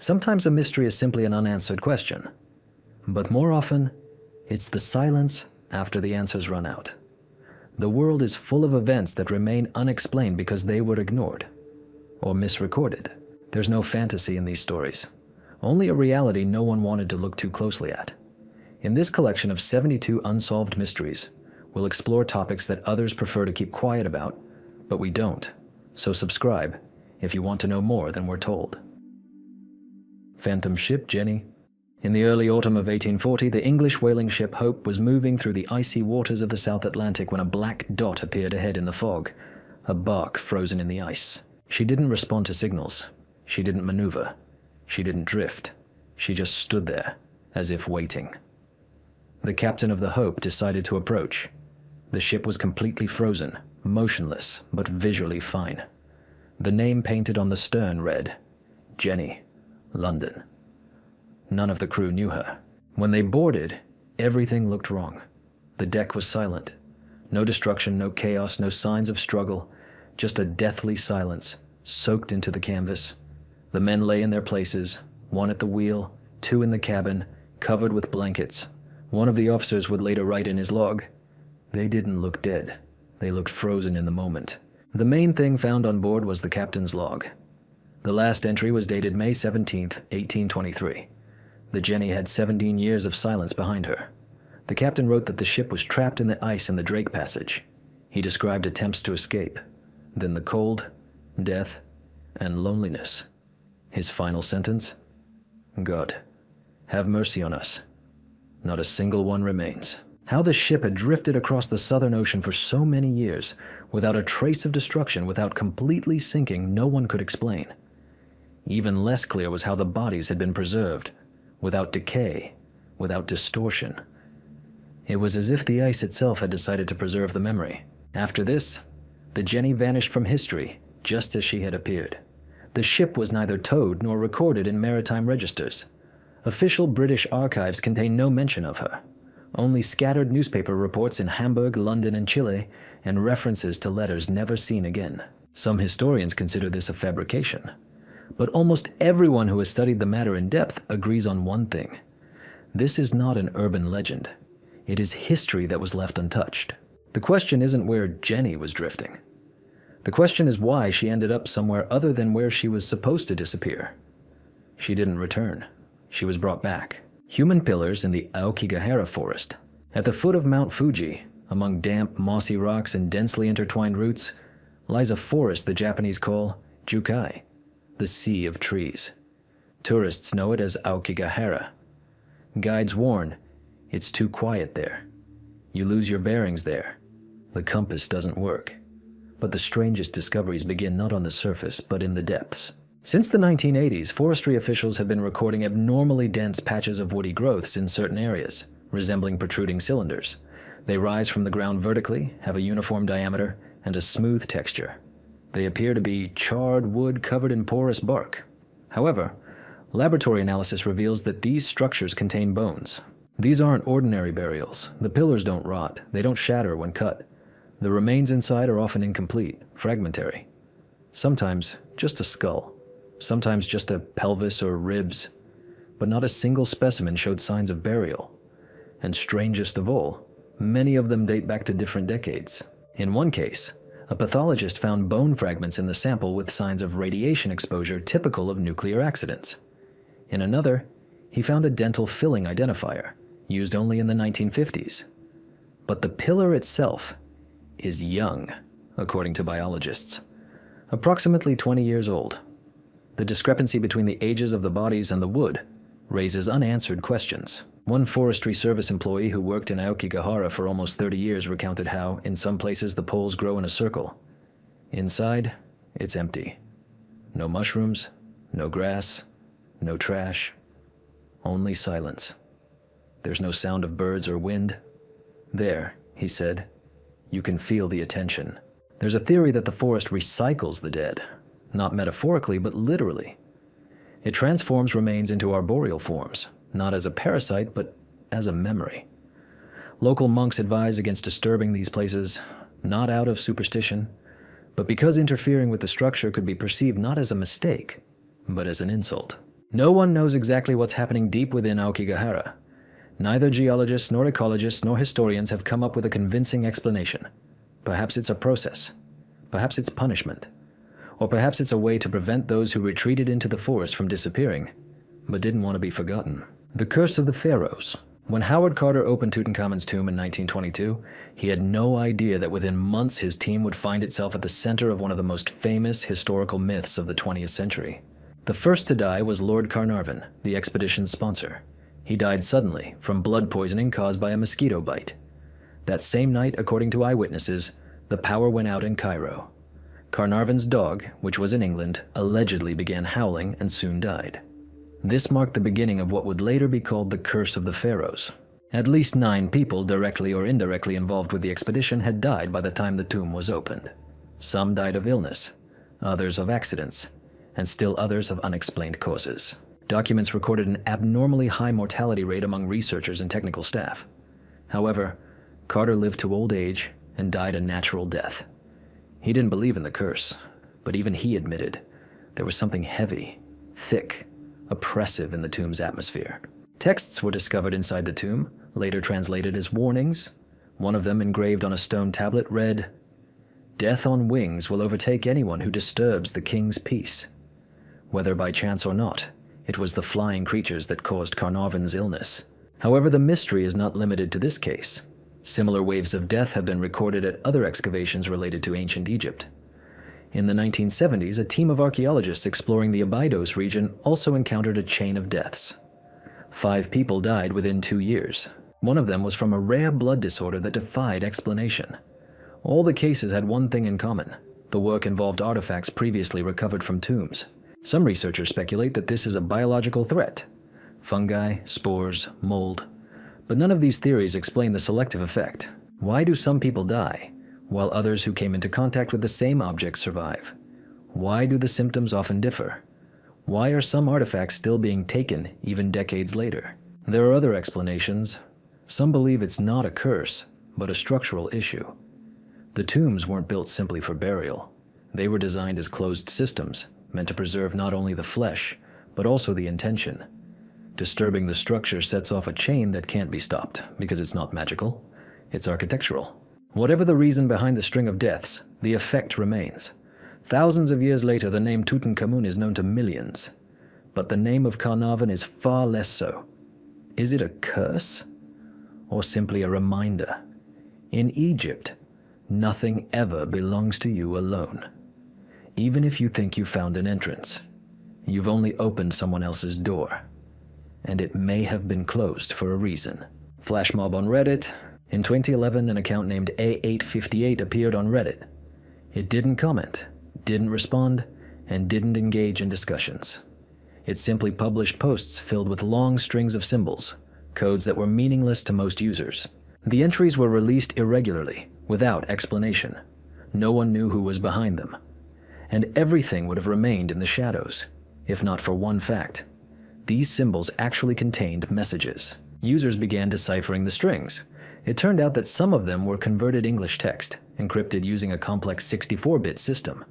Sometimes a mystery is simply an unanswered question. But more often, it's the silence after the answers run out. The world is full of events that remain unexplained because they were ignored or misrecorded. There's no fantasy in these stories, only a reality no one wanted to look too closely at. In this collection of 72 unsolved mysteries, we'll explore topics that others prefer to keep quiet about, but we don't. So subscribe if you want to know more than we're told. Phantom ship Jenny. In the early autumn of 1840, the English whaling ship Hope was moving through the icy waters of the South Atlantic when a black dot appeared ahead in the fog, a bark frozen in the ice. She didn't respond to signals. She didn't maneuver. She didn't drift. She just stood there, as if waiting. The captain of the Hope decided to approach. The ship was completely frozen, motionless, but visually fine. The name painted on the stern read, Jenny, London. None of the crew knew her. When they boarded, everything looked wrong. The deck was silent. No destruction, no chaos, no signs of struggle, just a deathly silence, soaked into the canvas. The men lay in their places, one at the wheel, two in the cabin, covered with blankets. One of the officers would later write in his log, "They didn't look dead. They looked frozen in the moment." The main thing found on board was the captain's log. The last entry was dated May 17, 1823. The Jenny had 17 years of silence behind her. The captain wrote that the ship was trapped in the ice in the Drake Passage. He described attempts to escape, then the cold, death, and loneliness. His final sentence? God, have mercy on us. Not a single one remains. How the ship had drifted across the Southern Ocean for so many years, without a trace of destruction, without completely sinking, no one could explain. Even less clear was how the bodies had been preserved, without decay, without distortion. It was as if the ice itself had decided to preserve the memory. After this, the Jenny vanished from history, just as she had appeared. The ship was neither towed nor recorded in maritime registers. Official British archives contain no mention of her, only scattered newspaper reports in Hamburg, London, and Chile, and references to letters never seen again. Some historians consider this a fabrication. But almost everyone who has studied the matter in depth agrees on one thing. This is not an urban legend. It is history that was left untouched. The question isn't where Jenny was drifting. The question is why she ended up somewhere other than where she was supposed to disappear. She didn't return. She was brought back. Human pillars in the Aokigahara forest. At the foot of Mount Fuji, among damp, mossy rocks and densely intertwined roots, lies a forest the Japanese call Jukai, the Sea of Trees. Tourists know it as Aokigahara. Guides warn, it's too quiet there. You lose your bearings there. The compass doesn't work. But the strangest discoveries begin not on the surface, but in the depths. Since the 1980s, forestry officials have been recording abnormally dense patches of woody growths in certain areas, resembling protruding cylinders. They rise from the ground vertically, have a uniform diameter, and a smooth texture. They appear to be charred wood covered in porous bark. However, laboratory analysis reveals that these structures contain bones. These aren't ordinary burials. The pillars don't rot. They don't shatter when cut. The remains inside are often incomplete, fragmentary. Sometimes just a skull. Sometimes just a pelvis or ribs. But not a single specimen showed signs of burial. And strangest of all, many of them date back to different decades. In one case, a pathologist found bone fragments in the sample with signs of radiation exposure typical of nuclear accidents. In another, he found a dental filling identifier, used only in the 1950s. But the pillar itself is young, according to biologists. Approximately 20 years old. The discrepancy between the ages of the bodies and the wood raises unanswered questions. One Forestry Service employee who worked in Aokigahara for almost 30 years recounted how, in some places, the poles grow in a circle. Inside, it's empty. No mushrooms, no grass, no trash, only silence. There's no sound of birds or wind. There, he said, you can feel the attention. There's a theory that the forest recycles the dead, not metaphorically, but literally. It transforms remains into arboreal forms, not as a parasite, but as a memory. Local monks advise against disturbing these places, not out of superstition, but because interfering with the structure could be perceived not as a mistake, but as an insult. No one knows exactly what's happening deep within Aokigahara. Neither geologists nor ecologists nor historians have come up with a convincing explanation. Perhaps it's a process. Perhaps it's punishment. Or perhaps it's a way to prevent those who retreated into the forest from disappearing, but didn't want to be forgotten. The Curse of the Pharaohs. When Howard Carter opened Tutankhamun's tomb in 1922, he had no idea that within months his team would find itself at the center of one of the most famous historical myths of the 20th century. The first to die was Lord Carnarvon, the expedition's sponsor. He died suddenly from blood poisoning caused by a mosquito bite. That same night, according to eyewitnesses, the power went out in Cairo. Carnarvon's dog, which was in England, allegedly began howling and soon died. This marked the beginning of what would later be called the Curse of the Pharaohs. At least 9 people, directly or indirectly involved with the expedition, had died by the time the tomb was opened. Some died of illness, others of accidents, and still others of unexplained causes. Documents recorded an abnormally high mortality rate among researchers and technical staff. However, Carter lived to old age and died a natural death. He didn't believe in the curse, but even he admitted there was something heavy, thick, oppressive in the tomb's atmosphere. Texts were discovered inside the tomb, later translated as warnings. One of them, engraved on a stone tablet, read, "Death on wings will overtake anyone who disturbs the king's peace." Whether by chance or not, it was the flying creatures that caused Carnarvon's illness. However, the mystery is not limited to this case. Similar waves of death have been recorded at other excavations related to ancient Egypt. In the 1970s, a team of archaeologists exploring the Abydos region also encountered a chain of deaths. 5 people died within 2 years. One of them was from a rare blood disorder that defied explanation. All the cases had one thing in common. The work involved artifacts previously recovered from tombs. Some researchers speculate that this is a biological threat. Fungi, spores, mold. But none of these theories explain the selective effect. Why do some people die, while others who came into contact with the same objects survive? Why do the symptoms often differ? Why are some artifacts still being taken even decades later? There are other explanations. Some believe it's not a curse, but a structural issue. The tombs weren't built simply for burial. They were designed as closed systems, meant to preserve not only the flesh, but also the intention. Disturbing the structure sets off a chain that can't be stopped, because it's not magical, it's architectural. Whatever the reason behind the string of deaths, the effect remains. Thousands of years later, the name Tutankhamun is known to millions, but the name of Carnarvon is far less so. Is it a curse? Or simply a reminder? In Egypt, nothing ever belongs to you alone. Even if you think you found an entrance, you've only opened someone else's door. And it may have been closed for a reason. Flash mob on Reddit. In 2011, an account named A858 appeared on Reddit. It didn't comment, didn't respond, and didn't engage in discussions. It simply published posts filled with long strings of symbols, codes that were meaningless to most users. The entries were released irregularly, without explanation. No one knew who was behind them. And everything would have remained in the shadows, if not for one fact. These symbols actually contained messages. Users began deciphering the strings. It turned out that some of them were converted English text, encrypted using a complex 64-bit system.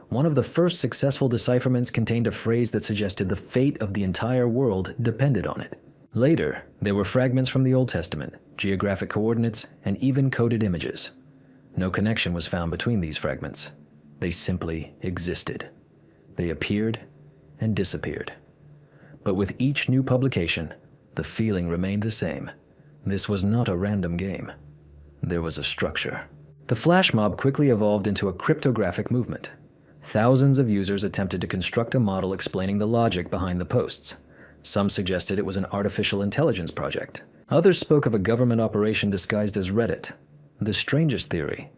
One of the first successful decipherments contained a phrase that suggested the fate of the entire world depended on it. Later, there were fragments from the Old Testament, geographic coordinates, and even coded images. No connection was found between these fragments. They simply existed. They appeared and disappeared. But with each new publication, the feeling remained the same. This was not a random game. There was a structure. The flash mob quickly evolved into a cryptographic movement. Thousands of users attempted to construct a model explaining the logic behind the posts. Some suggested it was an artificial intelligence project. Others spoke of a government operation disguised as Reddit. The strangest theory,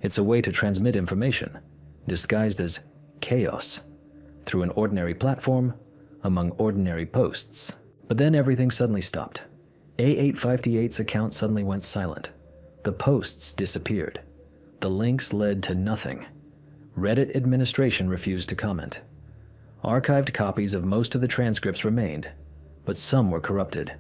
it's a way to transmit information, disguised as chaos, through an ordinary platform, among ordinary posts. But then everything suddenly stopped. A858's account suddenly went silent. The posts disappeared. The links led to nothing. Reddit administration refused to comment. Archived copies of most of the transcripts remained, but some were corrupted.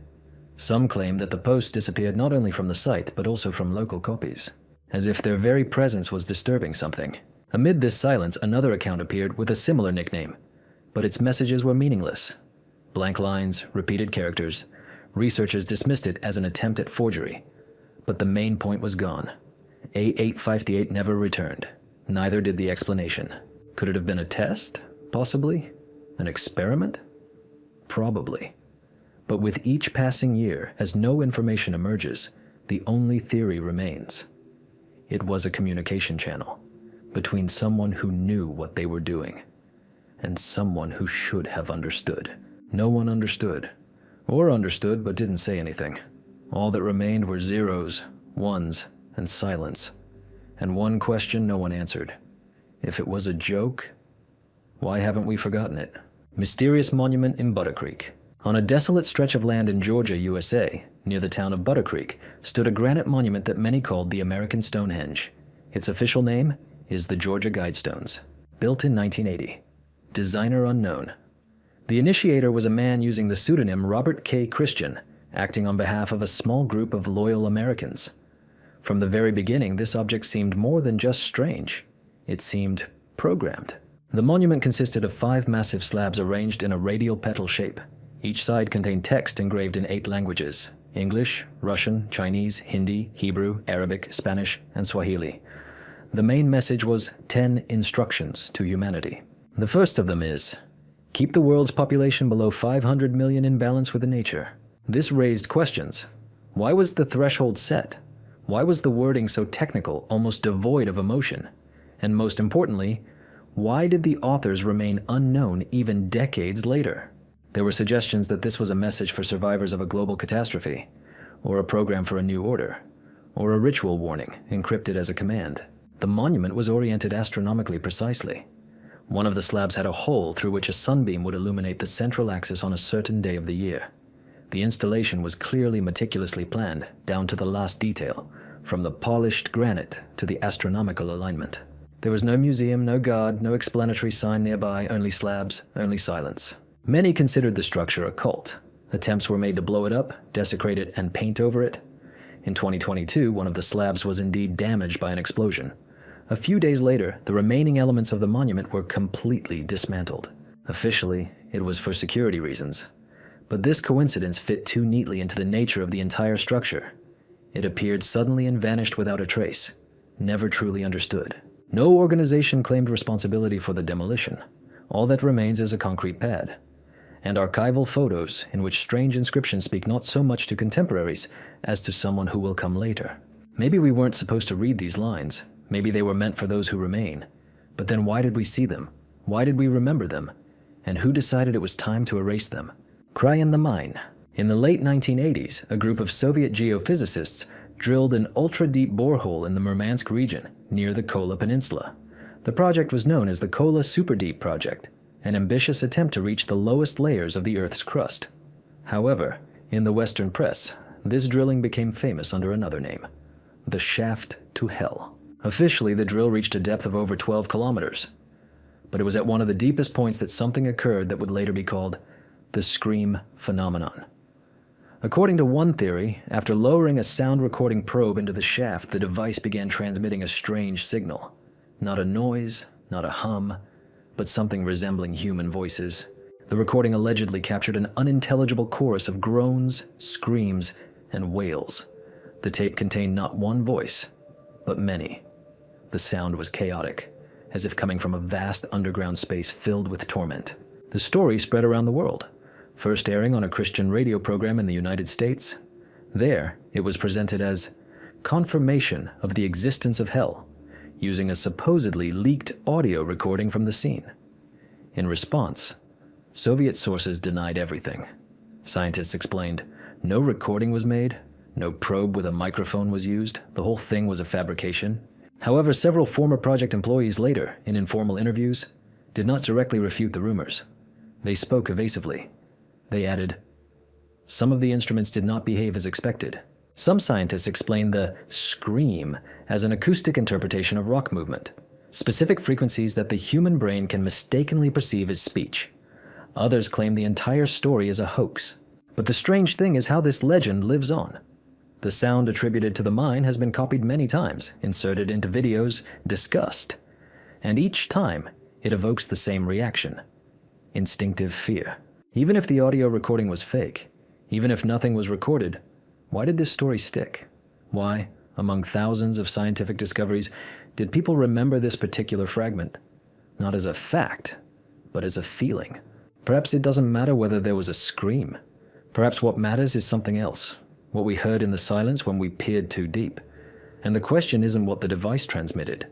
Some claimed that the posts disappeared not only from the site, but also from local copies, as if their very presence was disturbing something. Amid this silence, another account appeared with a similar nickname, but its messages were meaningless. Blank lines, repeated characters. Researchers dismissed it as an attempt at forgery. But the main point was gone. A858 never returned. Neither did the explanation. Could it have been a test? Possibly. An experiment? Probably. But with each passing year, as no information emerges, the only theory remains. It was a communication channel between someone who knew what they were doing and someone who should have understood. No one understood, or understood but didn't say anything. All that remained were zeros, ones, and silence. And one question no one answered. If it was a joke, why haven't we forgotten it? Mysterious monument in Butter Creek. On a desolate stretch of land in Georgia, USA, near the town of Butter Creek, stood a granite monument that many called the American Stonehenge. Its official name is the Georgia Guidestones. Built in 1980. Designer unknown. The initiator was a man using the pseudonym Robert K. Christian, acting on behalf of a small group of loyal Americans. From the very beginning, this object seemed more than just strange. It seemed programmed. The monument consisted of 5 massive slabs arranged in a radial petal shape. Each side contained text engraved in 8 languages: English, Russian, Chinese, Hindi, Hebrew, Arabic, Spanish, and Swahili. The main message was 10 instructions to humanity. The first of them is, keep the world's population below 500 million in balance with nature. This raised questions. Why was the threshold set? Why was the wording so technical, almost devoid of emotion? And most importantly, why did the authors remain unknown even decades later? There were suggestions that this was a message for survivors of a global catastrophe, or a program for a new order, or a ritual warning encrypted as a command. The monument was oriented astronomically precisely. One of the slabs had a hole through which a sunbeam would illuminate the central axis on a certain day of the year. The installation was clearly meticulously planned, down to the last detail, from the polished granite to the astronomical alignment. There was no museum, no guard, no explanatory sign nearby, only slabs, only silence. Many considered the structure a cult. Attempts were made to blow it up, desecrate it, and paint over it. In 2022, one of the slabs was indeed damaged by an explosion. A few days later, the remaining elements of the monument were completely dismantled. Officially, it was for security reasons. But this coincidence fit too neatly into the nature of the entire structure. It appeared suddenly and vanished without a trace, never truly understood. No organization claimed responsibility for the demolition. All that remains is a concrete pad. And archival photos in which strange inscriptions speak not so much to contemporaries as to someone who will come later. Maybe we weren't supposed to read these lines. Maybe they were meant for those who remain. But then why did we see them? Why did we remember them? And who decided it was time to erase them? Cry in the mine. In the late 1980s, a group of Soviet geophysicists drilled an ultra-deep borehole in the Murmansk region near the Kola Peninsula. The project was known as the Kola Superdeep Project, an ambitious attempt to reach the lowest layers of the Earth's crust. However, in the Western press, this drilling became famous under another name, the Shaft to Hell. Officially, the drill reached a depth of over 12 kilometers, but it was at one of the deepest points that something occurred that would later be called the Scream Phenomenon. According to one theory, after lowering a sound recording probe into the shaft, the device began transmitting a strange signal. Not a noise, not a hum, but something resembling human voices. The recording allegedly captured an unintelligible chorus of groans, screams, and wails. The tape contained not one voice, but many. The sound was chaotic, as if coming from a vast underground space filled with torment. The story spread around the world, first airing on a Christian radio program in the United States. There, it was presented as confirmation of the existence of hell, using a supposedly leaked audio recording from the scene. In response, Soviet sources denied everything. Scientists explained, no recording was made, no probe with a microphone was used, the whole thing was a fabrication. However, several former project employees later, in informal interviews, did not directly refute the rumors. They spoke evasively. They added, some of the instruments did not behave as expected. Some scientists explain the scream as an acoustic interpretation of rock movement, specific frequencies that the human brain can mistakenly perceive as speech. Others claim the entire story is a hoax. But the strange thing is how this legend lives on. The sound attributed to the mine has been copied many times, inserted into videos, discussed. And each time, it evokes the same reaction: instinctive fear. Even if the audio recording was fake, even if nothing was recorded, why did this story stick? Why, among thousands of scientific discoveries, did people remember this particular fragment? Not as a fact, but as a feeling. Perhaps it doesn't matter whether there was a scream. Perhaps what matters is something else, what we heard in the silence when we peered too deep. And the question isn't what the device transmitted,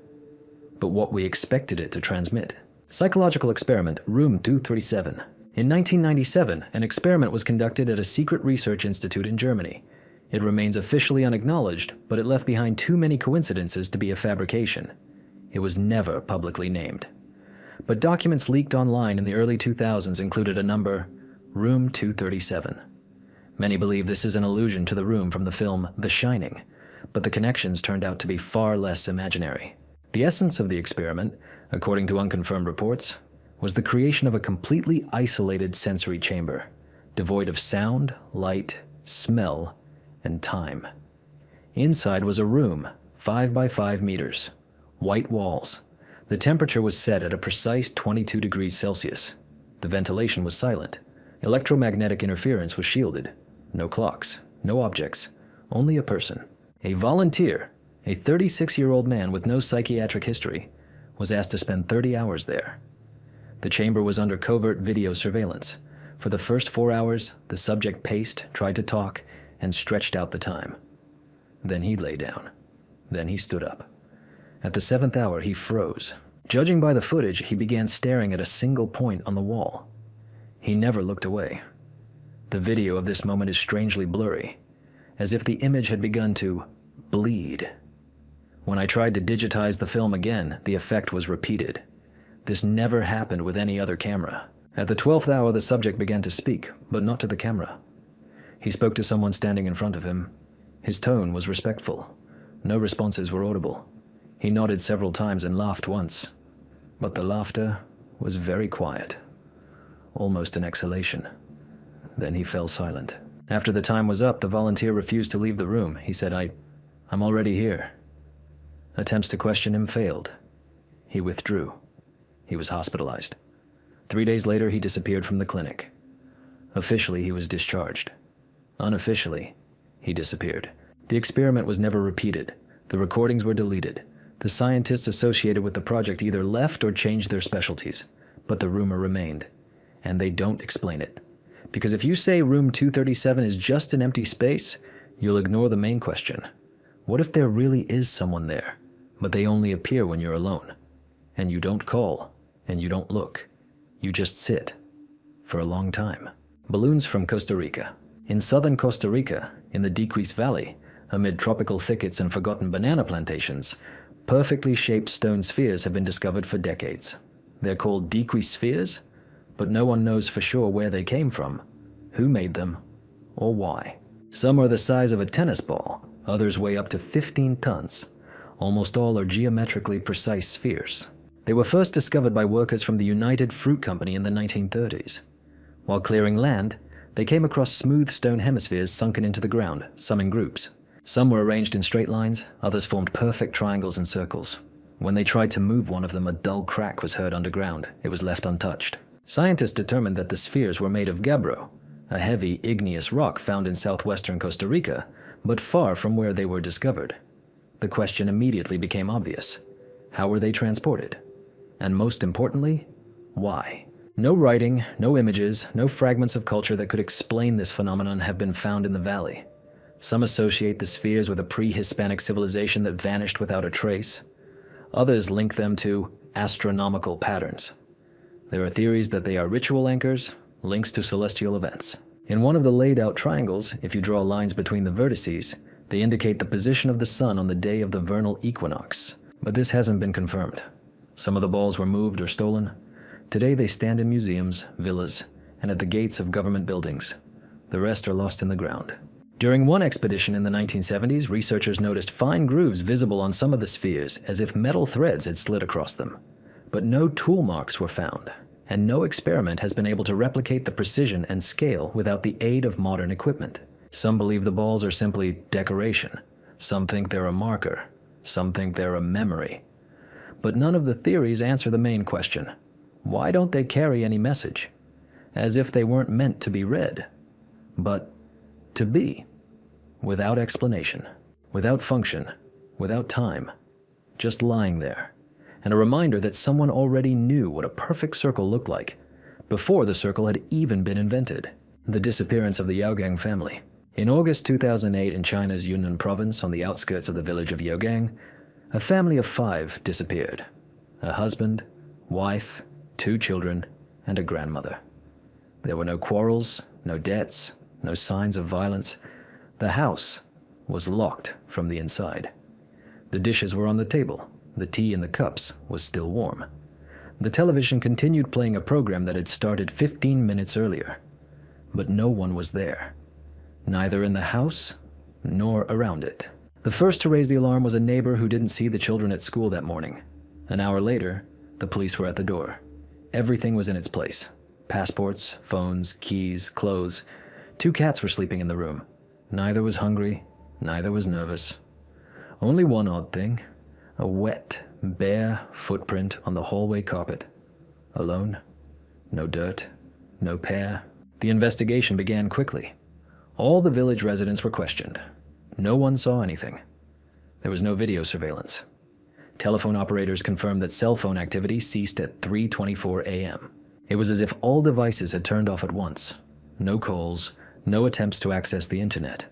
but what we expected it to transmit. Psychological experiment, Room 237. In 1997, an experiment was conducted at a secret research institute in Germany. It remains officially unacknowledged, but it left behind too many coincidences to be a fabrication. It was never publicly named. But documents leaked online in the early 2000s included a number, Room 237. Many believe this is an allusion to the room from the film The Shining, but the connections turned out to be far less imaginary. The essence of the experiment, according to unconfirmed reports, was the creation of a completely isolated sensory chamber, devoid of sound, light, smell, and time. Inside was a room, 5 by 5 meters, white walls. The temperature was set at a precise 22 degrees Celsius. The ventilation was silent. Electromagnetic interference was shielded. No clocks, no objects, only a person. A volunteer, a 36-year-old man with no psychiatric history, was asked to spend 30 hours there. The chamber was under covert video surveillance. For the first 4 hours, the subject paced, tried to talk, and stretched out the time. Then he lay down. Then he stood up. At the 7th hour, he froze. Judging by the footage, he began staring at a single point on the wall. He never looked away. The video of this moment is strangely blurry, as if the image had begun to bleed. When I tried to digitize the film again, the effect was repeated. This never happened with any other camera. At the 12th hour, the subject began to speak, but not to the camera. He spoke to someone standing in front of him. His tone was respectful. No responses were audible. He nodded several times and laughed once, but the laughter was very quiet, almost an exhalation. Then he fell silent. After the time was up, the volunteer refused to leave the room. He said, I'm already here. Attempts to question him failed. He withdrew. He was hospitalized. 3 days later, he disappeared from the clinic. Officially, he was discharged. Unofficially, he disappeared. The experiment was never repeated. The recordings were deleted. The scientists associated with the project either left or changed their specialties, but the rumor remained, and they don't explain it. Because if you say Room 237 is just an empty space, you'll ignore the main question. What if there really is someone there, but they only appear when you're alone, and you don't call, and you don't look, you just sit for a long time? Balloons from Costa Rica. In southern Costa Rica, in the Diquis Valley, amid tropical thickets and forgotten banana plantations, perfectly shaped stone spheres have been discovered for decades. They're called Diquis spheres, but no one knows for sure where they came from, who made them, or why. Some are the size of a tennis ball, others weigh up to 15 tons. Almost all are geometrically precise spheres. They were first discovered by workers from the United Fruit Company in the 1930s. While clearing land, they came across smooth stone hemispheres sunken into the ground, some in groups. Some were arranged in straight lines, others formed perfect triangles and circles. When they tried to move one of them, a dull crack was heard underground. It was left untouched. Scientists determined that the spheres were made of gabbro, a heavy igneous rock found in southwestern Costa Rica, but far from where they were discovered. The question immediately became obvious. How were they transported? And most importantly, why? No writing, no images, no fragments of culture that could explain this phenomenon have been found in the valley. Some associate the spheres with a pre-Hispanic civilization that vanished without a trace. Others link them to astronomical patterns. There are theories that they are ritual anchors, links to celestial events. In one of the laid-out triangles, if you draw lines between the vertices, they indicate the position of the sun on the day of the vernal equinox. But this hasn't been confirmed. Some of the balls were moved or stolen. Today they stand in museums, villas, and at the gates of government buildings. The rest are lost in the ground. During one expedition in the 1970s, researchers noticed fine grooves visible on some of the spheres, as if metal threads had slid across them. But no tool marks were found, and no experiment has been able to replicate the precision and scale without the aid of modern equipment. Some believe the balls are simply decoration. Some think they're a marker. Some think they're a memory. But none of the theories answer the main question. Why don't they carry any message? as if they weren't meant to be read, but to be, without explanation, without function, without time, just lying there, and a reminder that someone already knew what a perfect circle looked like before the circle had even been invented. The disappearance of the Yaogang family. In August 2008, in China's Yunnan province on the outskirts of the village of Yaogang, a family of 5 disappeared. A husband, wife, 2 children, and a grandmother. There were no quarrels, no debts, no signs of violence. The house was locked from the inside. The dishes were on the table. The tea in the cups was still warm. The television continued playing a program that had started 15 minutes earlier. But no one was there, neither in the house nor around it. The first to raise the alarm was a neighbor who didn't see the children at school that morning. An hour later, the police were at the door. Everything was in its place. Passports, phones, keys, clothes. 2 cats were sleeping in the room. Neither was hungry, neither was nervous. Only one odd thing, a wet, bare footprint on the hallway carpet. Alone, no dirt, no pair. The investigation began quickly. All the village residents were questioned. No one saw anything. There was no video surveillance. Telephone operators confirmed that cell phone activity ceased at 3:24 a.m. It was as if all devices had turned off at once. No calls, no attempts to access the internet.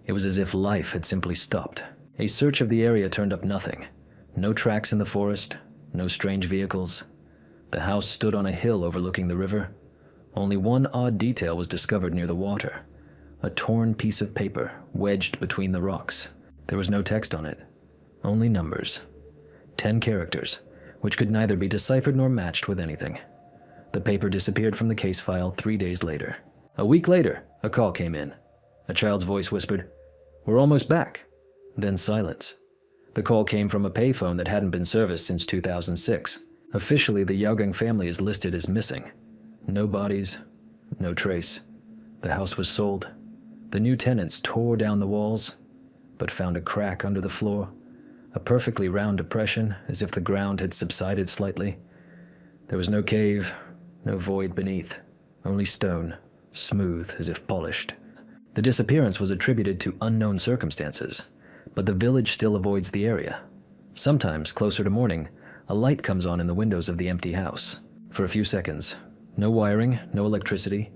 It was as if life had simply stopped. A search of the area turned up nothing. No tracks in the forest, no strange vehicles. The house stood on a hill overlooking the river. Only one odd detail was discovered near the water. A torn piece of paper wedged between the rocks. There was no text on it, only numbers. 10 characters, which could neither be deciphered nor matched with anything. The paper disappeared from the case file 3 days later. A week later, a call came in. A child's voice whispered, "We're almost back." Then silence. The call came from a payphone that hadn't been serviced since 2006. Officially, the Yaogang family is listed as missing. No bodies, no trace. The house was sold. The new tenants tore down the walls, but found a crack under the floor, a perfectly round depression as if the ground had subsided slightly. There was no cave, no void beneath, only stone, smooth as if polished. The disappearance was attributed to unknown circumstances, but the village still avoids the area. Sometimes, closer to morning, a light comes on in the windows of the empty house. For a few seconds. No wiring, no electricity,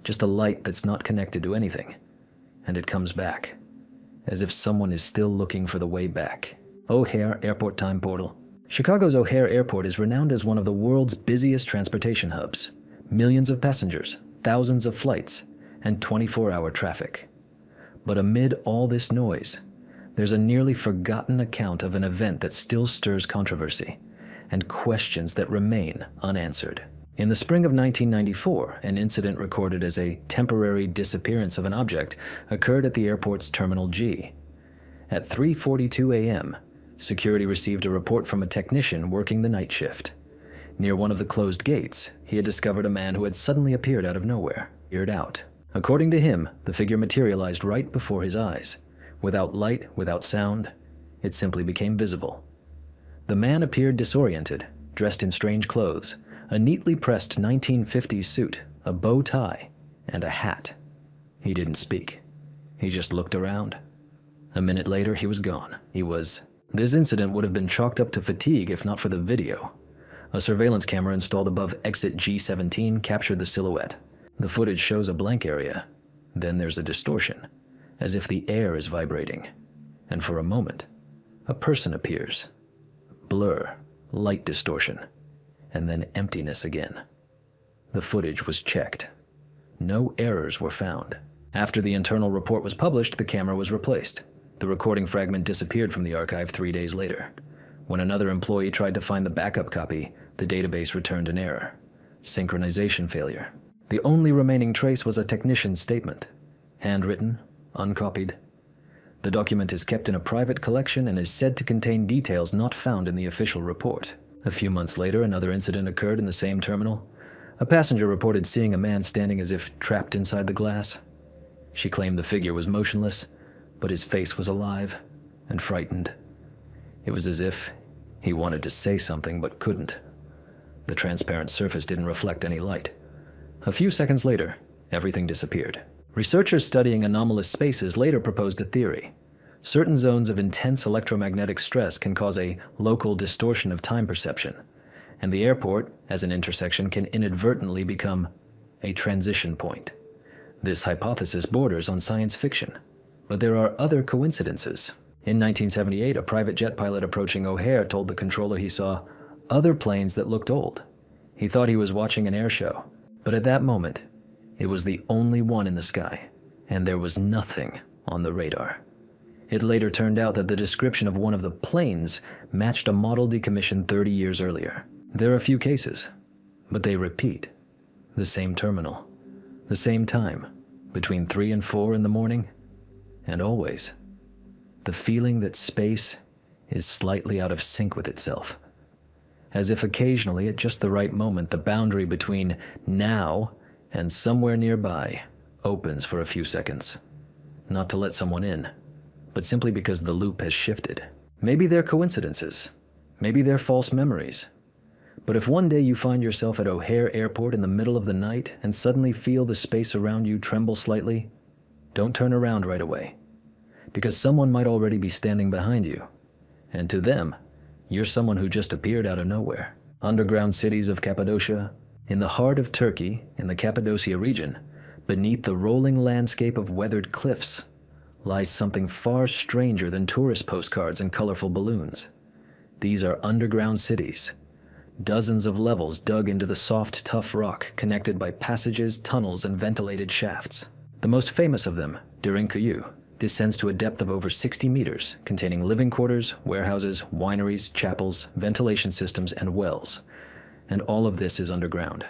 just a light that's not connected to anything. And it comes back, as if someone is still looking for the way back. O'Hare Airport Time Portal. Chicago's O'Hare Airport is renowned as one of the world's busiest transportation hubs. Millions of passengers, thousands of flights, and 24-hour traffic. But amid all this noise, there's a nearly forgotten account of an event that still stirs controversy, and questions that remain unanswered. In the spring of 1994, an incident recorded as a temporary disappearance of an object occurred at the airport's Terminal G. At 3:42 a.m., security received a report from a technician working the night shift. Near one of the closed gates, he had discovered a man who had suddenly appeared out of nowhere. According to him, the figure materialized right before his eyes. Without light, without sound, it simply became visible. The man appeared disoriented, dressed in strange clothes, a neatly pressed 1950s suit, a bow tie, and a hat. He didn't speak. He just looked around. A minute later, he was gone. This incident would have been chalked up to fatigue if not for the video. A surveillance camera installed above exit G17 captured the silhouette. The footage shows a blank area. Then there's a distortion, as if the air is vibrating. And for a moment, a person appears. Blur, light distortion, and then emptiness again. The footage was checked. No errors were found. After the internal report was published, the camera was replaced. The recording fragment disappeared from the archive 3 days later. When another employee tried to find the backup copy, the database returned an error. Synchronization failure. The only remaining trace was a technician's statement. Handwritten, uncopied. The document is kept in a private collection and is said to contain details not found in the official report. A few months later, another incident occurred in the same terminal. A passenger reported seeing a man standing as if trapped inside the glass. She claimed the figure was motionless, but his face was alive and frightened. It was as if he wanted to say something but couldn't. The transparent surface didn't reflect any light. A few seconds later, everything disappeared. Researchers studying anomalous spaces later proposed a theory. Certain zones of intense electromagnetic stress can cause a local distortion of time perception, and the airport, as an intersection, can inadvertently become a transition point. This hypothesis borders on science fiction, but there are other coincidences. In 1978, a private jet pilot approaching O'Hare told the controller he saw other planes that looked old. He thought he was watching an air show, but at that moment, it was the only one in the sky, and there was nothing on the radar. It later turned out that the description of one of the planes matched a model decommissioned 30 years earlier. There are a few cases, but they repeat. The same terminal, the same time, between 3 and 4 in the morning, and always the feeling that space is slightly out of sync with itself. As if occasionally, at just the right moment, the boundary between now and somewhere nearby opens for a few seconds. Not to let someone in, but simply because the loop has shifted. Maybe they're coincidences. Maybe they're false memories. But if one day you find yourself at O'Hare Airport in the middle of the night and suddenly feel the space around you tremble slightly, don't turn around right away, because someone might already be standing behind you. And to them, you're someone who just appeared out of nowhere. Underground cities of Cappadocia, in the heart of Turkey, in the Cappadocia region, beneath the rolling landscape of weathered cliffs, lies something far stranger than tourist postcards and colorful balloons. These are underground cities. Dozens of levels dug into the soft, tough rock, connected by passages, tunnels, and ventilated shafts. The most famous of them, Derinkuyu, descends to a depth of over 60 meters, containing living quarters, warehouses, wineries, chapels, ventilation systems, and wells. And all of this is underground.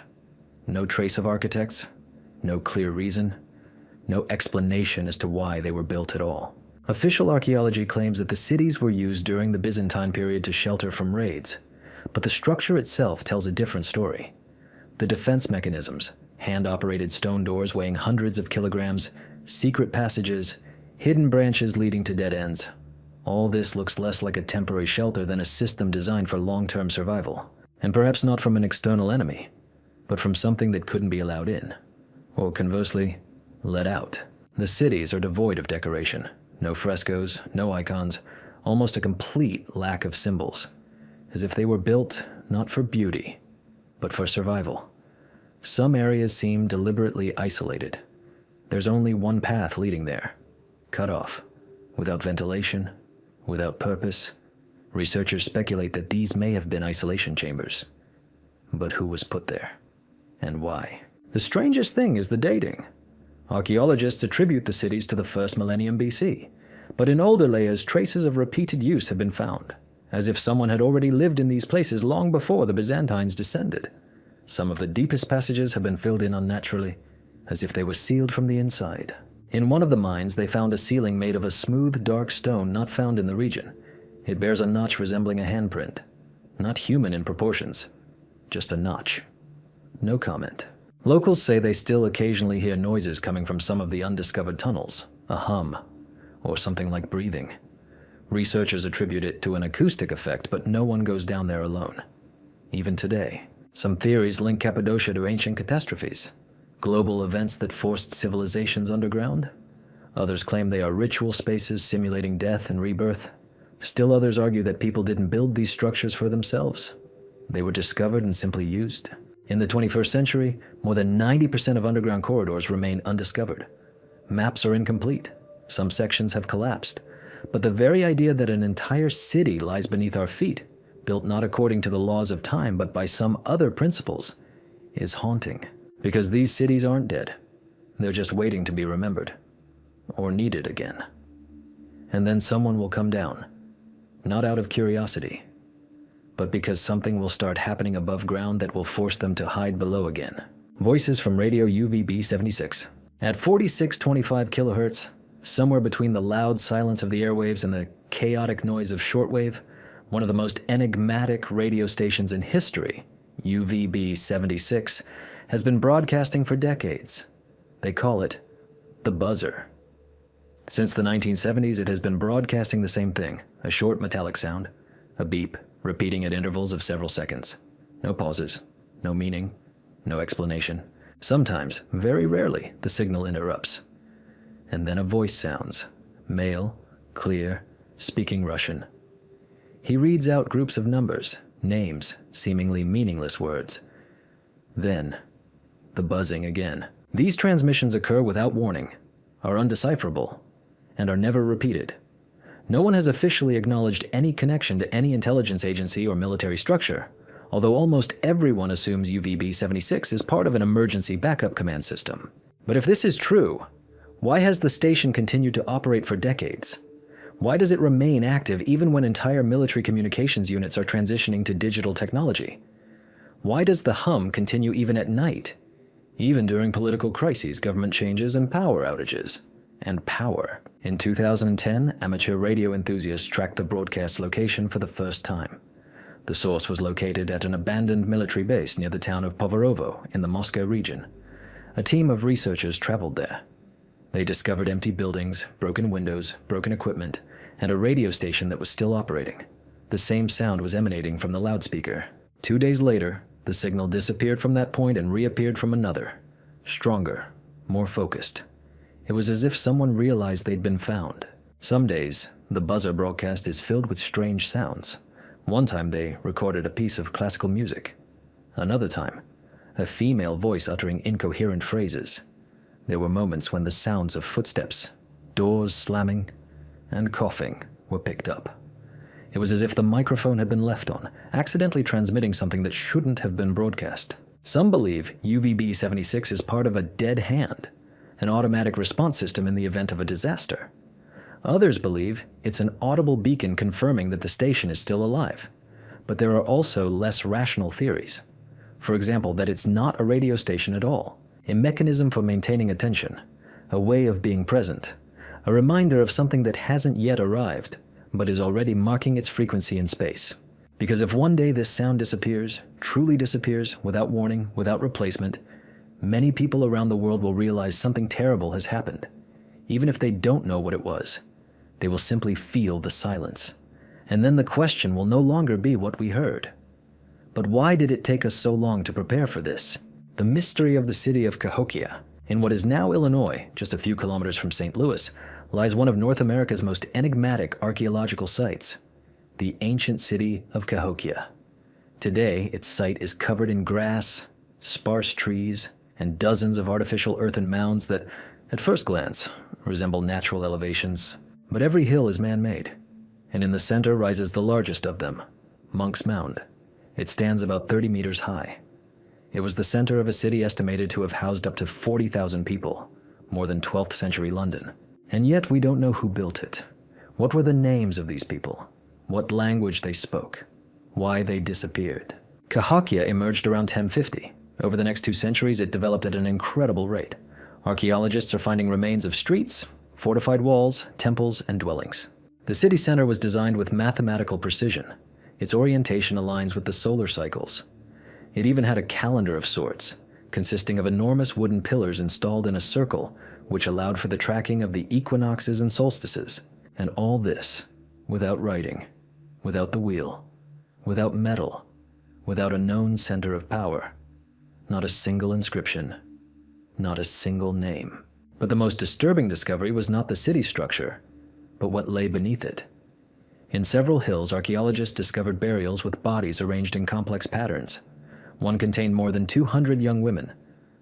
No trace of architects, no clear reason, no explanation as to why they were built at all. Official archaeology claims that the cities were used during the Byzantine period to shelter from raids, but the structure itself tells a different story. The defense mechanisms, hand-operated stone doors weighing hundreds of kilograms, secret passages, hidden branches leading to dead ends. All this looks less like a temporary shelter than a system designed for long-term survival. And perhaps not from an external enemy, but from something that couldn't be allowed in. Or conversely, let out. The cities are devoid of decoration. No frescoes, no icons, almost a complete lack of symbols. As if they were built not for beauty, but for survival. Some areas seem deliberately isolated. There's only one path leading there. Cut off, without ventilation, without purpose. Researchers speculate that these may have been isolation chambers. But who was put there? And why? The strangest thing is the dating. Archaeologists attribute the cities to the first millennium BC, but in older layers, traces of repeated use have been found, as if someone had already lived in these places long before the Byzantines descended. Some of the deepest passages have been filled in unnaturally, as if they were sealed from the inside. In one of the mines, they found a ceiling made of a smooth, dark stone not found in the region. It bears a notch resembling a handprint. Not human in proportions, just a notch. No comment. Locals say they still occasionally hear noises coming from some of the undiscovered tunnels, a hum, or something like breathing. Researchers attribute it to an acoustic effect, but no one goes down there alone. Even today, some theories link Cappadocia to ancient catastrophes, global events that forced civilizations underground. Others claim they are ritual spaces simulating death and rebirth. Still others argue that people didn't build these structures for themselves. They were discovered and simply used. In the 21st century, more than 90% of underground corridors remain undiscovered. Maps are incomplete. Some sections have collapsed. But the very idea that an entire city lies beneath our feet, built not according to the laws of time but by some other principles, is haunting. Because these cities aren't dead. They're just waiting to be remembered. Or needed again. And then someone will come down. Not out of curiosity, but because something will start happening above ground that will force them to hide below again. Voices from Radio UVB 76. At 4625 kilohertz, somewhere between the loud silence of the airwaves and the chaotic noise of shortwave, one of the most enigmatic radio stations in history, UVB 76, has been broadcasting for decades. They call it the buzzer. Since the 1970s, it has been broadcasting the same thing, a short metallic sound, a beep, repeating at intervals of several seconds. No pauses, no meaning, no explanation. Sometimes, very rarely, the signal interrupts. And then a voice sounds, male, clear, speaking Russian. He reads out groups of numbers, names, seemingly meaningless words. Then, the buzzing again. These transmissions occur without warning, are undecipherable, and are never repeated. No one has officially acknowledged any connection to any intelligence agency or military structure, although almost everyone assumes UVB-76 is part of an emergency backup command system. But if this is true, why has the station continued to operate for decades? Why does it remain active even when entire military communications units are transitioning to digital technology? Why does the hum continue even at night, even during political crises, government changes, and power outages? And power. In 2010, amateur radio enthusiasts tracked the broadcast location for the first time. The source was located at an abandoned military base near the town of Poverovo in the Moscow region. A team of researchers traveled there. They discovered empty buildings, broken windows, broken equipment, and a radio station that was still operating. The same sound was emanating from the loudspeaker. 2 days later, the signal disappeared from that point and reappeared from another, stronger, more focused. It was as if someone realized they'd been found. Some days, the buzzer broadcast is filled with strange sounds. One time they recorded a piece of classical music. Another time, a female voice uttering incoherent phrases. There were moments when the sounds of footsteps, doors slamming, and coughing were picked up. It was as if the microphone had been left on, accidentally transmitting something that shouldn't have been broadcast. Some believe UVB-76 is part of a dead hand, an automatic response system in the event of a disaster. Others believe it's an audible beacon confirming that the station is still alive. But there are also less rational theories. For example, that it's not a radio station at all, a mechanism for maintaining attention, a way of being present, a reminder of something that hasn't yet arrived, but is already marking its frequency in space. Because if one day this sound disappears, truly disappears, without warning, without replacement, many people around the world will realize something terrible has happened. Even if they don't know what it was, they will simply feel the silence. And then the question will no longer be what we heard. But why did it take us so long to prepare for this? The mystery of the city of Cahokia, in what is now Illinois, just a few kilometers from St. Louis, lies one of North America's most enigmatic archaeological sites, the ancient city of Cahokia. Today, its site is covered in grass, sparse trees, and dozens of artificial earthen mounds that, at first glance, resemble natural elevations. But every hill is man-made, and in the center rises the largest of them, Monk's Mound. It stands about 30 meters high. It was the center of a city estimated to have housed up to 40,000 people, more than 12th century London. And yet we don't know who built it. What were the names of these people? What language they spoke? Why they disappeared? Cahokia emerged around 1050. Over the next 2 centuries, it developed at an incredible rate. Archaeologists are finding remains of streets, fortified walls, temples, and dwellings. The city center was designed with mathematical precision. Its orientation aligns with the solar cycles. It even had a calendar of sorts, consisting of enormous wooden pillars installed in a circle, which allowed for the tracking of the equinoxes and solstices. And all this without writing, without the wheel, without metal, without a known center of power. Not a single inscription, not a single name. But the most disturbing discovery was not the city structure, but what lay beneath it. In several hills, archaeologists discovered burials with bodies arranged in complex patterns. One contained more than 200 young women.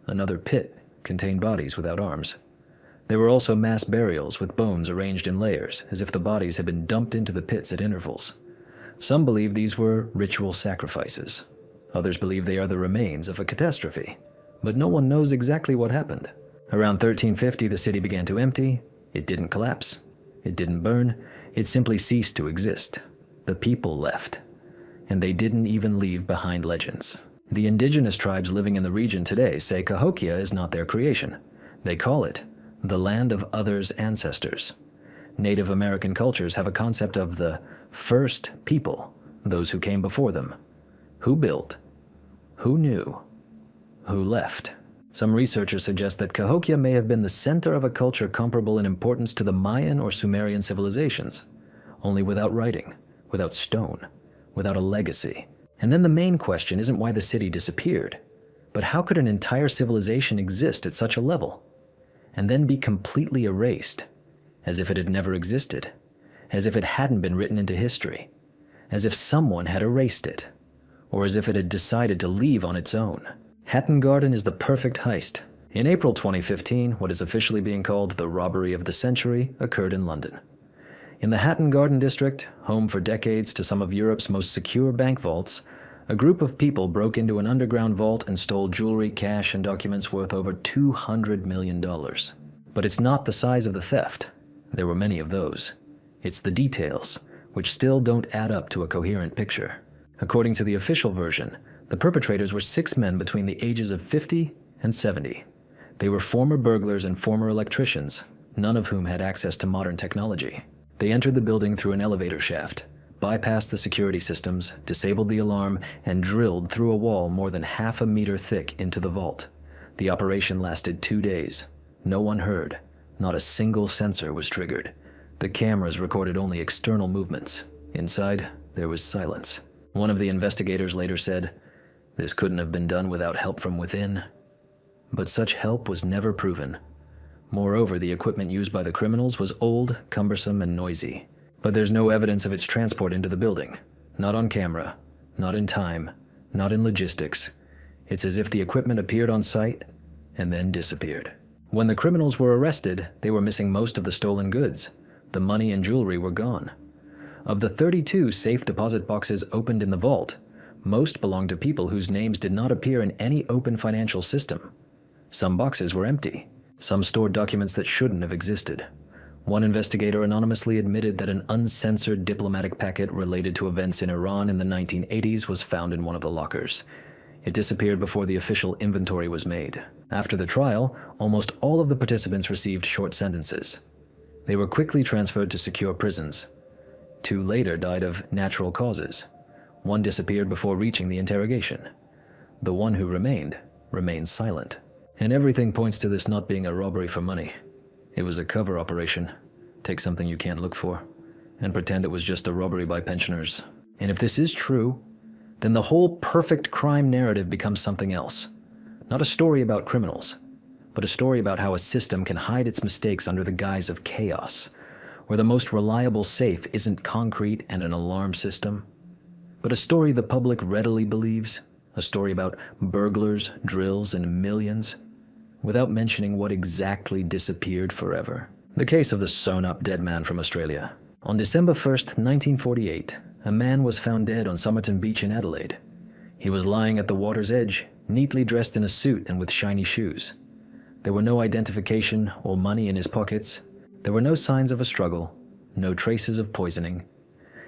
Another pit contained bodies without arms. There were also mass burials with bones arranged in layers, as if the bodies had been dumped into the pits at intervals. Some believe these were ritual sacrifices. Others believe they are the remains of a catastrophe. But no one knows exactly what happened. Around 1350, the city began to empty. It didn't collapse. It didn't burn. It simply ceased to exist. The people left. And they didn't even leave behind legends. The indigenous tribes living in the region today say Cahokia is not their creation. They call it the land of others' ancestors. Native American cultures have a concept of the first people, those who came before them. Who built? Who knew? Who left? Some researchers suggest that Cahokia may have been the center of a culture comparable in importance to the Mayan or Sumerian civilizations, only without writing, without stone, without a legacy. And then the main question isn't why the city disappeared, But how could an entire civilization exist at such a level, and then be completely erased, as if it had never existed, as if it hadn't been written into history, as if someone had erased it, or as if it had decided to leave on its own? Hatton Garden is the perfect heist. In April 2015, what is officially being called the robbery of the century occurred in London. In the Hatton Garden district, home for decades to some of Europe's most secure bank vaults, a group of people broke into an underground vault and stole jewelry, cash, and documents worth over $200 million. But it's not the size of the theft. There were many of those. It's the details, which still don't add up to a coherent picture. According to the official version, the perpetrators were 6 men between the ages of 50 and 70. They were former burglars and former electricians, none of whom had access to modern technology. They entered the building through an elevator shaft, bypassed the security systems, disabled the alarm, and drilled through a wall more than half a meter thick into the vault. The operation lasted 2 days. No one heard. Not a single sensor was triggered. The cameras recorded only external movements. Inside, there was silence. One of the investigators later said, "This couldn't have been done without help from within." But such help was never proven. Moreover, the equipment used by the criminals was old, cumbersome, and noisy. But there's no evidence of its transport into the building. Not on camera, not in time, not in logistics. It's as if the equipment appeared on site and then disappeared. When the criminals were arrested, they were missing most of the stolen goods. The money and jewelry were gone. Of the 32 safe deposit boxes opened in the vault, most belonged to people whose names did not appear in any open financial system. Some boxes were empty. Some stored documents that shouldn't have existed. One investigator anonymously admitted that an uncensored diplomatic packet related to events in Iran in the 1980s was found in one of the lockers. It disappeared before the official inventory was made. After the trial, almost all of the participants received short sentences. They were quickly transferred to secure prisons. 2 later died of natural causes. 1 disappeared before reaching the interrogation. The one who remained silent. And everything points to this not being a robbery for money. It was a cover operation. Take something you can't look for, and pretend it was just a robbery by pensioners. And if this is true, then the whole perfect crime narrative becomes something else. Not a story about criminals, but a story about how a system can hide its mistakes under the guise of chaos, where the most reliable safe isn't concrete and an alarm system, but a story the public readily believes, a story about burglars, drills, and millions, without mentioning what exactly disappeared forever. The case of the sewn-up dead man from Australia. On December 1st, 1948, a man was found dead on Somerton Beach in Adelaide. He was lying at the water's edge, neatly dressed in a suit and with shiny shoes. There were no identification or money in his pockets. There were no signs of a struggle, no traces of poisoning.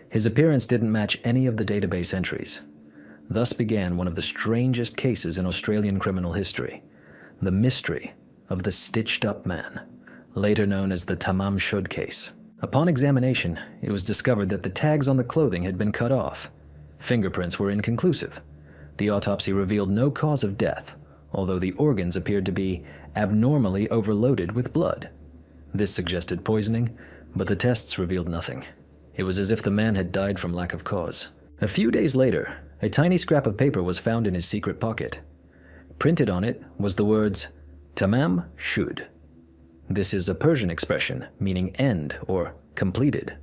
His appearance didn't match any of the database entries. Thus began one of the strangest cases in Australian criminal history. The mystery of the stitched-up man, later known as the Tamam Shud case. Upon examination, it was discovered that the tags on the clothing had been cut off. Fingerprints were inconclusive. The autopsy revealed no cause of death, although the organs appeared to be abnormally overloaded with blood. This suggested poisoning, but the tests revealed nothing. It was as if the man had died from lack of cause. A few days later, a tiny scrap of paper was found in his secret pocket. Printed on it was the words, Tamam Shud. This is a Persian expression meaning end or completed.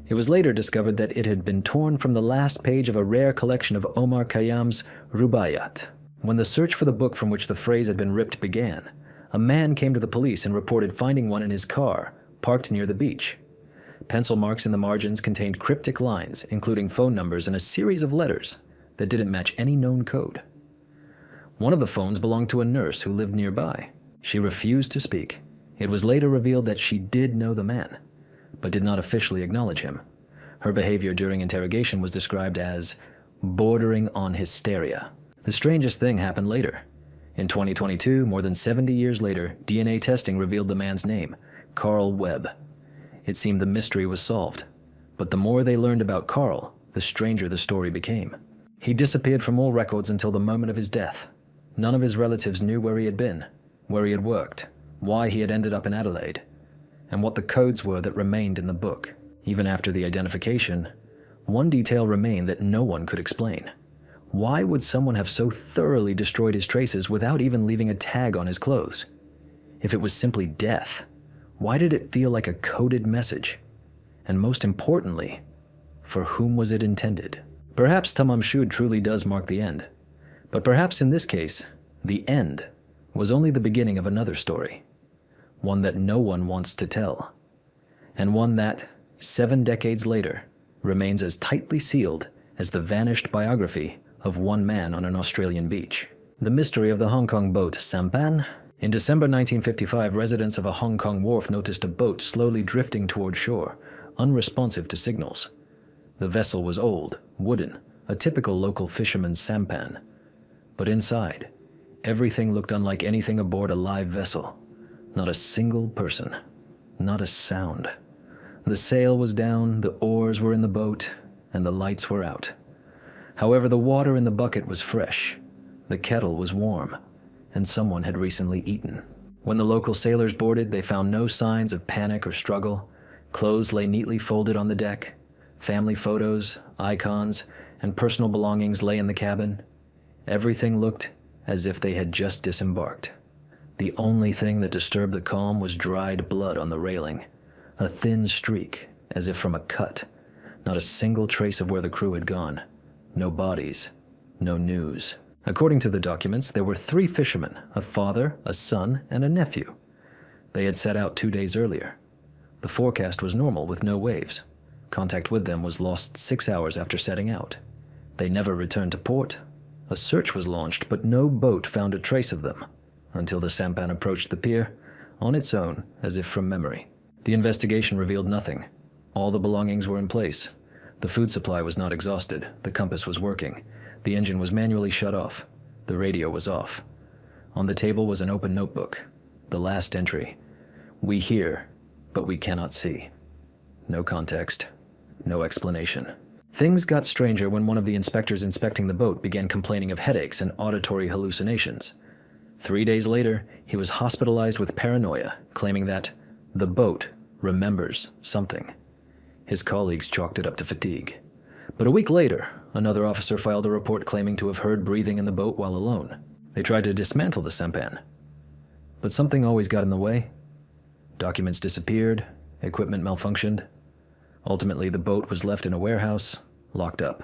It was later discovered that it had been torn from the last page of a rare collection of Omar Khayyam's Rubaiyat. When the search for the book from which the phrase had been ripped began, a man came to the police and reported finding one in his car, parked near the beach. Pencil marks in the margins contained cryptic lines, including phone numbers and a series of letters that didn't match any known code. One of the phones belonged to a nurse who lived nearby. She refused to speak. It was later revealed that she did know the man, but did not officially acknowledge him. Her behavior during interrogation was described as bordering on hysteria. The strangest thing happened later. In 2022, more than 70 years later, DNA testing revealed the man's name, Carl Webb. It seemed the mystery was solved, but the more they learned about Carl, the stranger the story became. He disappeared from all records until the moment of his death. None of his relatives knew where he had been, where he had worked, why he had ended up in Adelaide, and what the codes were that remained in the book. Even after the identification, one detail remained that no one could explain. Why would someone have so thoroughly destroyed his traces without even leaving a tag on his clothes? If it was simply death, why did it feel like a coded message? And most importantly, for whom was it intended? Perhaps Tamam Shud truly does mark the end. But perhaps in this case, the end was only the beginning of another story. One that no one wants to tell. And one that, 7 decades later, remains as tightly sealed as the vanished biography of one man on an Australian beach. The mystery of the Hong Kong boat Sampan. In December 1955, residents of a Hong Kong wharf noticed a boat slowly drifting toward shore, unresponsive to signals. The vessel was old, wooden, a typical local fisherman's sampan. But inside, everything looked unlike anything aboard a live vessel. Not a single person, not a sound. The sail was down, the oars were in the boat, and the lights were out. However, the water in the bucket was fresh, the kettle was warm, and someone had recently eaten. When the local sailors boarded, they found no signs of panic or struggle. Clothes lay neatly folded on the deck. Family photos, icons, and personal belongings lay in the cabin. Everything looked as if they had just disembarked. The only thing that disturbed the calm was dried blood on the railing, a thin streak, as if from a cut. Not a single trace of where the crew had gone. No bodies, no news. According to the documents, there were 3 fishermen, a father, a son, and a nephew. They had set out 2 days earlier. The forecast was normal with no waves. Contact with them was lost 6 hours after setting out. They never returned to port. A search was launched, but no boat found a trace of them, until the sampan approached the pier, on its own, as if from memory. The investigation revealed nothing. All the belongings were in place. The food supply was not exhausted. The compass was working. The engine was manually shut off. The radio was off. On the table was an open notebook. The last entry. We hear, but we cannot see. No context. No explanation. Things got stranger when one of the inspectors inspecting the boat began complaining of headaches and auditory hallucinations. 3 days later, he was hospitalized with paranoia, claiming that the boat remembers something. His colleagues chalked it up to fatigue. But a week later, another officer filed a report claiming to have heard breathing in the boat while alone. They tried to dismantle the sampan. But something always got in the way. Documents disappeared, equipment malfunctioned. Ultimately, the boat was left in a warehouse, locked up.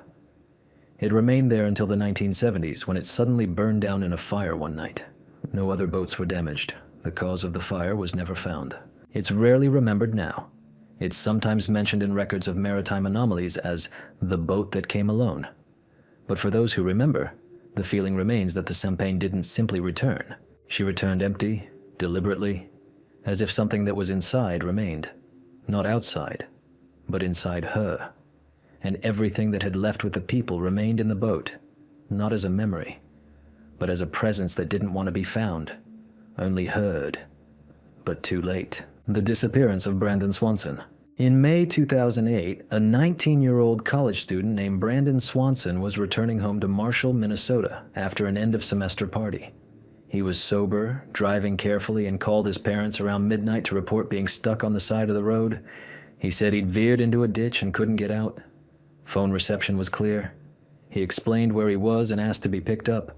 It remained there until the 1970s, when it suddenly burned down in a fire one night. No other boats were damaged. The cause of the fire was never found. It's rarely remembered now. It's sometimes mentioned in records of maritime anomalies as the boat that came alone. But for those who remember, the feeling remains that the sampan didn't simply return. She returned empty, deliberately, as if something that was inside remained. Not outside, but inside her. And everything that had left with the people remained in the boat, not as a memory, but as a presence that didn't want to be found, only heard. But too late. The disappearance of Brandon Swanson. In May 2008, a 19-year-old college student named Brandon Swanson was returning home to Marshall, Minnesota after an end-of-semester party. He was sober, driving carefully, and called his parents around midnight to report being stuck on the side of the road. He said he'd veered into a ditch and couldn't get out. Phone reception was clear. He explained where he was and asked to be picked up.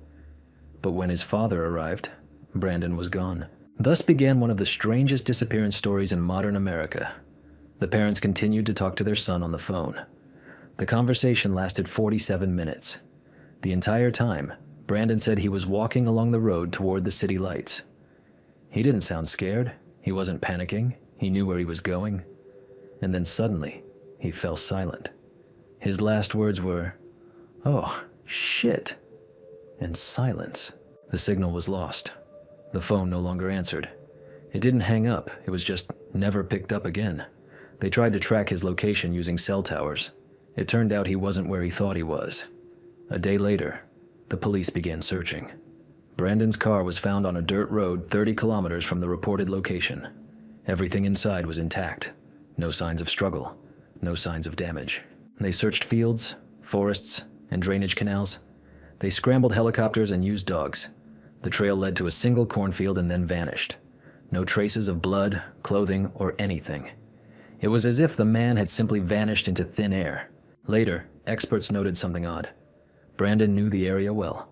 But when his father arrived, Brandon was gone. Thus began one of the strangest disappearance stories in modern America. The parents continued to talk to their son on the phone. The conversation lasted 47 minutes. The entire time, Brandon said he was walking along the road toward the city lights. He didn't sound scared. He wasn't panicking. He knew where he was going. And then suddenly, he fell silent. His last words were, "Oh, shit," and silence. The signal was lost. The phone no longer answered. It didn't hang up, it was just never picked up again. They tried to track his location using cell towers. It turned out he wasn't where he thought he was. A day later, the police began searching. Brandon's car was found on a dirt road 30 kilometers from the reported location. Everything inside was intact. No signs of struggle, no signs of damage. They searched fields, forests, and drainage canals. They scrambled helicopters and used dogs. The trail led to a single cornfield and then vanished. No traces of blood, clothing, or anything. It was as if the man had simply vanished into thin air. Later, experts noted something odd. Brandon knew the area well.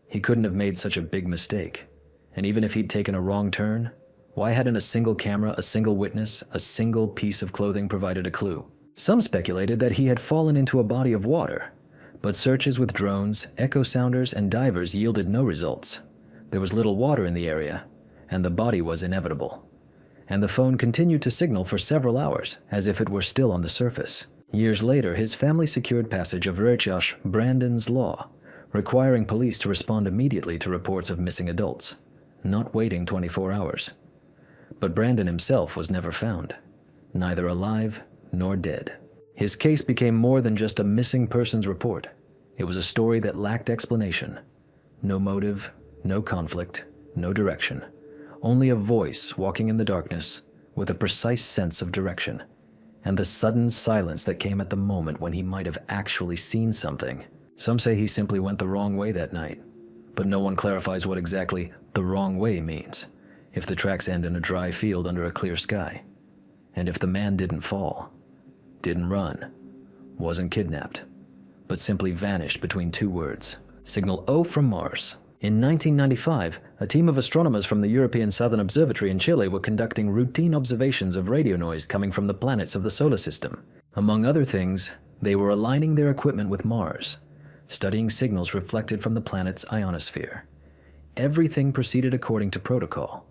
He couldn't have made such a big mistake. And even if he'd taken a wrong turn, why hadn't a single camera, a single witness, a single piece of clothing provided a clue? Some speculated that he had fallen into a body of water, but searches with drones, echo sounders, and divers yielded no results. There was little water in the area, and the body was inevitable. And the phone continued to signal for several hours, as if it were still on the surface. Years later, his family secured passage of Recherche Brandon's Law, requiring police to respond immediately to reports of missing adults, not waiting 24 hours. But Brandon himself was never found, neither alive nor dead. His case became more than just a missing persons report. It was a story that lacked explanation. No motive, no conflict, no direction. Only a voice walking in the darkness with a precise sense of direction, and the sudden silence that came at the moment when he might have actually seen something. Some say he simply went the wrong way that night, but no one clarifies what exactly the wrong way means, if the tracks end in a dry field under a clear sky, and if the man didn't fall, didn't run, wasn't kidnapped, but simply vanished between two words. Signal O from Mars. In 1995, a team of astronomers from the European Southern Observatory in Chile were conducting routine observations of radio noise coming from the planets of the solar system. Among other things, they were aligning their equipment with Mars, studying signals reflected from the planet's ionosphere. Everything proceeded according to protocol,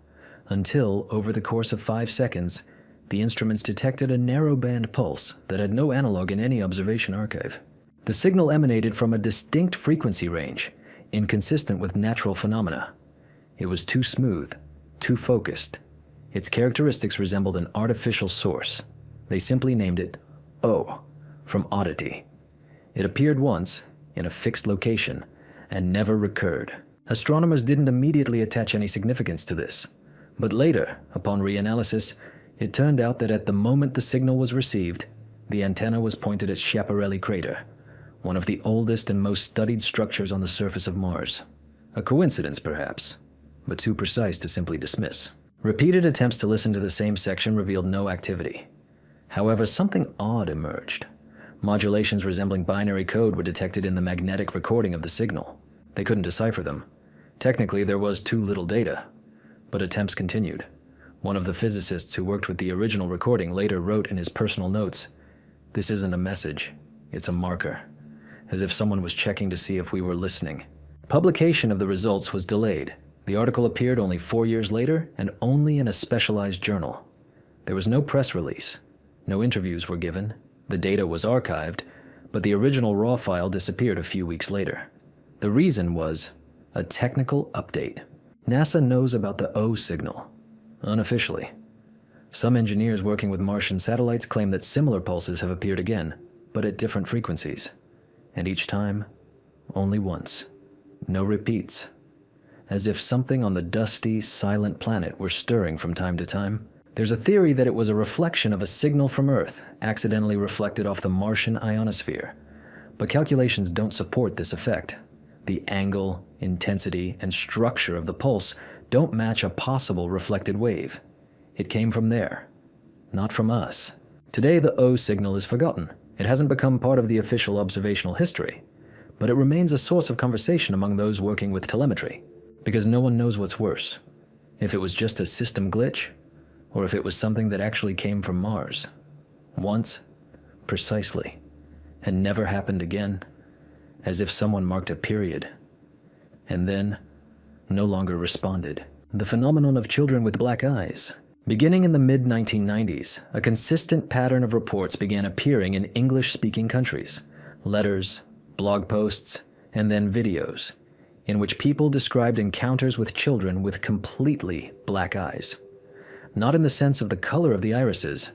until, over the course of 5 seconds, the instruments detected a narrow-band pulse that had no analog in any observation archive. The signal emanated from a distinct frequency range, inconsistent with natural phenomena. It was too smooth, too focused. Its characteristics resembled an artificial source. They simply named it O, from oddity. It appeared once, in a fixed location, and never recurred. Astronomers didn't immediately attach any significance to this, but later, upon reanalysis, it turned out that at the moment the signal was received, the antenna was pointed at Schiaparelli crater, one of the oldest and most studied structures on the surface of Mars. A coincidence, perhaps, but too precise to simply dismiss. Repeated attempts to listen to the same section revealed no activity. However, something odd emerged. Modulations resembling binary code were detected in the magnetic recording of the signal. They couldn't decipher them. Technically, there was too little data, but attempts continued. One of the physicists who worked with the original recording later wrote in his personal notes, "This isn't a message, it's a marker," as if someone was checking to see if we were listening. Publication of the results was delayed. The article appeared only 4 years later and only in a specialized journal. There was no press release. No interviews were given. The data was archived, but the original raw file disappeared a few weeks later. The reason was a technical update. NASA knows about the O signal, unofficially. Some engineers working with Martian satellites claim that similar pulses have appeared again, but at different frequencies. And each time, only once. No repeats. As if something on the dusty, silent planet were stirring from time to time. There's a theory that it was a reflection of a signal from Earth, accidentally reflected off the Martian ionosphere. But calculations don't support this effect. The angle, intensity, and structure of the pulse don't match a possible reflected wave. It came from there, not from us. Today, the O signal is forgotten. It hasn't become part of the official observational history, but it remains a source of conversation among those working with telemetry, because no one knows what's worse, if it was just a system glitch, or if it was something that actually came from Mars. Once, precisely, and never happened again, as if someone marked a period, and then no longer responded. The phenomenon of children with black eyes. Beginning in the mid-1990s, a consistent pattern of reports began appearing in English-speaking countries, letters, blog posts, and then videos, in which people described encounters with children with completely black eyes. Not in the sense of the color of the irises,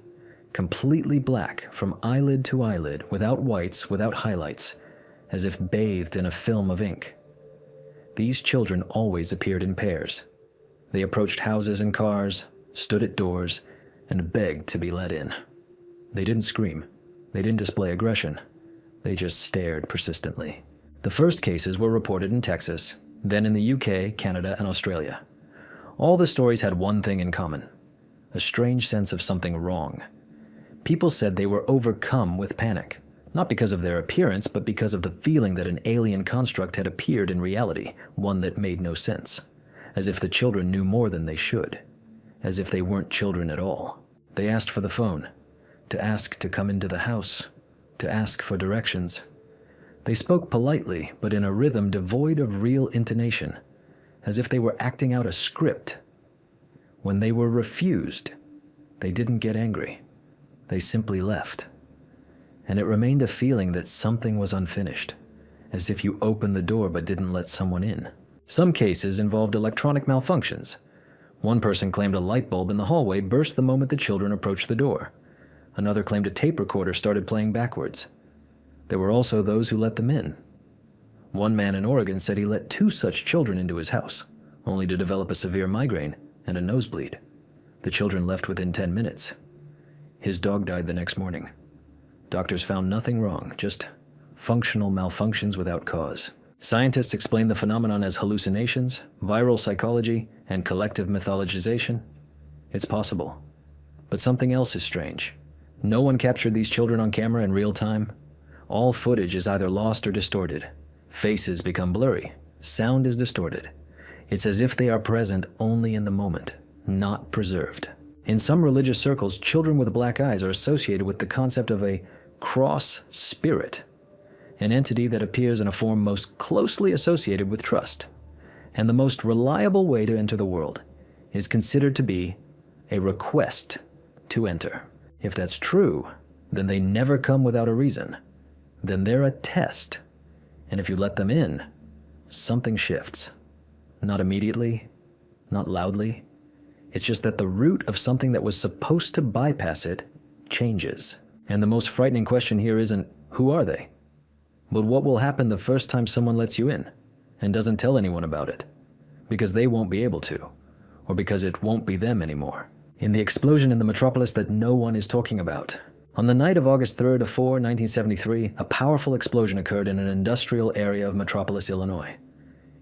completely black from eyelid to eyelid, without whites, without highlights, as if bathed in a film of ink. These children always appeared in pairs. They approached houses and cars, stood at doors, and begged to be let in. They didn't scream. They didn't display aggression. They just stared persistently. The first cases were reported in Texas, then in the UK, Canada, and Australia. All the stories had one thing in common: a strange sense of something wrong. People said they were overcome with panic, Not because of their appearance, but because of the feeling that an alien construct had appeared in reality, one that made no sense. As if the children knew more than they should. As if they weren't children at all. They asked for the phone, to ask to come into the house, to ask for directions. They spoke politely, but in a rhythm devoid of real intonation, as if they were acting out a script. When they were refused, they didn't get angry. They simply left. And it remained a feeling that something was unfinished, as if you opened the door but didn't let someone in. Some cases involved electronic malfunctions. One person claimed a light bulb in the hallway burst the moment the children approached the door. Another claimed a tape recorder started playing backwards. There were also those who let them in. One man in Oregon said he let 2 such children into his house, only to develop a severe migraine and a nosebleed. The children left within 10 minutes. His dog died the next morning. Doctors found nothing wrong, just functional malfunctions without cause. Scientists explain the phenomenon as hallucinations, viral psychology, and collective mythologization. It's possible. But something else is strange. No one captured these children on camera in real time. All footage is either lost or distorted. Faces become blurry. Sound is distorted. It's as if they are present only in the moment, not preserved. In some religious circles, children with black eyes are associated with the concept of a cross spirit, an entity that appears in a form most closely associated with trust. And the most reliable way to enter the world is considered to be a request to enter. If that's true, then they never come without a reason. Then they're a test. And if you let them in, something shifts. Not immediately, not loudly. It's just that the root of something that was supposed to bypass it changes. And the most frightening question here isn't, who are they? But what will happen the first time someone lets you in and doesn't tell anyone about it? Because they won't be able to, or because it won't be them anymore. In the explosion in the metropolis that no one is talking about. On the night of August 3rd to 4, 1973, a powerful explosion occurred in an industrial area of Metropolis, Illinois.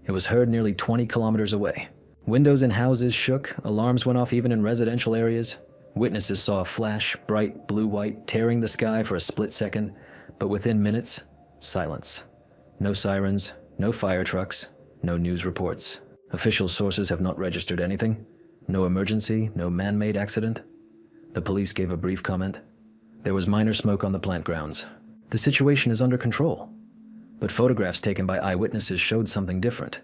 It was heard nearly 20 kilometers away. Windows in houses shook, alarms went off even in residential areas. Witnesses saw a flash, bright blue-white, tearing the sky for a split second, but within minutes, silence. No sirens, no fire trucks, no news reports. Official sources have not registered anything. No emergency, no man-made accident. The police gave a brief comment. There was minor smoke on the plant grounds. The situation is under control. But photographs taken by eyewitnesses showed something different.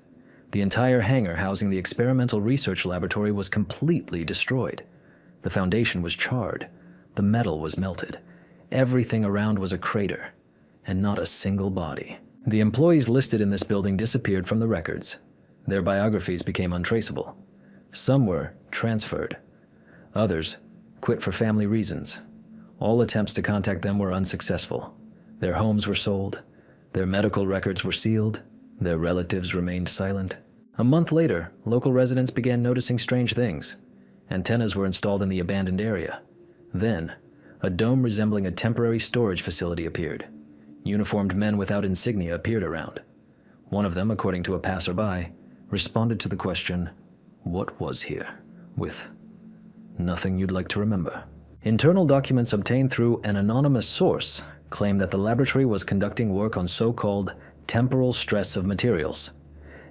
The entire hangar housing the experimental research laboratory was completely destroyed. The foundation was charred. The metal was melted. Everything around was a crater, and not a single body. The employees listed in this building disappeared from the records. Their biographies became untraceable. Some were transferred. Others quit for family reasons. All attempts to contact them were unsuccessful. Their homes were sold. Their medical records were sealed. Their relatives remained silent. A month later, local residents began noticing strange things. Antennas were installed in the abandoned area. Then, a dome resembling a temporary storage facility appeared. Uniformed men without insignia appeared around. One of them, according to a passerby, responded to the question, "What was here?" with, "Nothing you'd like to remember." Internal documents obtained through an anonymous source claim that the laboratory was conducting work on so-called temporal stress of materials,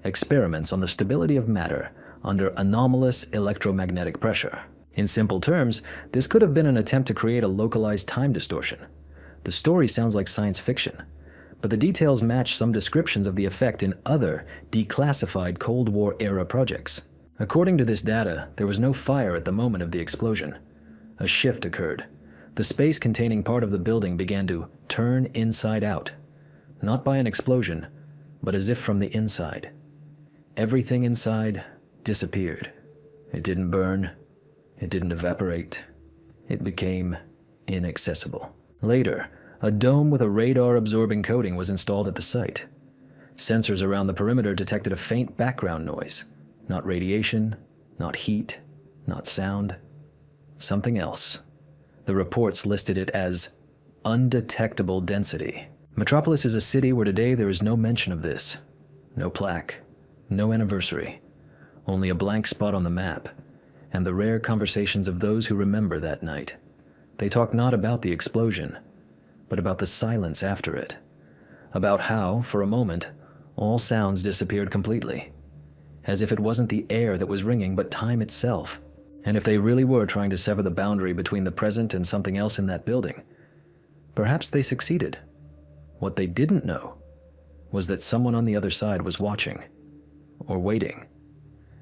experiments on the stability of matter under anomalous electromagnetic pressure. In simple terms, this could have been an attempt to create a localized time distortion. The story sounds like science fiction, but the details match some descriptions of the effect in other declassified Cold War-era projects. According to this data, there was no fire at the moment of the explosion. A shift occurred. The space containing part of the building began to turn inside out, not by an explosion, but as if from the inside. Everything inside disappeared. It didn't burn. It didn't evaporate. It became inaccessible. Later, a dome with a radar-absorbing coating was installed at the site. Sensors around the perimeter detected a faint background noise. Not radiation, not heat, not sound. Something else. The reports listed it as undetectable density. Metropolis is a city where today there is no mention of this. No plaque, no anniversary. Only a blank spot on the map, and the rare conversations of those who remember that night. They talk not about the explosion, but about the silence after it. About how, for a moment, all sounds disappeared completely. As if it wasn't the air that was ringing, but time itself. And if they really were trying to sever the boundary between the present and something else in that building, perhaps they succeeded. What they didn't know was that someone on the other side was watching, or waiting,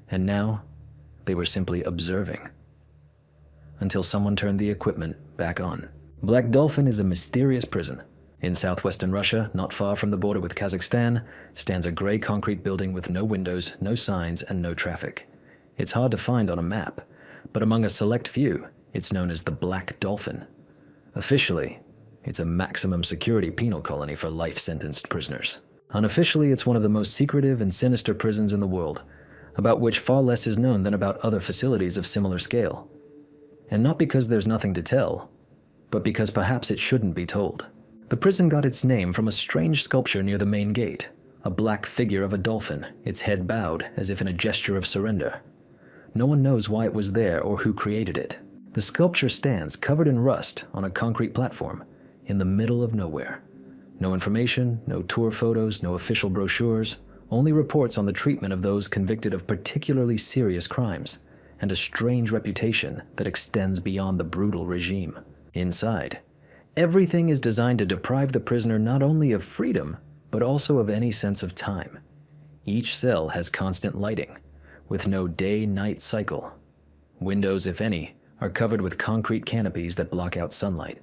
and now they were simply observing. Until someone turned the equipment back on. Black Dolphin is a mysterious prison. In southwestern Russia, not far from the border with Kazakhstan, stands a gray concrete building with no windows, no signs, and no traffic. It's hard to find on a map, but among a select few, it's known as the Black Dolphin. Officially, it's a maximum security penal colony for life-sentenced prisoners. Unofficially, it's one of the most secretive and sinister prisons in the world, about which far less is known than about other facilities of similar scale. And not because there's nothing to tell, but because perhaps it shouldn't be told. The prison got its name from a strange sculpture near the main gate, a black figure of a dolphin, its head bowed as if in a gesture of surrender. No one knows why it was there or who created it. The sculpture stands covered in rust on a concrete platform in the middle of nowhere. No information, no tour photos, no official brochures, only reports on the treatment of those convicted of particularly serious crimes, and a strange reputation that extends beyond the brutal regime. Inside, everything is designed to deprive the prisoner not only of freedom, but also of any sense of time. Each cell has constant lighting, with no day-night cycle. Windows, if any, are covered with concrete canopies that block out sunlight.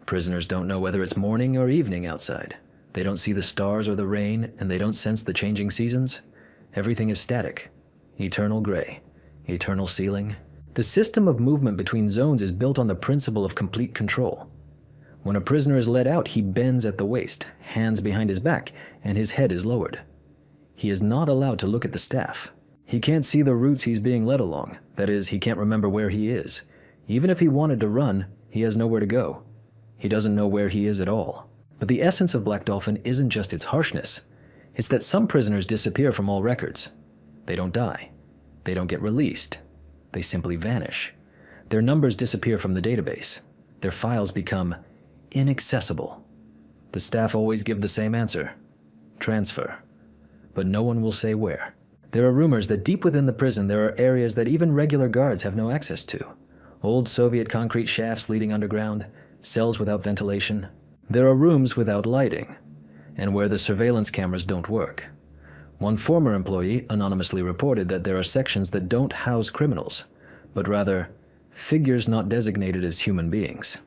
Prisoners don't know whether it's morning or evening outside. They don't see the stars or the rain, and they don't sense the changing seasons. Everything is static, eternal gray, eternal ceiling. The system of movement between zones is built on the principle of complete control. When a prisoner is let out, he bends at the waist, hands behind his back, and his head is lowered. He is not allowed to look at the staff. He can't see the routes he's being led along. That is, he can't remember where he is. Even if he wanted to run, he has nowhere to go. He doesn't know where he is at all. But the essence of Black Dolphin isn't just its harshness. It's that some prisoners disappear from all records. They don't die. They don't get released. They simply vanish. Their numbers disappear from the database. Their files become inaccessible. The staff always give the same answer: transfer. But no one will say where. There are rumors that deep within the prison there are areas that even regular guards have no access to. Old Soviet concrete shafts leading underground, cells without ventilation. There are rooms without lighting, and where the surveillance cameras don't work. One former employee anonymously reported that there are sections that don't house criminals, but rather figures not designated as human beings.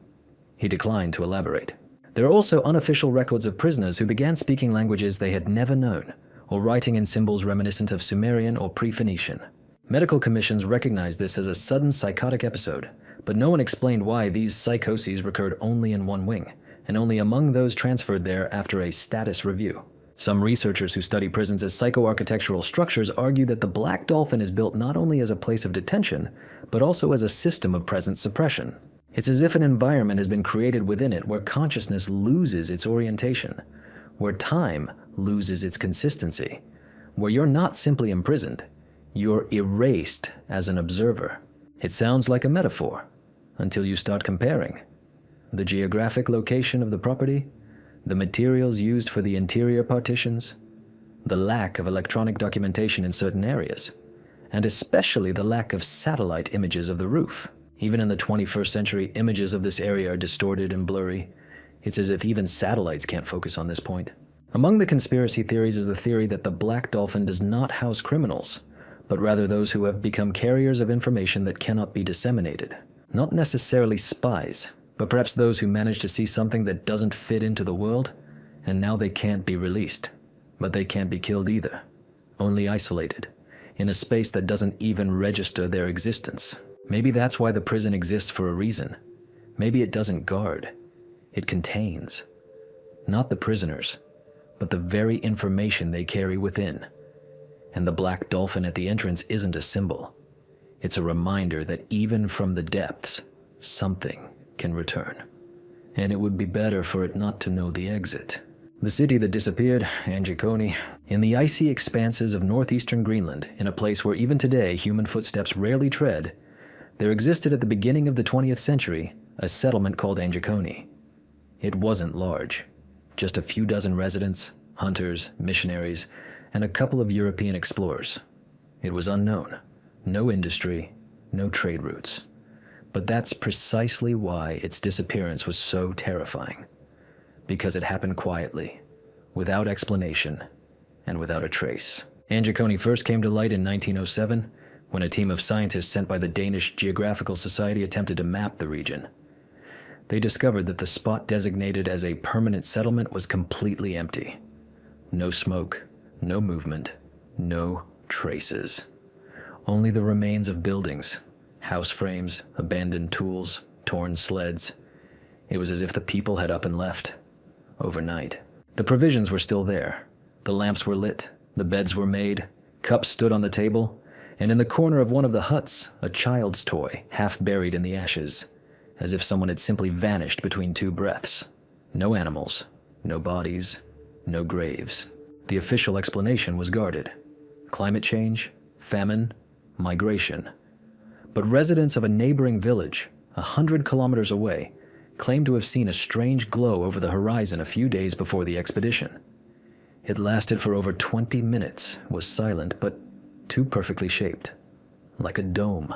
He declined to elaborate. There are also unofficial records of prisoners who began speaking languages they had never known, or writing in symbols reminiscent of Sumerian or Pre-Phoenician. Medical commissions recognized this as a sudden psychotic episode, but no one explained why these psychoses recurred only in one wing, and only among those transferred there after a status review. Some researchers who study prisons as psycho-architectural structures argue that the Black Dolphin is built not only as a place of detention, but also as a system of present suppression. It's as if an environment has been created within it where consciousness loses its orientation, where time loses its consistency, where you're not simply imprisoned, you're erased as an observer. It sounds like a metaphor, until you start comparing. The geographic location of the property, the materials used for the interior partitions, the lack of electronic documentation in certain areas, and especially the lack of satellite images of the roof. Even in the 21st century, images of this area are distorted and blurry. It's as if even satellites can't focus on this point. Among the conspiracy theories is the theory that the Black Dolphin does not house criminals, but rather those who have become carriers of information that cannot be disseminated. Not necessarily spies, but perhaps those who manage to see something that doesn't fit into the world, and now they can't be released. But they can't be killed either, only isolated, in a space that doesn't even register their existence. Maybe that's why the prison exists for a reason. Maybe it doesn't guard. It contains. Not the prisoners, but the very information they carry within. And the Black Dolphin at the entrance isn't a symbol. It's a reminder that even from the depths, something can return. And it would be better for it not to know the exit. The city that disappeared, Anjikoni, in the icy expanses of northeastern Greenland, in a place where even today human footsteps rarely tread, there existed at the beginning of the 20th century a settlement called Anjikoni. It wasn't large. Just a few dozen residents, hunters, missionaries, and a couple of European explorers. It was unknown. No industry, no trade routes. But that's precisely why its disappearance was so terrifying. Because it happened quietly, without explanation, and without a trace. Angiacone first came to light in 1907, when a team of scientists sent by the Danish Geographical Society attempted to map the region. They discovered that the spot designated as a permanent settlement was completely empty. No smoke, no movement, no traces. Only the remains of buildings, house frames, abandoned tools, torn sleds. It was as if the people had up and left, overnight. The provisions were still there. The lamps were lit, the beds were made, cups stood on the table, and in the corner of one of the huts, a child's toy, half buried in the ashes, as if someone had simply vanished between two breaths. No animals, no bodies, no graves. The official explanation was guarded. Climate change, famine, migration. But residents of a neighboring village, 100 kilometers away, claimed to have seen a strange glow over the horizon a few days before the expedition. It lasted for over 20 minutes, was silent, but too perfectly shaped, like a dome.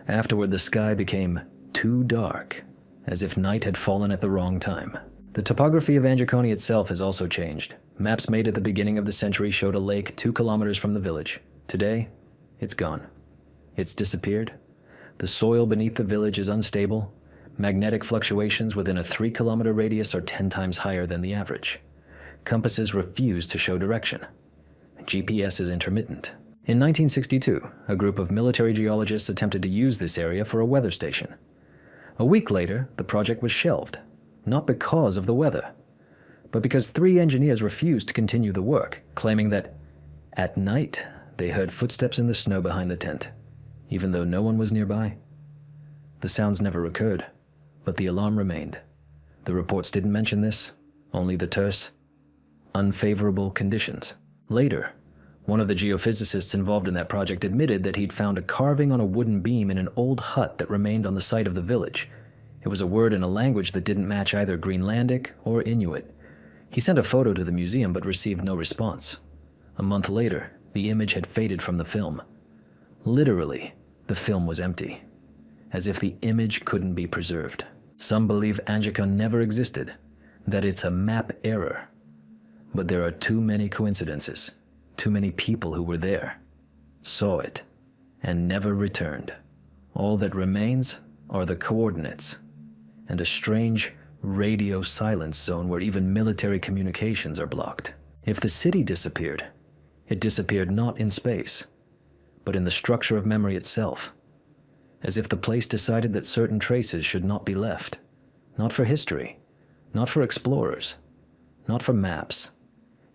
Afterward, the sky became too dark, as if night had fallen at the wrong time. The topography of Angiacone itself has also changed. Maps made at the beginning of the century showed a lake 2 kilometers from the village. Today, it's gone. It's disappeared. The soil beneath the village is unstable. Magnetic fluctuations within a 3-kilometer radius are 10 times higher than the average. Compasses refuse to show direction. GPS is intermittent. In 1962, a group of military geologists attempted to use this area for a weather station. A week later, the project was shelved, not because of the weather, but because 3 engineers refused to continue the work, claiming that at night they heard footsteps in the snow behind the tent, even though no one was nearby. The sounds never occurred, but the alarm remained. The reports didn't mention this, only the terse, unfavorable conditions. Later, one of the geophysicists involved in that project admitted that he'd found a carving on a wooden beam in an old hut that remained on the site of the village. It was a word in a language that didn't match either Greenlandic or Inuit. He sent a photo to the museum but received no response. A month later, the image had faded from the film. Literally, the film was empty, as if the image couldn't be preserved. Some believe Angiacone never existed, that it's a map error. But there are too many coincidences, too many people who were there, saw it, and never returned. All that remains are the coordinates, and a strange radio silence zone where even military communications are blocked. If the city disappeared, it disappeared not in space, but in the structure of memory itself, as if the place decided that certain traces should not be left, not for history, not for explorers, not for maps.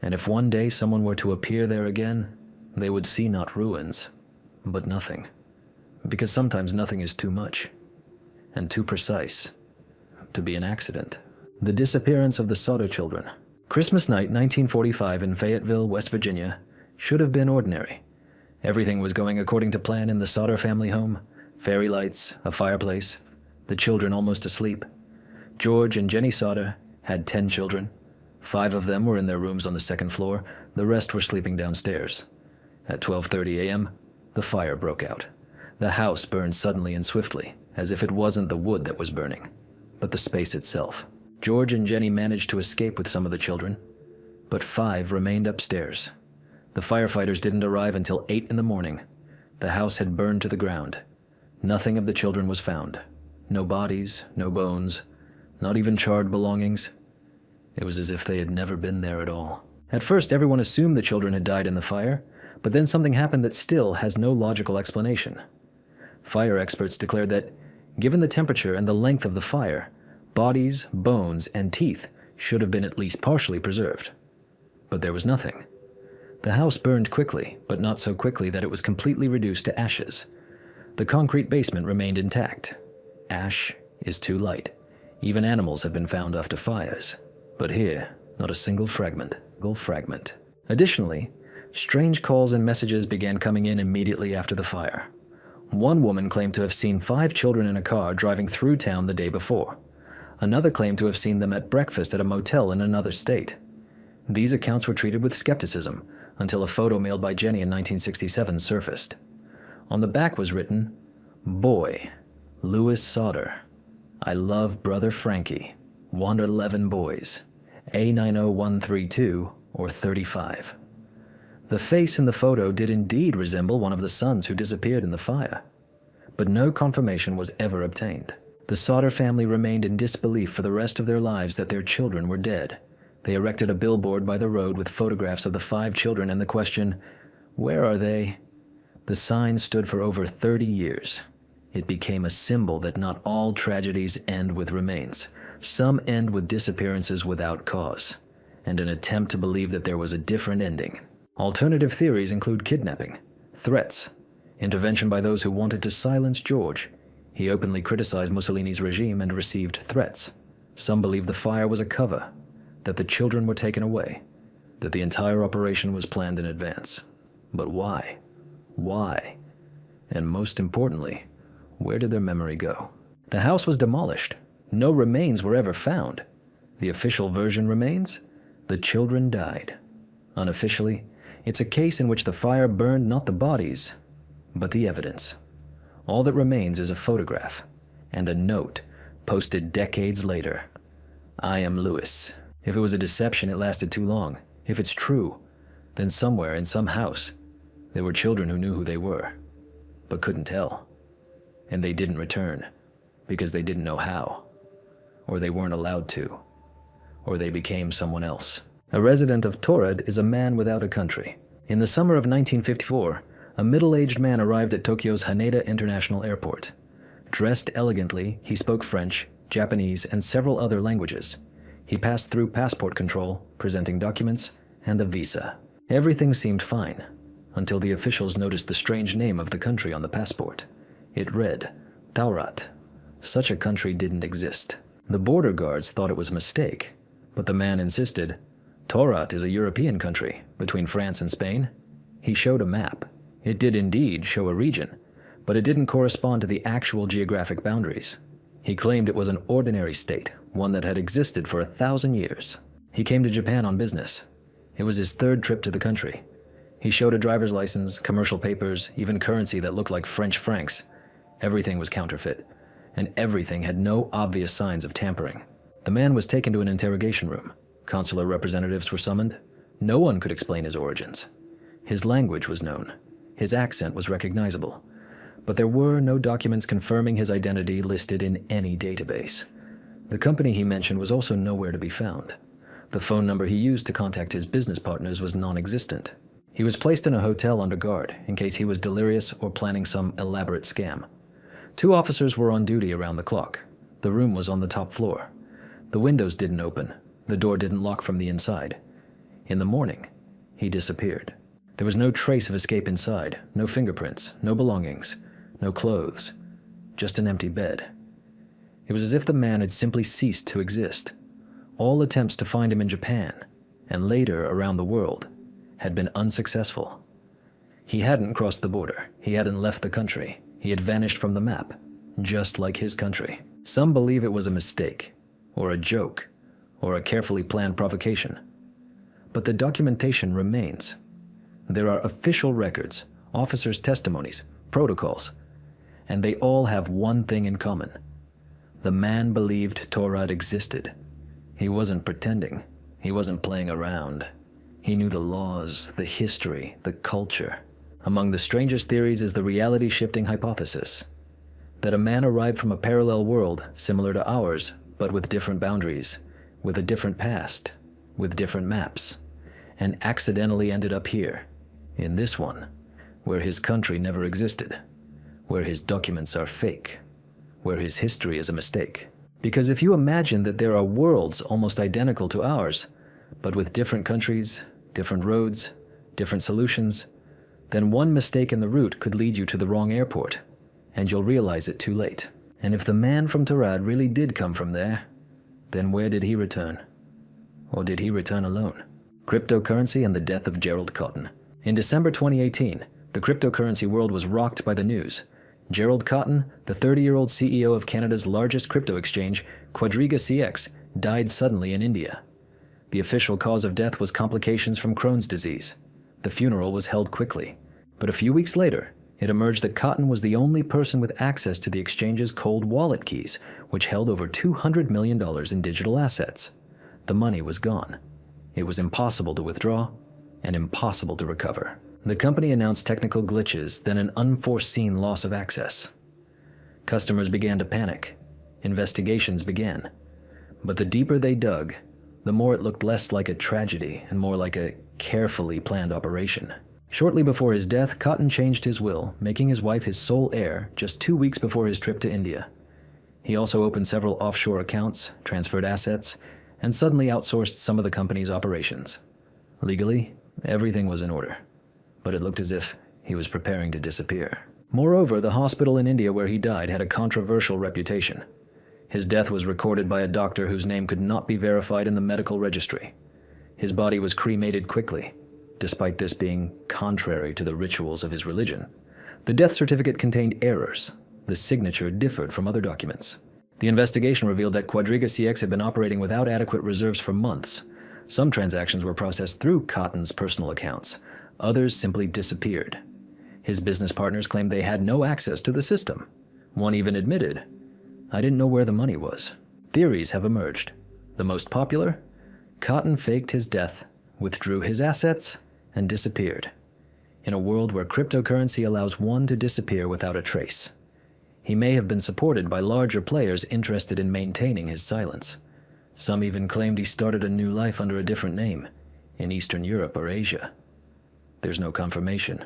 And if one day someone were to appear there again, they would see not ruins, but nothing. Because sometimes nothing is too much, and too precise, to be an accident. The disappearance of the Sauter children. Christmas night, 1945 in Fayetteville, West Virginia, should have been ordinary. Everything was going according to plan in the Sauter family home. Fairy lights, a fireplace, the children almost asleep. George and Jenny Sauter had 10 children. 5 of them were in their rooms on the 2nd floor. The rest were sleeping downstairs. At 12:30 a.m., the fire broke out. The house burned suddenly and swiftly, as if it wasn't the wood that was burning, but the space itself. George and Jenny managed to escape with some of the children, but 5 remained upstairs. The firefighters didn't arrive until 8 in the morning. The house had burned to the ground. Nothing of the children was found. No bodies, no bones, not even charred belongings. It was as if they had never been there at all. At first, everyone assumed the children had died in the fire, but then something happened that still has no logical explanation. Fire experts declared that, given the temperature and the length of the fire, bodies, bones, and teeth should have been at least partially preserved. But there was nothing. The house burned quickly, but not so quickly that it was completely reduced to ashes. The concrete basement remained intact. Ash is too light. Even animals have been found after fires. But here, not a single fragment. Additionally, strange calls and messages began coming in immediately after the fire. One woman claimed to have seen 5 children in a car driving through town the day before. Another claimed to have seen them at breakfast at a motel in another state. These accounts were treated with skepticism until a photo mailed by Jenny in 1967 surfaced. On the back was written, "Boy, Louis Sauter. I love brother Frankie. Wander 11 boys. A90132 or 35. The face in the photo did indeed resemble one of the sons who disappeared in the fire, but no confirmation was ever obtained. The Sauter family remained in disbelief for the rest of their lives that their children were dead. They erected a billboard by the road with photographs of the 5 children and the question, "Where are they?" The sign stood for over 30 years. It became a symbol that not all tragedies end with remains. Some end with disappearances without cause, and an attempt to believe that there was a different ending. Alternative theories include kidnapping, threats, intervention by those who wanted to silence George. He openly criticized Mussolini's regime and received threats. Some believe the fire was a cover, that the children were taken away, that the entire operation was planned in advance. But why? Why? And most importantly, where did their memory go? The house was demolished. No remains were ever found. The official version remains: the children died. Unofficially, it's a case in which the fire burned not the bodies, but the evidence. All that remains is a photograph and a note posted decades later. "I am Louis." If it was a deception, it lasted too long. If it's true, then somewhere in some house, there were children who knew who they were, but couldn't tell. And they didn't return because they didn't know how, or they weren't allowed to, or they became someone else. A resident of Torad is a man without a country. In the summer of 1954, a middle-aged man arrived at Tokyo's Haneda International Airport. Dressed elegantly, he spoke French, Japanese, and several other languages. He passed through passport control, presenting documents, and a visa. Everything seemed fine, until the officials noticed the strange name of the country on the passport. It read, Taurat. Such a country didn't exist. The border guards thought it was a mistake, but the man insisted, Taurat is a European country, between France and Spain. He showed a map. It did indeed show a region, but it didn't correspond to the actual geographic boundaries. He claimed it was an ordinary state, one that had existed for 1,000 years. He came to Japan on business. It was his 3rd trip to the country. He showed a driver's license, commercial papers, even currency that looked like French francs. Everything was counterfeit, and everything had no obvious signs of tampering. The man was taken to an interrogation room. Consular representatives were summoned. No one could explain his origins. His language was known. His accent was recognizable. But there were no documents confirming his identity listed in any database. The company he mentioned was also nowhere to be found. The phone number he used to contact his business partners was non-existent. He was placed in a hotel under guard in case he was delirious or planning some elaborate scam. 2 officers were on duty around the clock. The room was on the top floor. The windows didn't open. The door didn't lock from the inside. In the morning, he disappeared. There was no trace of escape inside, no fingerprints, no belongings, no clothes, just an empty bed. It was as if the man had simply ceased to exist. All attempts to find him in Japan, and later around the world, had been unsuccessful. He hadn't crossed the border. He hadn't left the country. He had vanished from the map, just like his country. Some believe it was a mistake, or a joke, or a carefully planned provocation. But the documentation remains. There are official records, officers' testimonies, protocols, and they all have one thing in common. The man believed Torad existed. He wasn't pretending. He wasn't playing around. He knew the laws, the history, the culture. Among the strangest theories is the reality-shifting hypothesis, that a man arrived from a parallel world similar to ours, but with different boundaries, with a different past, with different maps, and accidentally ended up here, in this one, where his country never existed, where his documents are fake, where his history is a mistake. Because if you imagine that there are worlds almost identical to ours, but with different countries, different roads, different solutions, then one mistake in the route could lead you to the wrong airport, and you'll realize it too late. And if the man from Torad really did come from there, then where did he return? Or did he return alone? Cryptocurrency and the death of Gerald Cotton. In December 2018, the cryptocurrency world was rocked by the news. Gerald Cotton, the 30-year-old CEO of Canada's largest crypto exchange, Quadriga CX, died suddenly in India. The official cause of death was complications from Crohn's disease. The funeral was held quickly, but a few weeks later, it emerged that Cotton was the only person with access to the exchange's cold wallet keys, which held over $200 million in digital assets. The money was gone. It was impossible to withdraw and impossible to recover. The company announced technical glitches, then an unforeseen loss of access. Customers began to panic. Investigations began. But the deeper they dug, the more it looked less like a tragedy and more like a carefully planned operation. Shortly before his death, Cotton changed his will, making his wife his sole heir just 2 weeks before his trip to India. He also opened several offshore accounts, transferred assets, and suddenly outsourced some of the company's operations. Legally, everything was in order, but it looked as if he was preparing to disappear. Moreover, the hospital in India where he died had a controversial reputation. His death was recorded by a doctor whose name could not be verified in the medical registry. His body was cremated quickly, despite this being contrary to the rituals of his religion. The death certificate contained errors. The signature differed from other documents. The investigation revealed that Quadriga CX had been operating without adequate reserves for months. Some transactions were processed through Cotton's personal accounts. Others simply disappeared. His business partners claimed they had no access to the system. One even admitted, "I didn't know where the money was." Theories have emerged. The most popular? Cotton faked his death, withdrew his assets, and disappeared. In a world where cryptocurrency allows one to disappear without a trace. He may have been supported by larger players interested in maintaining his silence. Some even claimed he started a new life under a different name, in Eastern Europe or Asia. There's no confirmation,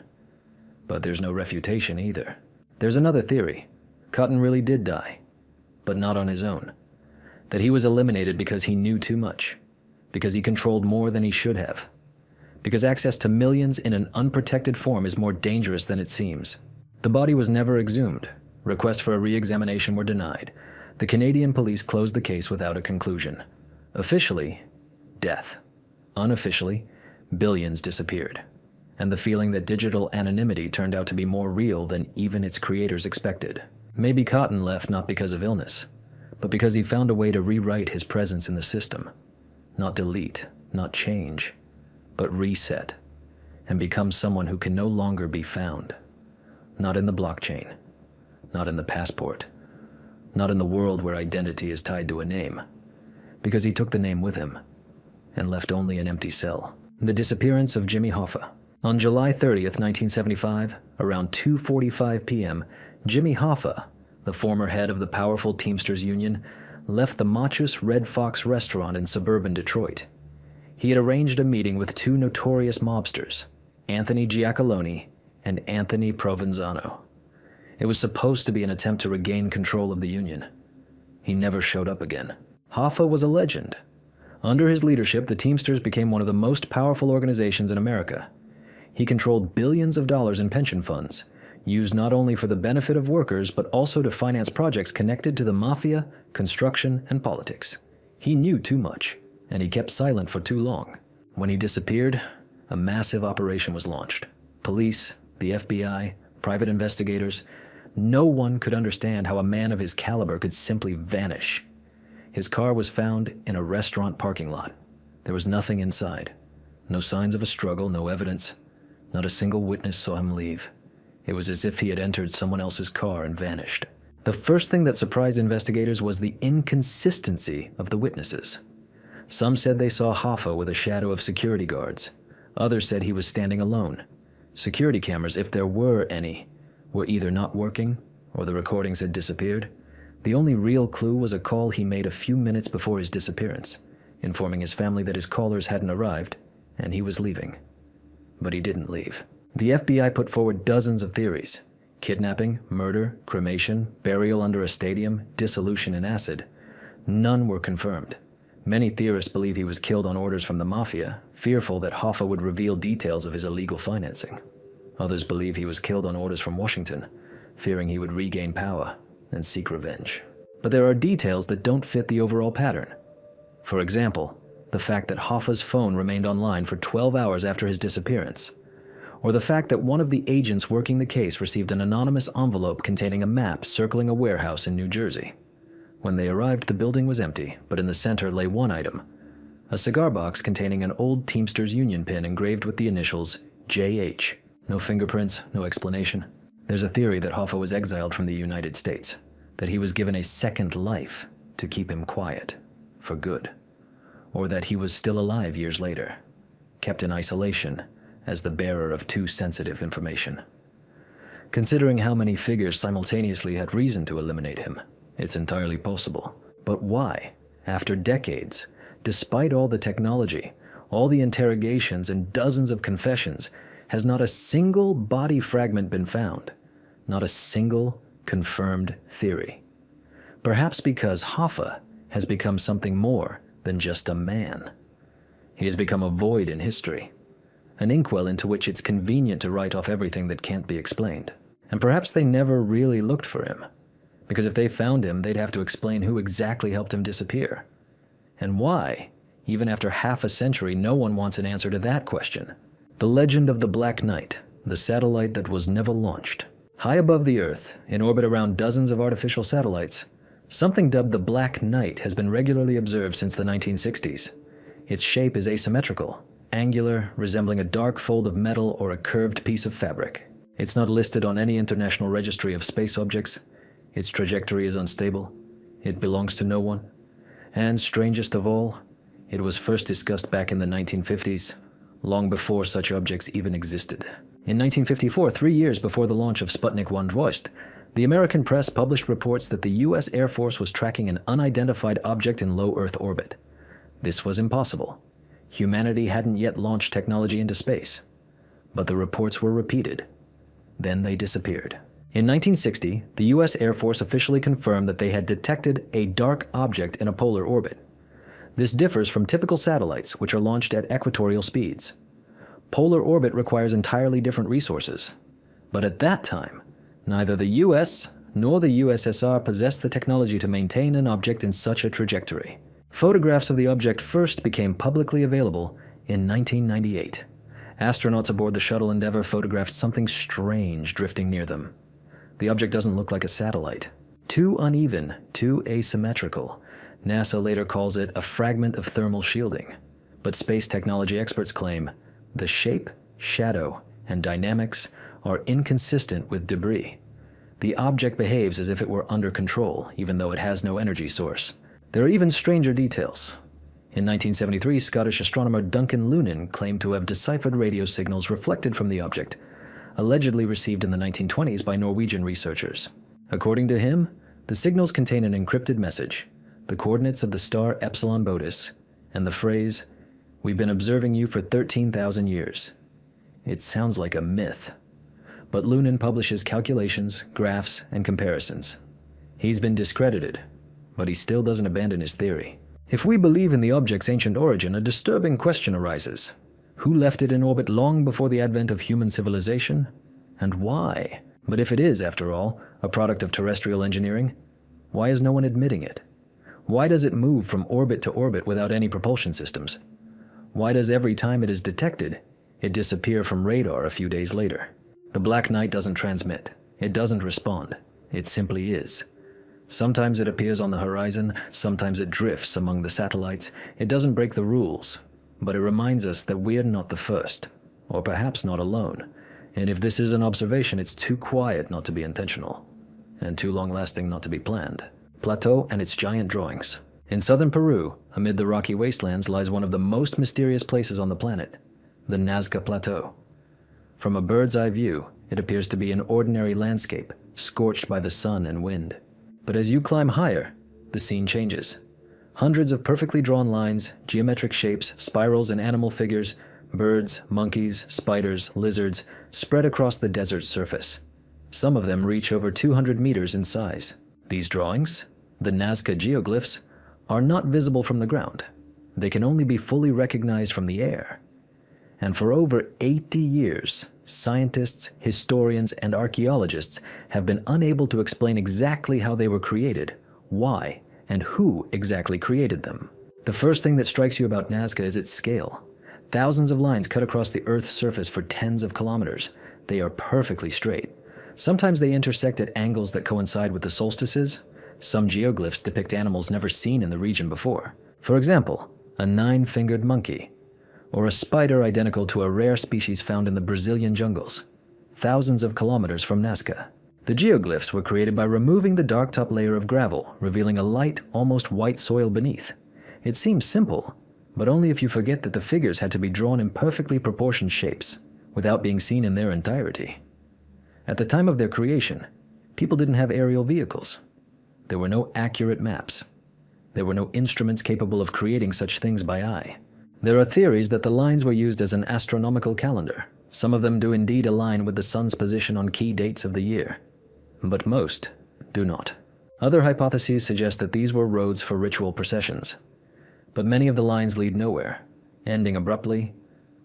but there's no refutation either. There's another theory. Cotton really did die, but not on his own. That he was eliminated because he knew too much, because he controlled more than he should have, because access to millions in an unprotected form is more dangerous than it seems. The body was never exhumed. Requests for a re-examination were denied. The Canadian police closed the case without a conclusion. Officially, death. Unofficially, billions disappeared. And the feeling that digital anonymity turned out to be more real than even its creators expected. Maybe Cotton left not because of illness, but because he found a way to rewrite his presence in the system. Not delete, not change, but reset, and become someone who can no longer be found. Not in the blockchain, not in the passport, not in the world where identity is tied to a name, because he took the name with him and left only an empty cell. The disappearance of Jimmy Hoffa. On July 30th, 1975, around 2:45 p.m., Jimmy Hoffa, the former head of the powerful Teamsters Union, left the Machus Red Fox restaurant in suburban Detroit. He had arranged a meeting with two notorious mobsters, Anthony Giacalone and Anthony Provenzano. It was supposed to be an attempt to regain control of the union. He never showed up again. Hoffa was a legend. Under his leadership, the Teamsters became one of the most powerful organizations in America. He controlled billions of dollars in pension funds, used not only for the benefit of workers, but also to finance projects connected to the mafia, construction, and politics. He knew too much, and he kept silent for too long. When he disappeared, a massive operation was launched. Police, the FBI, private investigators, no one could understand how a man of his caliber could simply vanish. His car was found in a restaurant parking lot. There was nothing inside. No signs of a struggle, no evidence. Not a single witness saw him leave. It was as if he had entered someone else's car and vanished. The first thing that surprised investigators was the inconsistency of the witnesses. Some said they saw Hoffa with a shadow of security guards. Others said he was standing alone. Security cameras, if there were any, were either not working or the recordings had disappeared. The only real clue was a call he made a few minutes before his disappearance, informing his family that his callers hadn't arrived and he was leaving. But he didn't leave. The FBI put forward dozens of theories: kidnapping, murder, cremation, burial under a stadium, dissolution in acid. None were confirmed. Many theorists believe he was killed on orders from the mafia, fearful that Hoffa would reveal details of his illegal financing. Others believe he was killed on orders from Washington, fearing he would regain power and seek revenge. But there are details that don't fit the overall pattern. For example, the fact that Hoffa's phone remained online for 12 hours after his disappearance. or the fact that one of the agents working the case received an anonymous envelope containing a map circling a warehouse in New Jersey. When they arrived, the building was empty, but in the center lay one item, a cigar box containing an old Teamsters union pin engraved with the initials JH. No fingerprints, no explanation. There's a theory that Hoffa was exiled from the United States, that he was given a second life to keep him quiet, for good, or that he was still alive years later, kept in isolation as the bearer of too sensitive information. Considering how many figures simultaneously had reason to eliminate him, it's entirely possible. But why, after decades, despite all the technology, all the interrogations and dozens of confessions, has not a single body fragment been found? Not a single confirmed theory. Perhaps because Hoffa has become something more than just a man. He has become a void in history, an inkwell into which it's convenient to write off everything that can't be explained. And perhaps they never really looked for him, because if they found him, they'd have to explain who exactly helped him disappear. And why, even after half a century, no one wants an answer to that question. The legend of the Black Knight, the satellite that was never launched. High above the Earth, in orbit around dozens of artificial satellites, something dubbed the Black Knight has been regularly observed since the 1960s. Its shape is asymmetrical, angular, resembling a dark fold of metal or a curved piece of fabric. It's not listed on any international registry of space objects. Its trajectory is unstable. It belongs to no one. And strangest of all, it was first discussed back in the 1950s, long before such objects even existed. In 1954, 3 years before the launch of Sputnik 1 Dvoist, the American press published reports that the U.S. Air Force was tracking an unidentified object in low Earth orbit. This was impossible. Humanity hadn't yet launched technology into space. But the reports were repeated. Then they disappeared. In 1960, the U.S. Air Force officially confirmed that they had detected a dark object in a polar orbit. This differs from typical satellites, which are launched at equatorial speeds. Polar orbit requires entirely different resources. But at that time, neither the U.S. nor the USSR possessed the technology to maintain an object in such a trajectory. Photographs of the object first became publicly available in 1998. Astronauts aboard the shuttle Endeavour photographed something strange drifting near them. The object doesn't look like a satellite. Too uneven, too asymmetrical. NASA later calls it a fragment of thermal shielding. But space technology experts claim the shape, shadow, and dynamics are inconsistent with debris. The object behaves as if it were under control, even though it has no energy source. There are even stranger details. In 1973, Scottish astronomer Duncan Lunan claimed to have deciphered radio signals reflected from the object, allegedly received in the 1920s by Norwegian researchers. According to him, the signals contain an encrypted message, the coordinates of the star Epsilon Botis, and the phrase, "We've been observing you for 13,000 years." It sounds like a myth. But Lunan publishes calculations, graphs, and comparisons. He's been discredited, but he still doesn't abandon his theory. If we believe in the object's ancient origin, a disturbing question arises. Who left it in orbit long before the advent of human civilization? And why? But if it is, after all, a product of terrestrial engineering, why is no one admitting it? Why does it move from orbit to orbit without any propulsion systems? Why does every time it is detected, it disappear from radar a few days later? The Black Knight doesn't transmit. It doesn't respond. It simply is. Sometimes it appears on the horizon, sometimes it drifts among the satellites. It doesn't break the rules, but it reminds us that we're not the first, or perhaps not alone. And if this is an observation, it's too quiet not to be intentional, and too long-lasting not to be planned. Plateau and its giant drawings. In southern Peru, amid the rocky wastelands, lies one of the most mysterious places on the planet, the Nazca Plateau. From a bird's-eye view, it appears to be an ordinary landscape, scorched by the sun and wind. But as you climb higher, the scene changes. Hundreds of perfectly drawn lines, geometric shapes, spirals, and animal figures, birds, monkeys, spiders, lizards, spread across the desert's surface. Some of them reach over 200 meters in size. These drawings, the Nazca geoglyphs, are not visible from the ground. They can only be fully recognized from the air. And for over 80 years, scientists, historians, and archaeologists have been unable to explain exactly how they were created, why, and who exactly created them. The first thing that strikes you about Nazca is its scale. Thousands of lines cut across the Earth's surface for tens of kilometers. They are perfectly straight. Sometimes they intersect at angles that coincide with the solstices. Some geoglyphs depict animals never seen in the region before. For example, a 9-fingered monkey, or a spider identical to a rare species found in the Brazilian jungles, thousands of kilometers from Nazca. The geoglyphs were created by removing the dark top layer of gravel, revealing a light, almost white soil beneath. It seems simple, but only if you forget that the figures had to be drawn in perfectly proportioned shapes, without being seen in their entirety. At the time of their creation, people didn't have aerial vehicles. There were no accurate maps. There were no instruments capable of creating such things by eye. There are theories that the lines were used as an astronomical calendar. Some of them do indeed align with the sun's position on key dates of the year, but most do not. Other hypotheses suggest that these were roads for ritual processions, but many of the lines lead nowhere, ending abruptly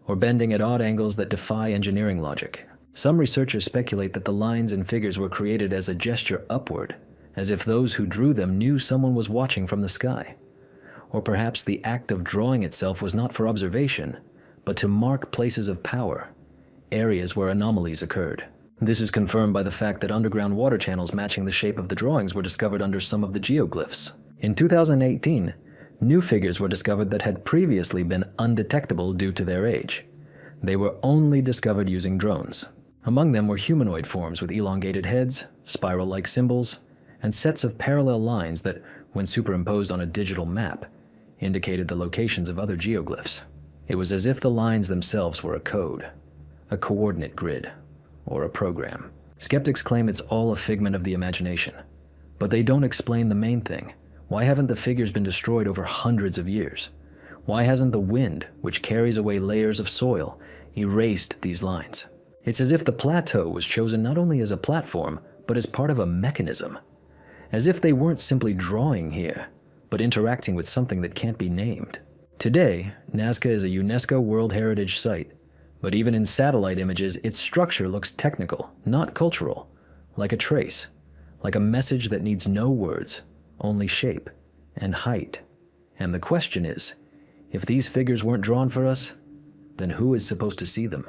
or bending at odd angles that defy engineering logic. Some researchers speculate that the lines and figures were created as a gesture upward, as if those who drew them knew someone was watching from the sky. Or perhaps the act of drawing itself was not for observation, but to mark places of power, areas where anomalies occurred. This is confirmed by the fact that underground water channels matching the shape of the drawings were discovered under some of the geoglyphs. In 2018, new figures were discovered that had previously been undetectable due to their age. They were only discovered using drones. Among them were humanoid forms with elongated heads, spiral-like symbols, and sets of parallel lines that, when superimposed on a digital map, indicated the locations of other geoglyphs. It was as if the lines themselves were a code, a coordinate grid, or a program. Skeptics claim it's all a figment of the imagination, but they don't explain the main thing. Why haven't the figures been destroyed over hundreds of years? Why hasn't the wind, which carries away layers of soil, erased these lines? It's as if the plateau was chosen not only as a platform, but as part of a mechanism. As if they weren't simply drawing here, but interacting with something that can't be named. Today, Nazca is a UNESCO World Heritage Site, but even in satellite images, its structure looks technical, not cultural, like a trace, like a message that needs no words, only shape and height. And the question is, if these figures weren't drawn for us, then who is supposed to see them?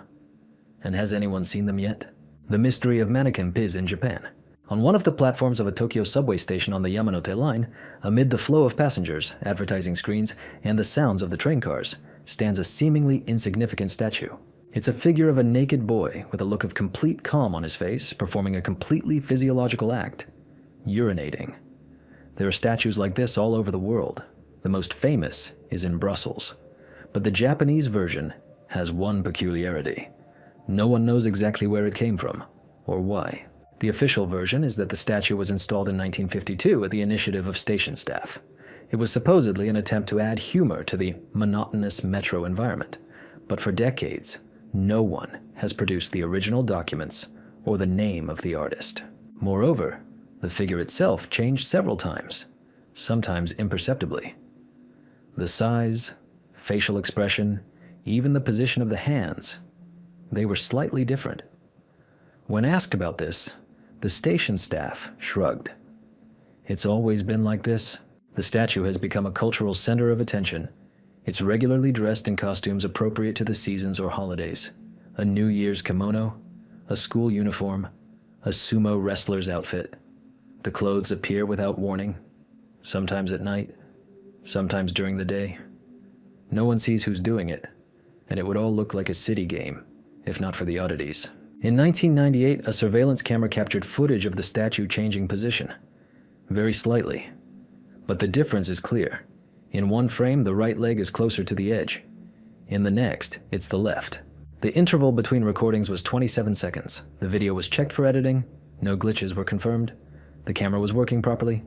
And has anyone seen them yet? The mystery of mannequin Biz in Japan. On one of the platforms of a Tokyo subway station on the Yamanote line, amid the flow of passengers, advertising screens, and the sounds of the train cars, stands a seemingly insignificant statue. It's a figure of a naked boy with a look of complete calm on his face, performing a completely physiological act, urinating. There are statues like this all over the world. The most famous is in Brussels. But the Japanese version has one peculiarity. No one knows exactly where it came from, or why. The official version is that the statue was installed in 1952 at the initiative of station staff. It was supposedly an attempt to add humor to the monotonous metro environment. But for decades, no one has produced the original documents or the name of the artist. Moreover, the figure itself changed several times, sometimes imperceptibly. The size, facial expression, even the position of the hands, they were slightly different. When asked about this, the station staff shrugged. It's always been like this. The statue has become a cultural center of attention. It's regularly dressed in costumes appropriate to the seasons or holidays. A New Year's kimono, a school uniform, a sumo wrestler's outfit. The clothes appear without warning, sometimes at night, sometimes during the day. No one sees who's doing it, and it would all look like a city game, if not for the oddities. In 1998, a surveillance camera captured footage of the statue changing position, very slightly. But the difference is clear. In one frame, the right leg is closer to the edge. In the next, it's the left. The interval between recordings was 27 seconds. The video was checked for editing, no glitches were confirmed, the camera was working properly.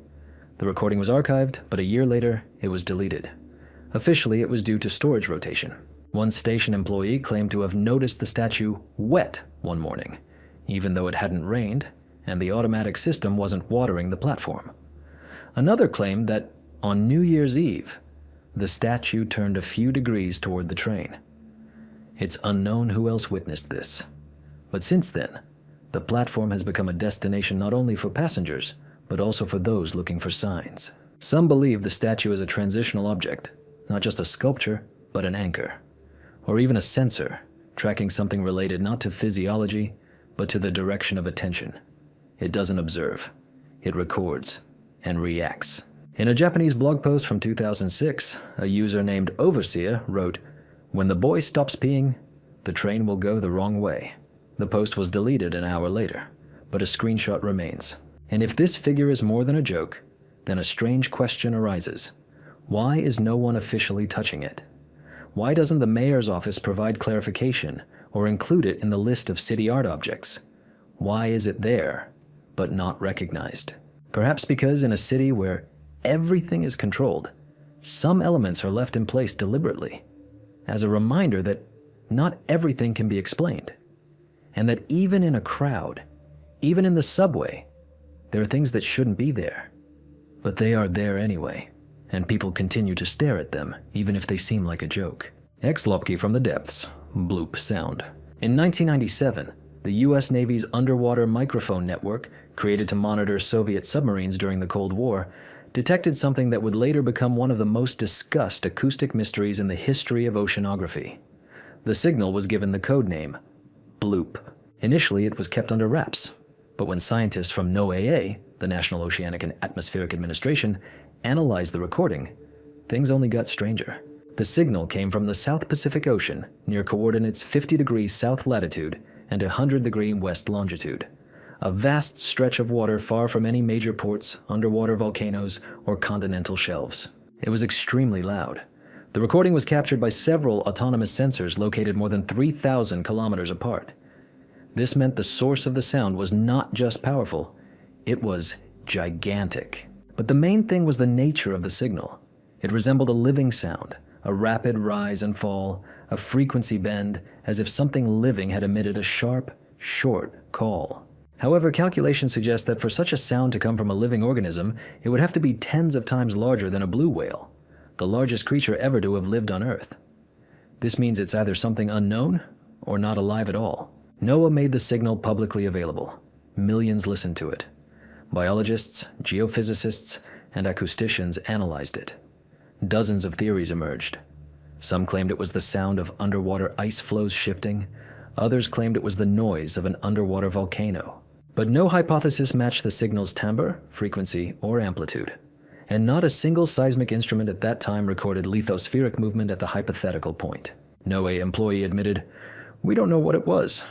The recording was archived, but a year later, it was deleted. Officially, it was due to storage rotation. One station employee claimed to have noticed the statue wet one morning, even though it hadn't rained, and the automatic system wasn't watering the platform. Another claimed that, on New Year's Eve, the statue turned a few degrees toward the train. It's unknown who else witnessed this. But since then, the platform has become a destination not only for passengers, but also for those looking for signs. Some believe the statue is a transitional object, not just a sculpture, but an anchor. or even a sensor tracking something related not to physiology, but to the direction of attention. It doesn't observe. It records and reacts. In a Japanese blog post from 2006, a user named Overseer wrote, "When the boy stops peeing, the train will go the wrong way." The post was deleted an hour later, but a screenshot remains. And if this figure is more than a joke, then a strange question arises. Why is no one officially touching it? Why doesn't the mayor's office provide clarification or include it in the list of city art objects? Why is it there, but not recognized? Perhaps because in a city where everything is controlled, some elements are left in place deliberately, as a reminder that not everything can be explained, and that even in a crowd, even in the subway, there are things that shouldn't be there, but they are there anyway, and people continue to stare at them, even if they seem like a joke. Ex Lopke from the depths, bloop sound. In 1997, the US Navy's underwater microphone network, created to monitor Soviet submarines during the Cold War, detected something that would later become one of the most discussed acoustic mysteries in the history of oceanography. The signal was given the code name bloop. Initially, it was kept under wraps, but when scientists from NOAA, the National Oceanic and Atmospheric Administration, analyzed the recording, things only got stranger. The signal came from the South Pacific Ocean near coordinates 50 degrees south latitude and 100 degree west longitude, a vast stretch of water far from any major ports, underwater volcanoes, or continental shelves. It was extremely loud. The recording was captured by several autonomous sensors located more than 3,000 kilometers apart. This meant the source of the sound was not just powerful, it was gigantic. But the main thing was the nature of the signal. It resembled a living sound, a rapid rise and fall, a frequency bend, as if something living had emitted a sharp, short call. However, calculations suggest that for such a sound to come from a living organism, it would have to be tens of times larger than a blue whale, the largest creature ever to have lived on Earth. This means it's either something unknown or not alive at all. NOAA made the signal publicly available. Millions listened to it. Biologists, geophysicists, and acousticians analyzed it. Dozens of theories emerged. Some claimed it was the sound of underwater ice flows shifting. Others claimed it was the noise of an underwater volcano. But no hypothesis matched the signal's timbre, frequency, or amplitude. And not a single seismic instrument at that time recorded lithospheric movement at the hypothetical point. NOAA employee admitted, "We don't know what it was.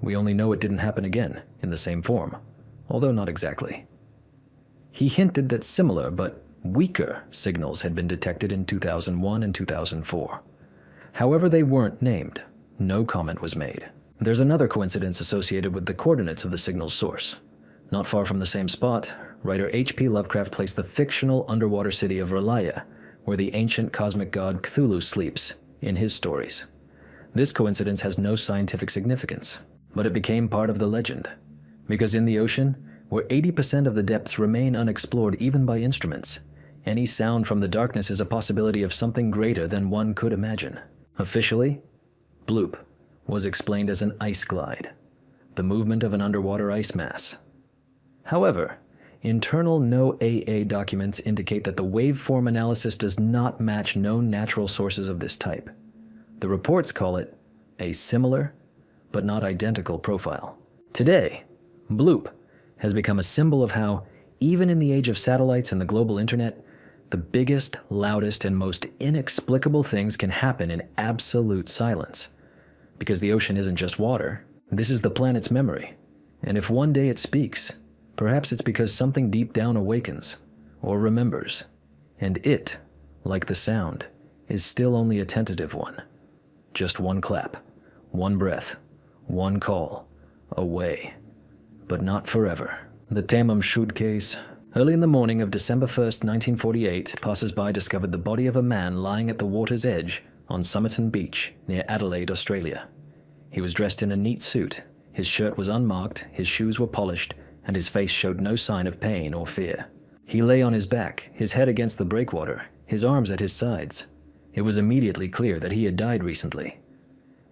We only know it didn't happen again, in the same form, although not exactly." He hinted that similar but weaker signals had been detected in 2001 and 2004. However, they weren't named. No comment was made. There's another coincidence associated with the coordinates of the signal's source. Not far from the same spot, writer H.P. Lovecraft placed the fictional underwater city of Relaya, where the ancient cosmic god Cthulhu sleeps, in his stories. This coincidence has no scientific significance, but it became part of the legend. Because in the ocean, where 80% of the depths remain unexplored even by instruments, any sound from the darkness is a possibility of something greater than one could imagine. Officially, bloop was explained as an ice glide, the movement of an underwater ice mass. However, internal NOAA documents indicate that the waveform analysis does not match known natural sources of this type. The reports call it a similar, but not identical profile. Today, bloop has become a symbol of how, even in the age of satellites and the global internet, the biggest, loudest, and most inexplicable things can happen in absolute silence. Because the ocean isn't just water, this is the planet's memory. And if one day it speaks, perhaps it's because something deep down awakens, or remembers. And it, like the sound, is still only a tentative one. Just one clap, one breath, one call, away. But not forever. The Tamam Shud case. Early in the morning of December 1st, 1948, passers-by discovered the body of a man lying at the water's edge on Somerton Beach, near Adelaide, Australia. He was dressed in a neat suit, his shirt was unmarked, his shoes were polished, and his face showed no sign of pain or fear. He lay on his back, his head against the breakwater, his arms at his sides. It was immediately clear that he had died recently.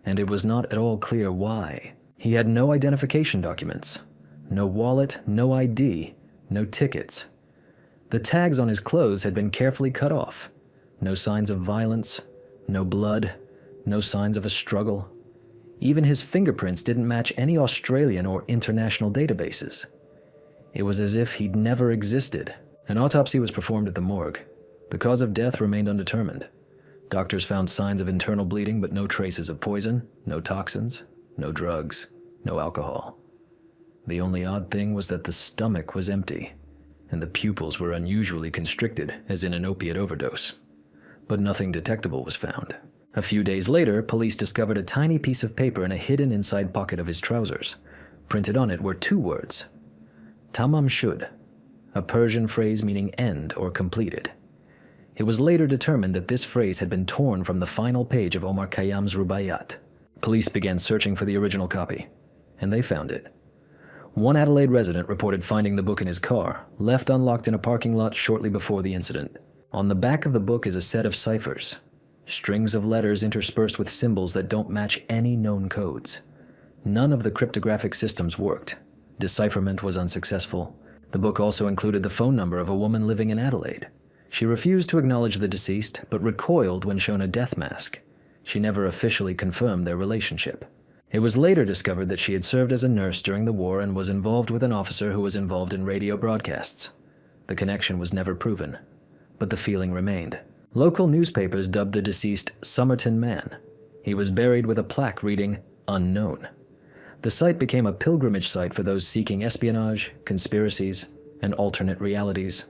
And it was not at all clear why. He had no identification documents. No wallet, no ID, no tickets. The tags on his clothes had been carefully cut off. No signs of violence, no blood, no signs of a struggle. Even his fingerprints didn't match any Australian or international databases. It was as if he'd never existed. An autopsy was performed at the morgue. The cause of death remained undetermined. Doctors found signs of internal bleeding, but no traces of poison, no toxins, no drugs, no alcohol. The only odd thing was that the stomach was empty, and the pupils were unusually constricted, as in an opiate overdose. But nothing detectable was found. A few days later, police discovered a tiny piece of paper in a hidden inside pocket of his trousers. Printed on it were two words: Tamam shud, a Persian phrase meaning end or completed. It was later determined that this phrase had been torn from the final page of Omar Khayyam's Rubaiyat. Police began searching for the original copy, and they found it. One Adelaide resident reported finding the book in his car, left unlocked in a parking lot shortly before the incident. On the back of the book is a set of ciphers, strings of letters interspersed with symbols that don't match any known codes. None of the cryptographic systems worked. Decipherment was unsuccessful. The book also included the phone number of a woman living in Adelaide. She refused to acknowledge the deceased, but recoiled when shown a death mask. She never officially confirmed their relationship. It was later discovered that she had served as a nurse during the war and was involved with an officer who was involved in radio broadcasts. The connection was never proven, but the feeling remained. Local newspapers dubbed the deceased Somerton Man. He was buried with a plaque reading, "Unknown." The site became a pilgrimage site for those seeking espionage, conspiracies, and alternate realities.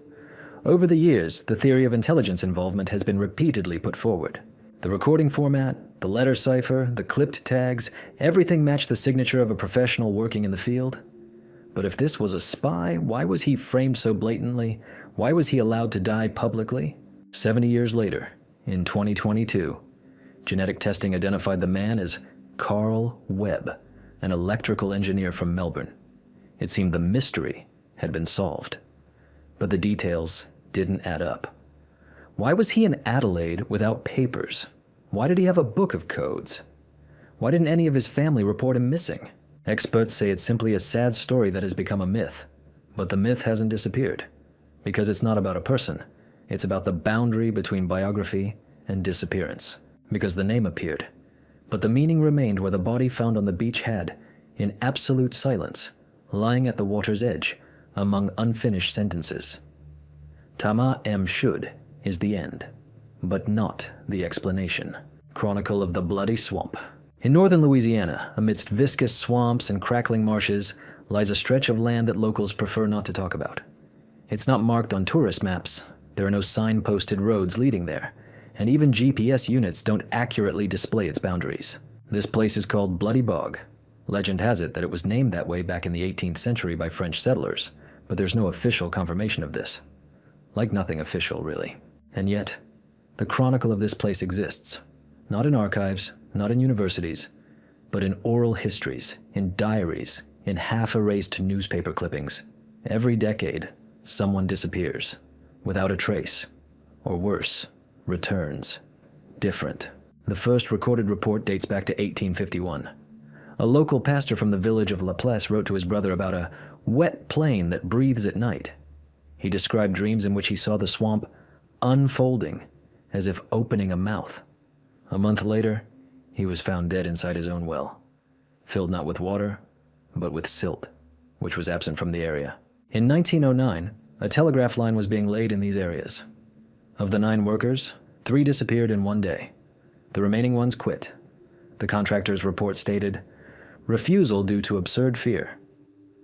Over the years, the theory of intelligence involvement has been repeatedly put forward. The recording format, the letter cipher, the clipped tags, everything matched the signature of a professional working in the field. But if this was a spy, why was he framed so blatantly? Why was he allowed to die publicly? 70 years later, in 2022, genetic testing identified the man as Carl Webb, an electrical engineer from Melbourne. It seemed the mystery had been solved, but the details didn't add up. Why was he in Adelaide without papers? Why did he have a book of codes? Why didn't any of his family report him missing? Experts say it's simply a sad story that has become a myth, but the myth hasn't disappeared, because it's not about a person. It's about the boundary between biography and disappearance, because the name appeared, but the meaning remained where the body found on the beach had, in absolute silence, lying at the water's edge, among unfinished sentences. Tama M. Shud is the end, but not the explanation. Chronicle of the Bloody Swamp. In northern Louisiana, amidst viscous swamps and crackling marshes, lies a stretch of land that locals prefer not to talk about. It's not marked on tourist maps. There are no signposted roads leading there, and even GPS units don't accurately display its boundaries. This place is called Bloody Bog. Legend has it that it was named that way back in the 18th century by French settlers, but there's no official confirmation of this. Like nothing official, really. And yet, the chronicle of this place exists. Not in archives, not in universities, but in oral histories, in diaries, in half-erased newspaper clippings. Every decade, someone disappears, without a trace, or worse, returns, different. The first recorded report dates back to 1851. A local pastor from the village of La Place wrote to his brother about a wet plain that breathes at night. He described dreams in which he saw the swamp unfolding, as if opening a mouth. A month later, he was found dead inside his own well, filled not with water, but with silt, which was absent from the area. In 1909, a telegraph line was being laid in these areas. Of the 9 workers, 3 disappeared in one day. The remaining ones quit. The contractor's report stated, "Refusal due to absurd fear."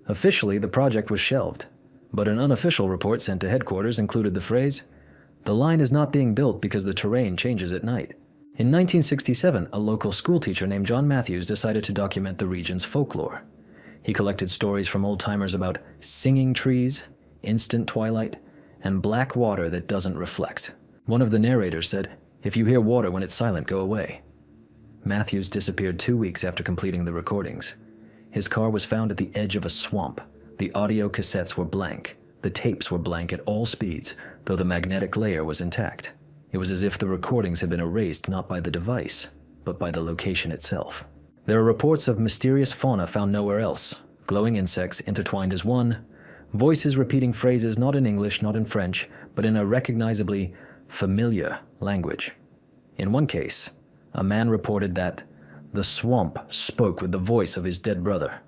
Officially, the project was shelved, but an unofficial report sent to headquarters included the phrase, "The line is not being built because the terrain changes at night." In 1967, a local schoolteacher named John Matthews decided to document the region's folklore. He collected stories from old-timers about singing trees, instant twilight, and black water that doesn't reflect. One of the narrators said, "If you hear water when it's silent, go away." Matthews disappeared 2 weeks after completing the recordings. His car was found at the edge of a swamp. The audio cassettes were blank. The tapes were blank at all speeds, though the magnetic layer was intact. It was as if the recordings had been erased not by the device, but by the location itself. There are reports of mysterious fauna found nowhere else, glowing insects intertwined as one, voices repeating phrases not in English, not in French, but in a recognizably familiar language. In one case, A man reported that the swamp spoke with the voice of his dead brother.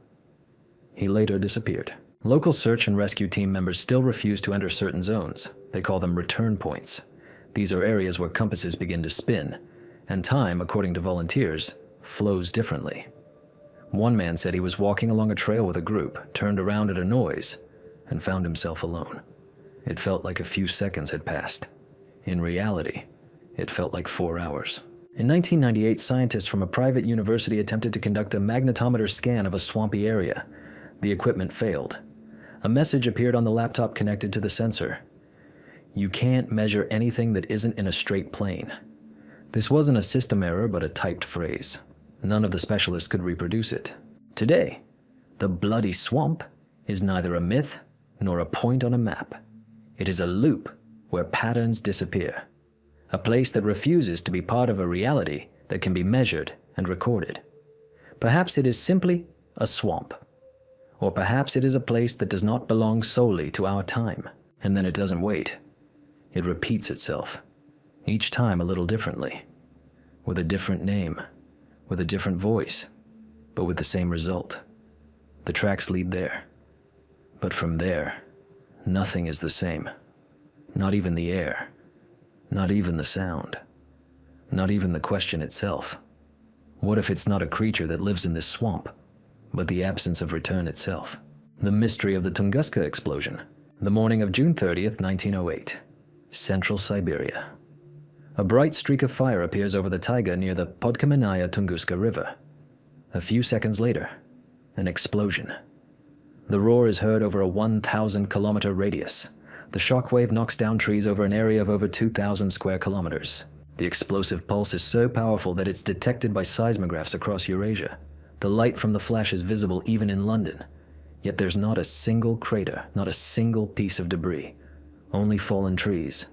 He later disappeared. Local search and rescue team members still refuse to enter certain zones. They call them return points. These are areas where compasses begin to spin, and time, according to volunteers, flows differently. One man said he was walking along a trail with a group, turned around at a noise, and found himself alone. It felt like a few seconds had passed. In reality, it felt like 4 hours. In 1998, scientists from a private university attempted to conduct a magnetometer scan of a swampy area. The equipment failed. A message appeared on the laptop connected to the sensor. You can't measure anything that isn't in a straight plane. This wasn't a system error, but a typed phrase. None of the specialists could reproduce it. Today, the bloody swamp is neither a myth nor a point on a map. It is a loop where patterns disappear. A place that refuses to be part of a reality that can be measured and recorded. Perhaps it is simply a swamp. Or perhaps it is a place that does not belong solely to our time. And then it doesn't wait. It repeats itself, each time a little differently, with a different name, with a different voice, but with the same result. The tracks lead there. But from there, nothing is the same. Not even the air. Not even the sound. Not even the question itself. What if it's not a creature that lives in this swamp, but the absence of return itself? The mystery of the Tunguska explosion. The morning of June 30th, 1908. Central Siberia. A bright streak of fire appears over the taiga near the Podkamenaya Tunguska River. A few seconds later, an explosion. The roar is heard over a 1,000-kilometer radius. The shockwave knocks down trees over an area of over 2,000 square kilometers. The explosive pulse is so powerful that it's detected by seismographs across Eurasia. The light from the flash is visible even in London. Yet there's not a single crater, not a single piece of debris. Only fallen trees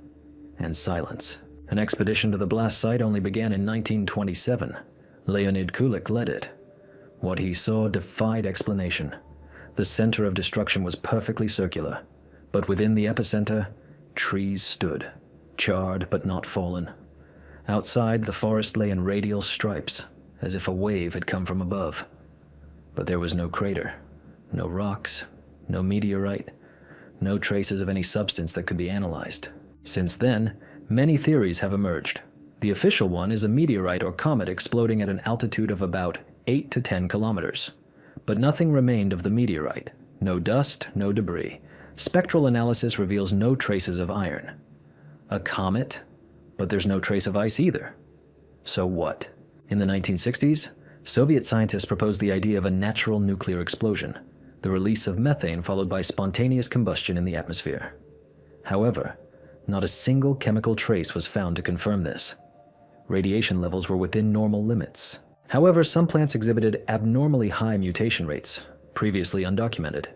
and silence. An expedition to the blast site only began in 1927. Leonid Kulik led it. What he saw defied explanation. The center of destruction was perfectly circular, but within the epicenter, trees stood, charred but not fallen. Outside, the forest lay in radial stripes, as if a wave had come from above. But there was no crater, no rocks, no meteorite, no traces of any substance that could be analyzed. Since then, many theories have emerged. The official one is a meteorite or comet exploding at an altitude of about 8 to 10 kilometers. But nothing remained of the meteorite. No dust, no debris. Spectral analysis reveals no traces of iron. A comet, but there's no trace of ice either. So what? In the 1960s, Soviet scientists proposed the idea of a natural nuclear explosion, the release of methane followed by spontaneous combustion in the atmosphere. However, not a single chemical trace was found to confirm this. Radiation levels were within normal limits. However, some plants exhibited abnormally high mutation rates, previously undocumented.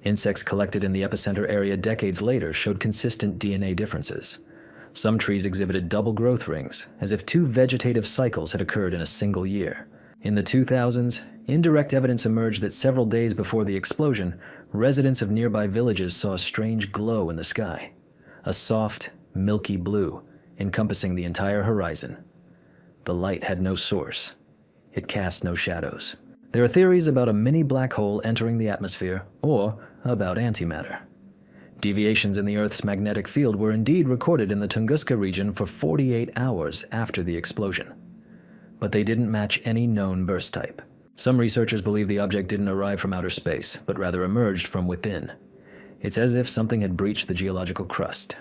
Insects collected in the epicenter area decades later showed consistent DNA differences. Some trees exhibited double growth rings, as if 2 vegetative cycles had occurred in a single year. In the 2000s, indirect evidence emerged that several days before the explosion, residents of nearby villages saw a strange glow in the sky. A soft, milky blue, encompassing the entire horizon. The light had no source. It cast no shadows. There are theories about a mini black hole entering the atmosphere, or about antimatter. Deviations in the Earth's magnetic field were indeed recorded in the Tunguska region for 48 hours after the explosion. But they didn't match any known burst type. Some researchers believe the object didn't arrive from outer space, but rather emerged from within. It's as if something had breached the geological crust.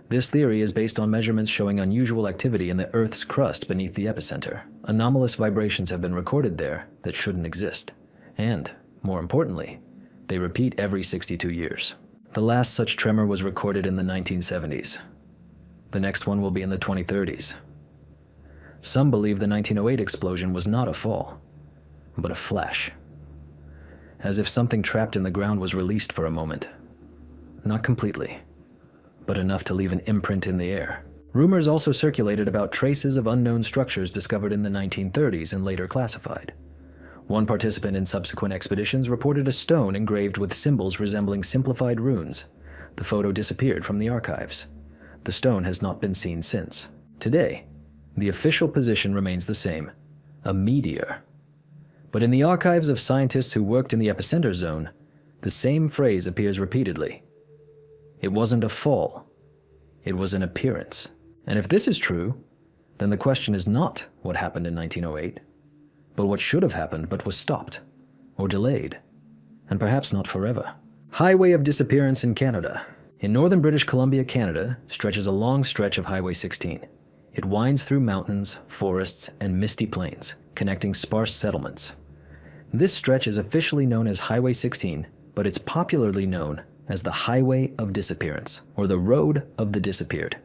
This theory is based on measurements showing unusual activity in the Earth's crust beneath the epicenter. Anomalous vibrations have been recorded there that shouldn't exist. And, more importantly, they repeat every 62 years. The last such tremor was recorded in the 1970s. The next one will be in the 2030s. Some believe the 1908 explosion was not a fall, but a flash. As if something trapped in the ground was released for a moment. Not completely, but enough to leave an imprint in the air. Rumors also circulated about traces of unknown structures discovered in the 1930s and later classified. One participant in subsequent expeditions reported a stone engraved with symbols resembling simplified runes. The photo disappeared from the archives. The stone has not been seen since. Today, The official position remains the same: a meteor. But in the archives of scientists who worked in the epicenter zone, the same phrase appears repeatedly. It wasn't a fall. It was an appearance. And if this is true, then the question is not what happened in 1908, but what should have happened but was stopped, or delayed, and perhaps not forever. Highway of Disappearance in Canada. In northern British Columbia, Canada, stretches a long stretch of Highway 16. It winds through mountains, forests, and misty plains, connecting sparse settlements. This stretch is officially known as Highway 16, but it's popularly known as the Highway of Disappearance, or the Road of the Disappeared.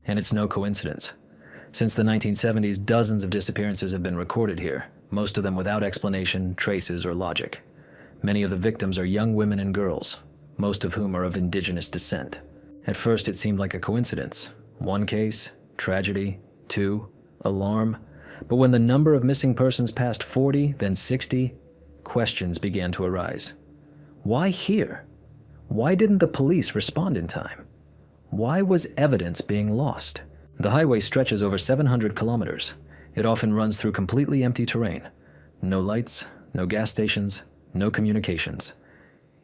And it's no coincidence. Since the 1970s, dozens of disappearances have been recorded here, most of them without explanation, traces, or logic. Many of the victims are young women and girls, most of whom are of indigenous descent. At first, it seemed like a coincidence. One case, tragedy. Two, alarm. But when the number of missing persons passed 40, then 60, questions began to arise. Why here? Why didn't the police respond in time? Why was evidence being lost? The highway stretches over 700 kilometers. It often runs through completely empty terrain. No lights, no gas stations, no communications.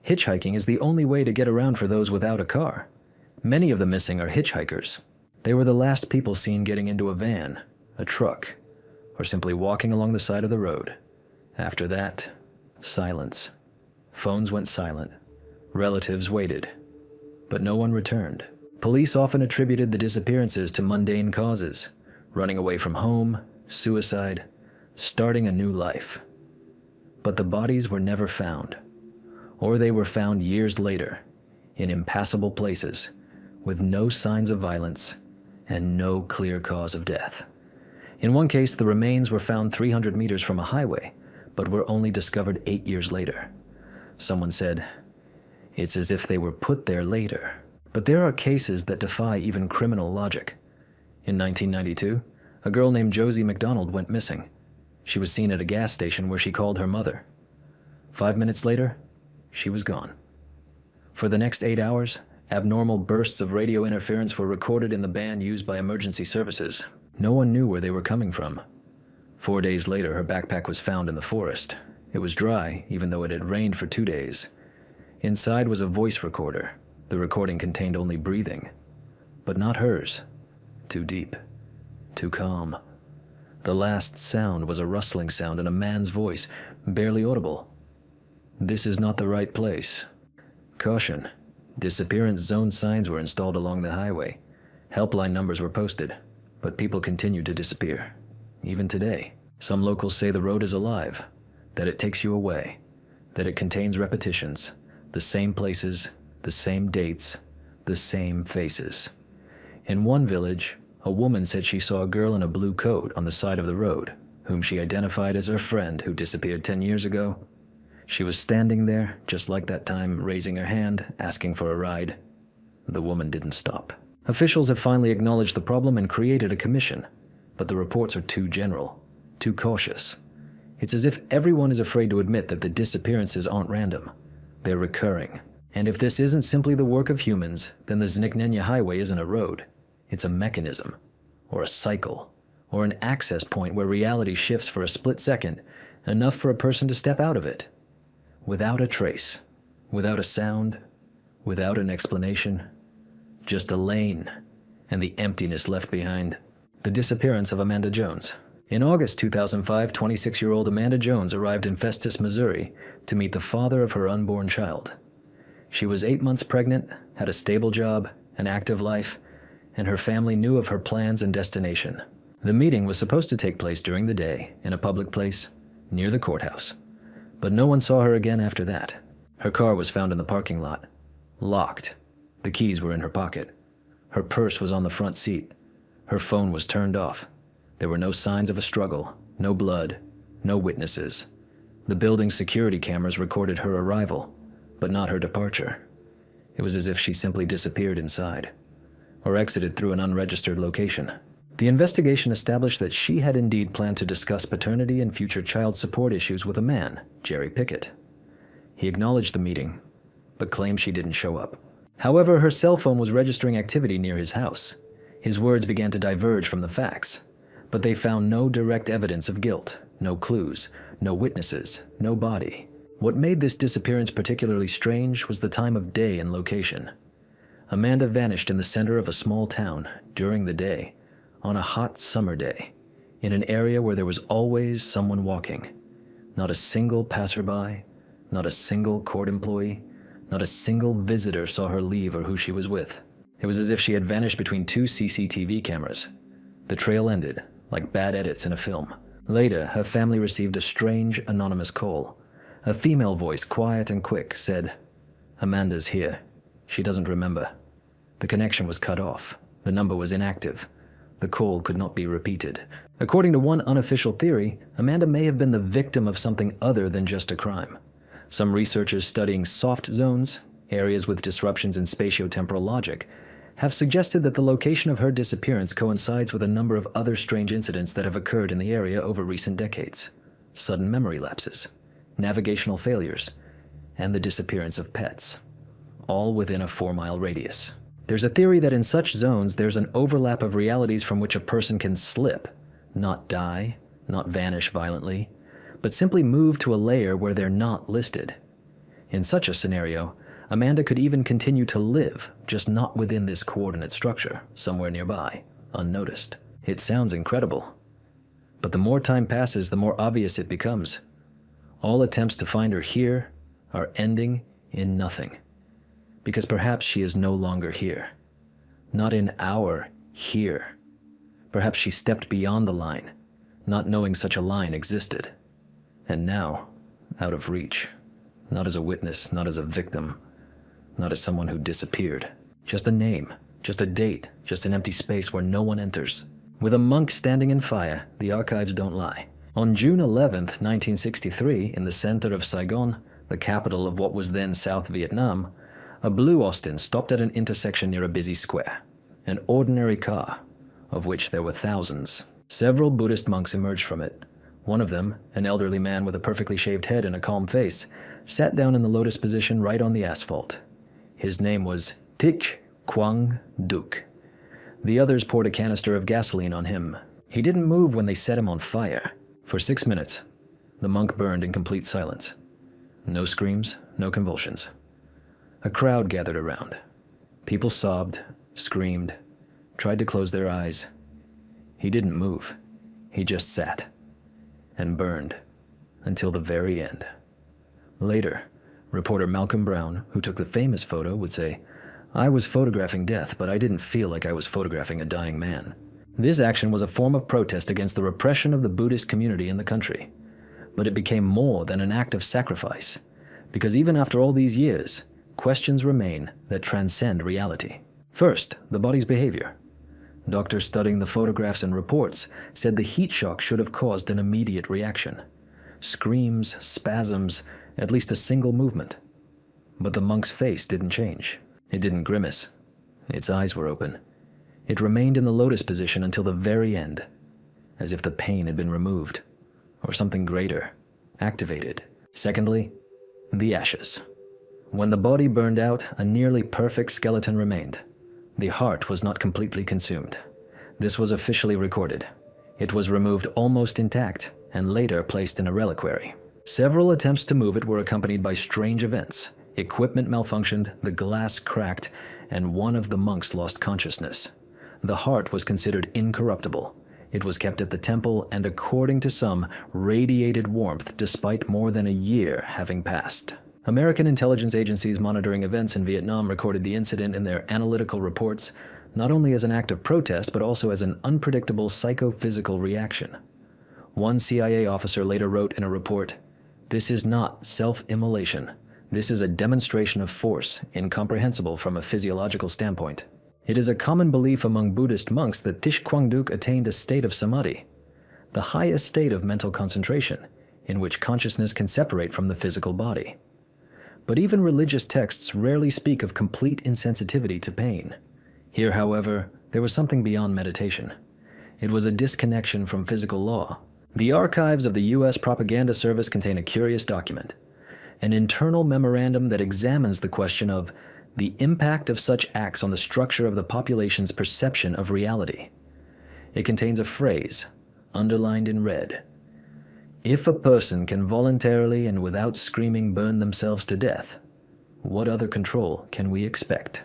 Hitchhiking is the only way to get around for those without a car. Many of the missing are hitchhikers. They were the last people seen getting into a van, a truck, or simply walking along the side of the road. After that, silence. Phones went silent. Relatives waited. But no one returned. Police often attributed the disappearances to mundane causes: running away from home, suicide, starting a new life. But the bodies were never found, or they were found years later, in impassable places, with no signs of violence and no clear cause of death. In one case, the remains were found 300 meters from a highway, but were only discovered 8 years later. Someone said, "It's as if they were put there later." But there are cases that defy even criminal logic. In 1992, a girl named Josie McDonald went missing. She was seen at a gas station where she called her mother. 5 minutes later, she was gone. For the next 8 hours, abnormal bursts of radio interference were recorded in the band used by emergency services. No one knew where they were coming from. 4 days later, her backpack was found in the forest. It was dry, even though it had rained for 2 days. Inside was a voice recorder. The recording contained only breathing, but not hers. Too deep, too calm. The last sound was a rustling sound in a man's voice, barely audible. "This is not the right place. Caution. Disappearance zone signs were installed along the highway. Helpline numbers were posted, but people continued to disappear. Even today, some locals say the road is alive, that it takes you away, that it contains repetitions, the same places, the same dates, the same faces. In one village, a woman said she saw a girl in a blue coat on the side of the road, whom she identified as her friend who disappeared 10 years ago. She was standing there, just like that time, raising her hand, asking for a ride. The woman didn't stop. Officials have finally acknowledged the problem and created a commission, but the reports are too general, too cautious. It's as if everyone is afraid to admit that the disappearances aren't random. They're recurring. And if this isn't simply the work of humans, then the Zniknenya Highway isn't a road. It's a mechanism, or a cycle, or an access point where reality shifts for a split second, enough for a person to step out of it. Without a trace, without a sound, without an explanation, just a lane, and the emptiness left behind. The disappearance of Amanda Jones. In August 2005, 26-year-old Amanda Jones arrived in Festus, Missouri, to meet the father of her unborn child. She was 8 months pregnant, had a stable job, an active life, and her family knew of her plans and destination. The meeting was supposed to take place during the day, in a public place, near the courthouse. But no one saw her again after that. Her car was found in the parking lot, locked. The keys were in her pocket. Her purse was on the front seat. Her phone was turned off. There were no signs of a struggle, no blood, no witnesses. The building's security cameras recorded her arrival, but not her departure. It was as if she simply disappeared inside, or exited through an unregistered location. The investigation established that she had indeed planned to discuss paternity and future child support issues with a man, Jerry Pickett. He acknowledged the meeting, but claimed she didn't show up. However, her cell phone was registering activity near his house. His words began to diverge from the facts. But they found no direct evidence of guilt, no clues, no witnesses, no body. What made this disappearance particularly strange was the time of day and location. Amanda vanished in the center of a small town during the day, on a hot summer day, in an area where there was always someone walking. Not a single passerby, not a single court employee, not a single visitor saw her leave or who she was with. It was as if she had vanished between two CCTV cameras. The trail ended, like bad edits in a film. Later, her family received a strange, anonymous call. A female voice, quiet and quick, said, "Amanda's here. She doesn't remember." The connection was cut off. The number was inactive. The call could not be repeated. According to one unofficial theory, Amanda may have been the victim of something other than just a crime. Some researchers studying soft zones, areas with disruptions in spatiotemporal logic, have suggested that the location of her disappearance coincides with a number of other strange incidents that have occurred in the area over recent decades. Sudden memory lapses, navigational failures, and the disappearance of pets, all within a 4-mile radius. There's a theory that in such zones there's an overlap of realities from which a person can slip, not die, not vanish violently, but simply move to a layer where they're not listed. In such a scenario, Amanda could even continue to live, just not within this coordinate structure, somewhere nearby, unnoticed. It sounds incredible. But the more time passes, the more obvious it becomes. All attempts to find her here are ending in nothing. Because perhaps she is no longer here. Not in our here. Perhaps she stepped beyond the line, not knowing such a line existed. And now, out of reach. Not as a witness, not as a victim, not as someone who disappeared. Just a name, just a date, just an empty space where no one enters. With a monk standing in fire, the archives don't lie. On June 11th, 1963, in the center of Saigon, the capital of what was then South Vietnam, a blue Austin stopped at an intersection near a busy square. An ordinary car, of which there were thousands. Several Buddhist monks emerged from it. One of them, an elderly man with a perfectly shaved head and a calm face, sat down in the lotus position right on the asphalt. His name was Thich Quang Duc. The others poured a canister of gasoline on him. He didn't move when they set him on fire. For 6 minutes, the monk burned in complete silence. No screams, no convulsions. A crowd gathered around. People sobbed, screamed, tried to close their eyes. He didn't move. He just sat and burned until the very end. Later, reporter Malcolm Brown, who took the famous photo, would say, "I was photographing death, but I didn't feel like I was photographing a dying man." This action was a form of protest against the repression of the Buddhist community in the country. But it became more than an act of sacrifice, because even after all these years, questions remain that transcend reality. First, the body's behavior. Doctors studying the photographs and reports said the heat shock should have caused an immediate reaction. Screams, spasms, at least a single movement. But the monk's face didn't change. It didn't grimace. Its eyes were open. It remained in the lotus position until the very end, as if the pain had been removed, or something greater, activated. Secondly, the ashes. When the body burned out, a nearly perfect skeleton remained. The heart was not completely consumed. This was officially recorded. It was removed almost intact and later placed in a reliquary. Several attempts to move it were accompanied by strange events. Equipment malfunctioned, the glass cracked, and one of the monks lost consciousness. The heart was considered incorruptible. It was kept at the temple and, according to some, radiated warmth despite more than a year having passed. American intelligence agencies monitoring events in Vietnam recorded the incident in their analytical reports, not only as an act of protest but also as an unpredictable psychophysical reaction. One CIA officer later wrote in a report, "This is not self-immolation. This is a demonstration of force, incomprehensible from a physiological standpoint." It is a common belief among Buddhist monks that Thich Quang Duc attained a state of samadhi, the highest state of mental concentration, in which consciousness can separate from the physical body. But even religious texts rarely speak of complete insensitivity to pain. Here, however, there was something beyond meditation. It was a disconnection from physical law. The archives of the U.S. Propaganda Service contain a curious document, an internal memorandum that examines the question of the impact of such acts on the structure of the population's perception of reality. It contains a phrase, underlined in red. If a person can voluntarily and without screaming burn themselves to death, what other control can we expect?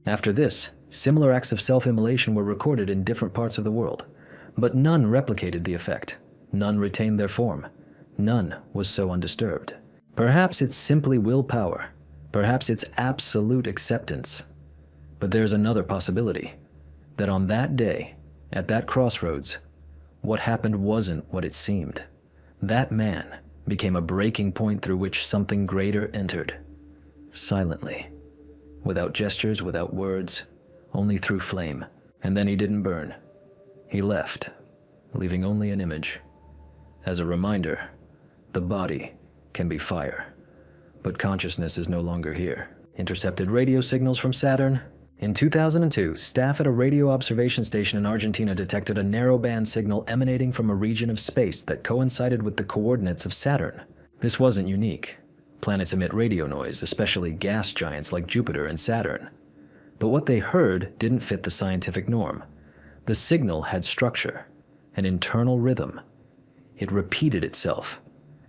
After this, similar acts of self-immolation were recorded in different parts of the world, but none replicated the effect. None retained their form. None was so undisturbed. Perhaps it's simply willpower. Perhaps it's absolute acceptance. But there's another possibility, that on that day, at that crossroads, what happened wasn't what it seemed. That man became a breaking point through which something greater entered. Silently. Without gestures, without words, only through flame. And then he didn't burn. He left, leaving only an image. As a reminder, the body can be fire, but consciousness is no longer here. Intercepted radio signals from Saturn. In 2002, staff at a radio observation station in Argentina detected a narrowband signal emanating from a region of space that coincided with the coordinates of Saturn. This wasn't unique. Planets emit radio noise, especially gas giants like Jupiter and Saturn. But what they heard didn't fit the scientific norm. The signal had structure, an internal rhythm. It repeated itself,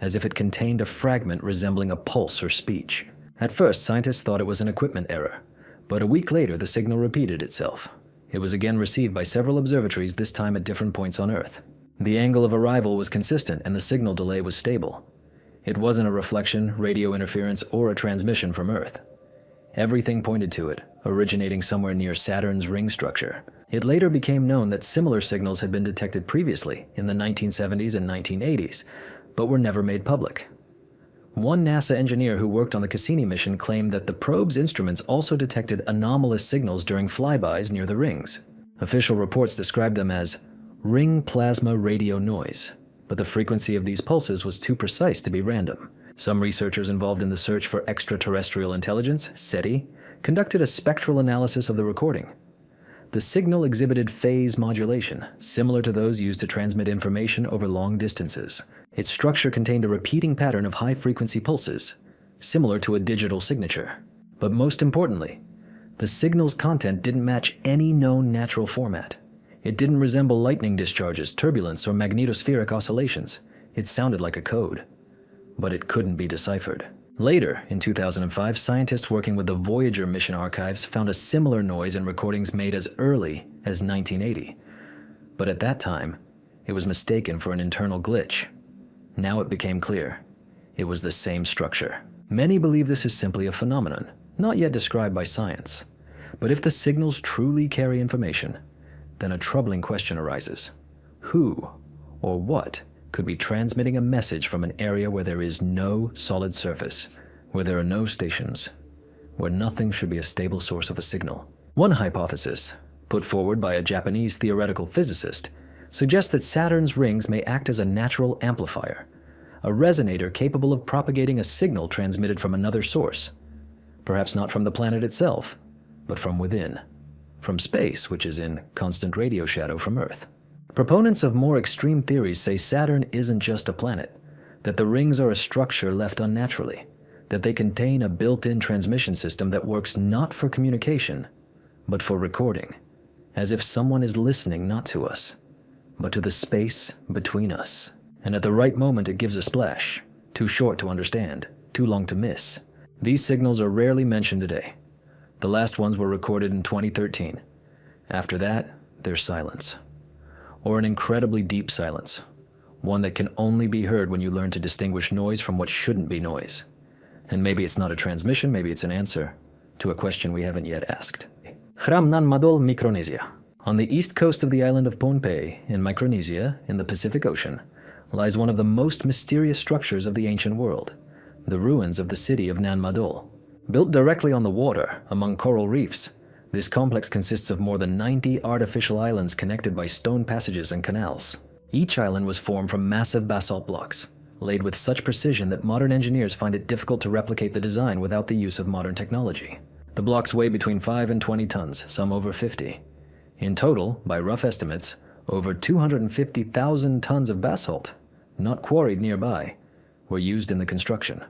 as if it contained a fragment resembling a pulse or speech. At first, scientists thought it was an equipment error, but a week later the signal repeated itself. It was again received by several observatories, this time at different points on Earth. The angle of arrival was consistent and the signal delay was stable. It wasn't a reflection, radio interference, or a transmission from Earth. Everything pointed to it, originating somewhere near Saturn's ring structure. It later became known that similar signals had been detected previously in the 1970s and 1980s, but were never made public. One NASA engineer who worked on the Cassini mission claimed that the probe's instruments also detected anomalous signals during flybys near the rings. Official reports described them as ring plasma radio noise, but the frequency of these pulses was too precise to be random. Some researchers involved in the search for extraterrestrial intelligence, SETI, conducted a spectral analysis of the recording. The signal exhibited phase modulation, similar to those used to transmit information over long distances. Its structure contained a repeating pattern of high-frequency pulses, similar to a digital signature. But most importantly, the signal's content didn't match any known natural format. It didn't resemble lightning discharges, turbulence, or magnetospheric oscillations. It sounded like a code, but it couldn't be deciphered. Later, in 2005, scientists working with the Voyager mission archives found a similar noise in recordings made as early as 1980. But at that time, it was mistaken for an internal glitch. Now it became clear. It was the same structure. Many believe this is simply a phenomenon, not yet described by science. But if the signals truly carry information, then a troubling question arises. Who or what could be transmitting a message from an area where there is no solid surface, where there are no stations, where nothing should be a stable source of a signal? One hypothesis, put forward by a Japanese theoretical physicist, suggests that Saturn's rings may act as a natural amplifier, a resonator capable of propagating a signal transmitted from another source, perhaps not from the planet itself, but from within, from space, which is in constant radio shadow from Earth. Proponents of more extreme theories say Saturn isn't just a planet, that the rings are a structure left unnaturally, that they contain a built-in transmission system that works not for communication, but for recording, as if someone is listening not to us, but to the space between us. And at the right moment it gives a splash, too short to understand, too long to miss. These signals are rarely mentioned today. The last ones were recorded in 2013. After that, there's silence. Or an incredibly deep silence, one that can only be heard when you learn to distinguish noise from what shouldn't be noise. And maybe it's not a transmission, maybe it's an answer to a question we haven't yet asked. Hram Nan Madol, Micronesia. On the east coast of the island of Pohnpei, in Micronesia, in the Pacific Ocean, lies one of the most mysterious structures of the ancient world, the ruins of the city of Nan Madol. Built directly on the water, among coral reefs, this complex consists of more than 90 artificial islands connected by stone passages and canals. Each island was formed from massive basalt blocks, laid with such precision that modern engineers find it difficult to replicate the design without the use of modern technology. The blocks weigh between 5 and 20 tons, some over 50. In total, by rough estimates, over 250,000 tons of basalt, not quarried nearby, were used in the construction.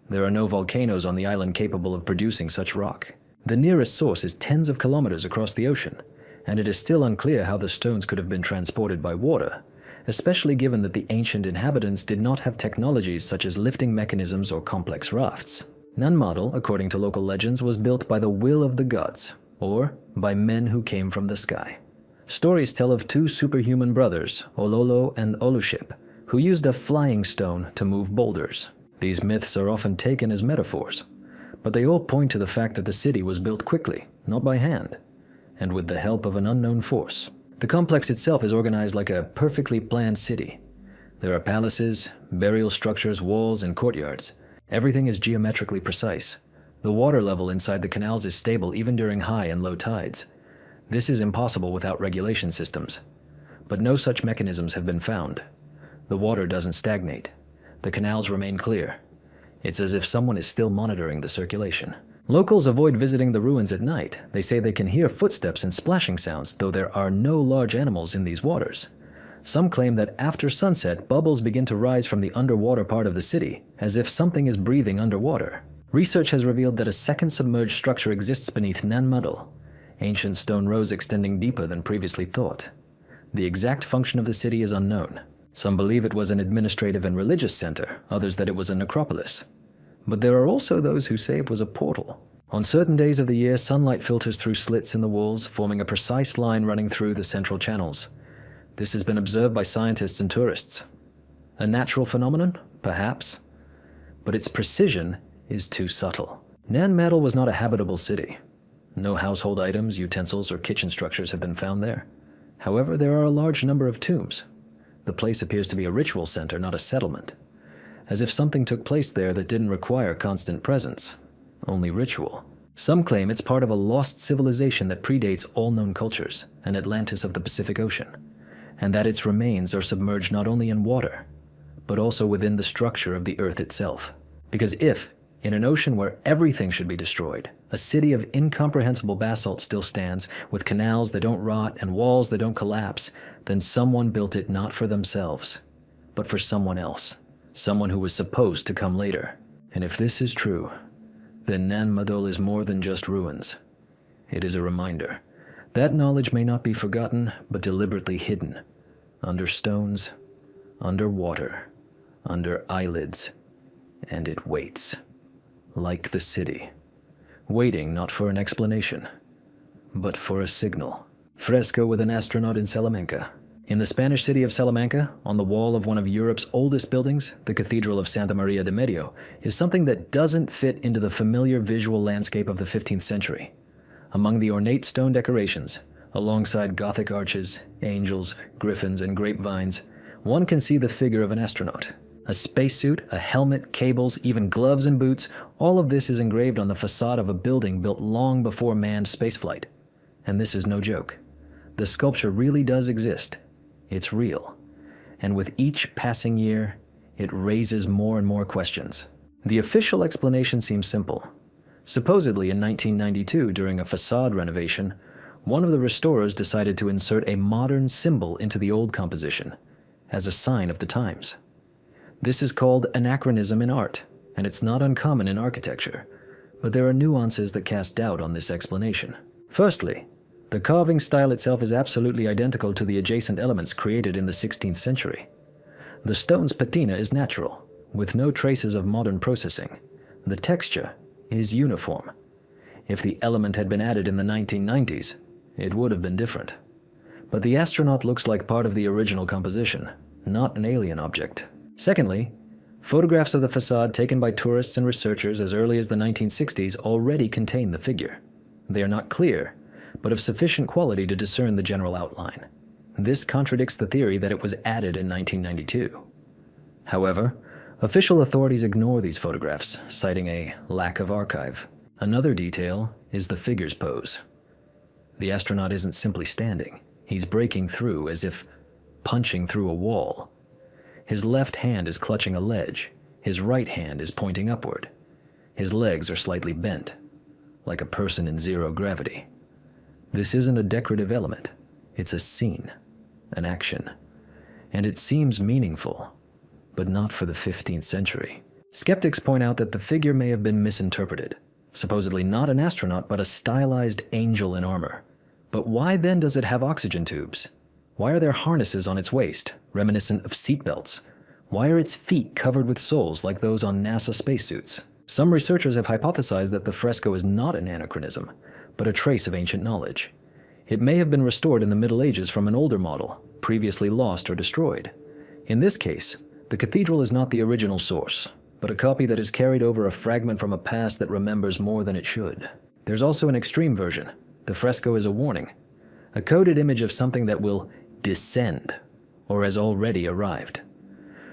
There are no volcanoes on the island capable of producing such rock. The nearest source is tens of kilometers across the ocean, and it is still unclear how the stones could have been transported by water, especially given that the ancient inhabitants did not have technologies such as lifting mechanisms or complex rafts. Nanmadol, according to local legends, was built by the will of the gods, or by men who came from the sky. Stories tell of two superhuman brothers, Ololo and Oluship, who used a flying stone to move boulders. These myths are often taken as metaphors, but they all point to the fact that the city was built quickly, not by hand, and with the help of an unknown force. The complex itself is organized like a perfectly planned city. There are palaces, burial structures, walls, and courtyards. Everything is geometrically precise. The water level inside the canals is stable even during high and low tides. This is impossible without regulation systems. But no such mechanisms have been found. The water doesn't stagnate. The canals remain clear. It's as if someone is still monitoring the circulation. Locals avoid visiting the ruins at night. They say they can hear footsteps and splashing sounds, though there are no large animals in these waters. Some claim that after sunset, bubbles begin to rise from the underwater part of the city, as if something is breathing underwater. Research has revealed that a second submerged structure exists beneath Nanmadol, ancient stone rows extending deeper than previously thought. The exact function of the city is unknown. Some believe it was an administrative and religious center, others that it was a necropolis. But there are also those who say it was a portal. On certain days of the year, sunlight filters through slits in the walls, forming a precise line running through the central channels. This has been observed by scientists and tourists. A natural phenomenon? Perhaps. But its precision is too subtle. Nanmadol was not a habitable city. No household items, utensils, or kitchen structures have been found there. However, there are a large number of tombs. The place appears to be a ritual center, not a settlement. As if something took place there that didn't require constant presence, only ritual. Some claim it's part of a lost civilization that predates all known cultures, an Atlantis of the Pacific Ocean, and that its remains are submerged not only in water, but also within the structure of the earth itself. Because if, in an ocean where everything should be destroyed, a city of incomprehensible basalt still stands, with canals that don't rot and walls that don't collapse, then someone built it not for themselves, but for someone else. Someone who was supposed to come later. And if this is true, then Nanmadol is more than just ruins. It is a reminder. That knowledge may not be forgotten, but deliberately hidden. Under stones, under water, under eyelids. And it waits. Like the city. Waiting not for an explanation, but for a signal. Fresco with an astronaut in Salamanca. In the Spanish city of Salamanca, on the wall of one of Europe's oldest buildings, the Cathedral of Santa Maria de Medio, is something that doesn't fit into the familiar visual landscape of the 15th century. Among the ornate stone decorations, alongside Gothic arches, angels, griffins, and grapevines, one can see the figure of an astronaut. A spacesuit, a helmet, cables, even gloves and boots, all of this is engraved on the facade of a building built long before manned spaceflight. And this is no joke. The sculpture really does exist. It's real. And with each passing year, it raises more and more questions. The official explanation seems simple. Supposedly in 1992, during a facade renovation, one of the restorers decided to insert a modern symbol into the old composition, as a sign of the times. This is called anachronism in art, and it's not uncommon in architecture, but there are nuances that cast doubt on this explanation. Firstly, the carving style itself is absolutely identical to the adjacent elements created in the 16th century. The stone's patina is natural, with no traces of modern processing. The texture is uniform. If the element had been added in the 1990s, it would have been different. But the astronaut looks like part of the original composition, not an alien object. Secondly, photographs of the facade taken by tourists and researchers as early as the 1960s already contain the figure. They are not clear, but of sufficient quality to discern the general outline. This contradicts the theory that it was added in 1992. However, official authorities ignore these photographs, citing a lack of archive. Another detail is the figure's pose. The astronaut isn't simply standing. He's breaking through, as if punching through a wall. His left hand is clutching a ledge. His right hand is pointing upward. His legs are slightly bent, like a person in zero gravity. This isn't a decorative element. It's a scene, an action. And it seems meaningful, but not for the 15th century. Skeptics point out that the figure may have been misinterpreted. Supposedly not an astronaut, but a stylized angel in armor, But why then does it have oxygen tubes? Why are there harnesses on its waist, reminiscent of seatbelts? Why are its feet covered with soles like those on NASA spacesuits? Some researchers have hypothesized that the fresco is not an anachronism, but a trace of ancient knowledge. It may have been restored in the Middle Ages from an older model, previously lost or destroyed. In this case, the cathedral is not the original source, but a copy that is carried over a fragment from a past that remembers more than it should. There's also an extreme version. The fresco is a warning, a coded image of something that will descend, or has already arrived.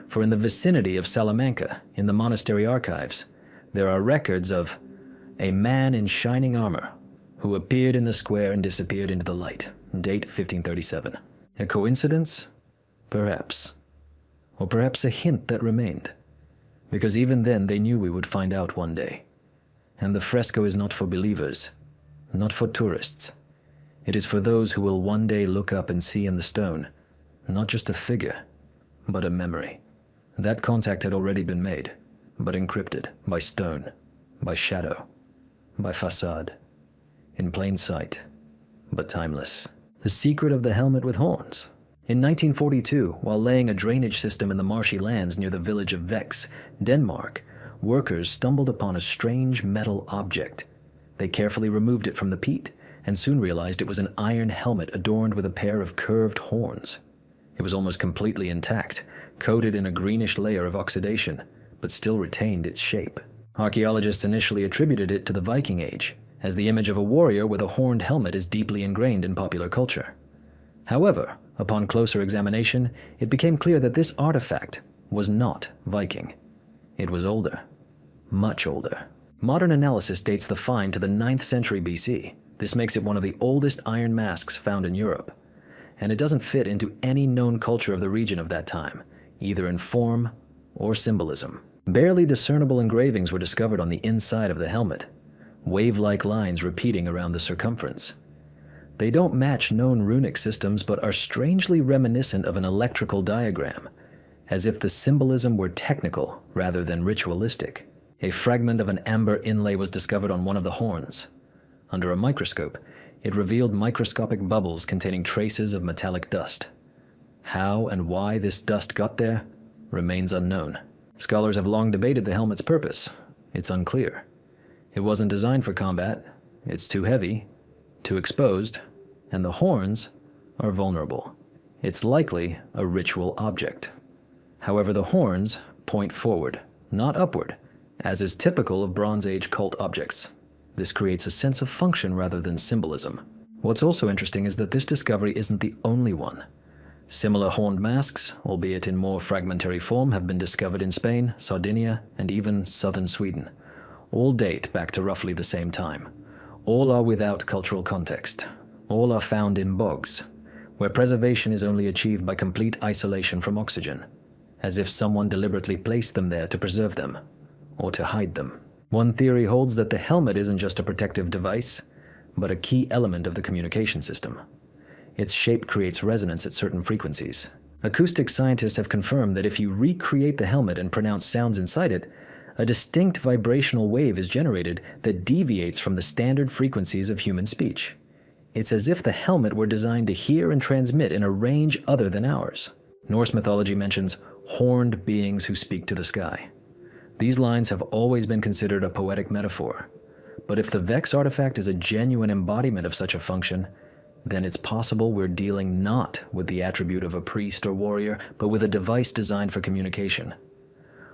For in the vicinity of Salamanca, in the monastery archives, there are records of a man in shining armor who appeared in the square and disappeared into the light. Date 1537. A coincidence? Perhaps. Or perhaps a hint that remained. Because even then they knew we would find out one day. And the fresco is not for believers, not for tourists. It is for those who will one day look up and see in the stone, not just a figure, but a memory. That contact had already been made, but encrypted by stone, by shadow, by facade, in plain sight, but timeless. The secret of the helmet with horns. In 1942, while laying a drainage system in the marshy lands near the village of Vex, Denmark, workers stumbled upon a strange metal object. They carefully removed it from the peat and soon realized it was an iron helmet adorned with a pair of curved horns. It was almost completely intact, coated in a greenish layer of oxidation, but still retained its shape. Archaeologists initially attributed it to the Viking Age, as the image of a warrior with a horned helmet is deeply ingrained in popular culture. However, upon closer examination, it became clear that this artifact was not Viking. It was older. Much older. Modern analysis dates the find to the 9th century BC. This makes it one of the oldest iron masks found in Europe. And it doesn't fit into any known culture of the region of that time, either in form or symbolism. Barely discernible engravings were discovered on the inside of the helmet, wave-like lines repeating around the circumference. They don't match known runic systems, but are strangely reminiscent of an electrical diagram, as if the symbolism were technical rather than ritualistic. A fragment of an amber inlay was discovered on one of the horns. Under a microscope, it revealed microscopic bubbles containing traces of metallic dust. How and why this dust got there remains unknown. Scholars have long debated the helmet's purpose. It's unclear. It wasn't designed for combat, it's too heavy, too exposed, and the horns are vulnerable. It's likely a ritual object. However, the horns point forward, not upward, as is typical of Bronze Age cult objects. This creates a sense of function rather than symbolism. What's also interesting is that this discovery isn't the only one. Similar horned masks, albeit in more fragmentary form, have been discovered in Spain, Sardinia, and even southern Sweden. All date back to roughly the same time. All are without cultural context. All are found in bogs, where preservation is only achieved by complete isolation from oxygen, as if someone deliberately placed them there to preserve them, or to hide them. One theory holds that the helmet isn't just a protective device, but a key element of the communication system. Its shape creates resonance at certain frequencies. Acoustic scientists have confirmed that if you recreate the helmet and pronounce sounds inside it, a distinct vibrational wave is generated that deviates from the standard frequencies of human speech. It's as if the helmet were designed to hear and transmit in a range other than ours. Norse mythology mentions horned beings who speak to the sky. These lines have always been considered a poetic metaphor. But if the Vex artifact is a genuine embodiment of such a function, then it's possible we're dealing not with the attribute of a priest or warrior, but with a device designed for communication.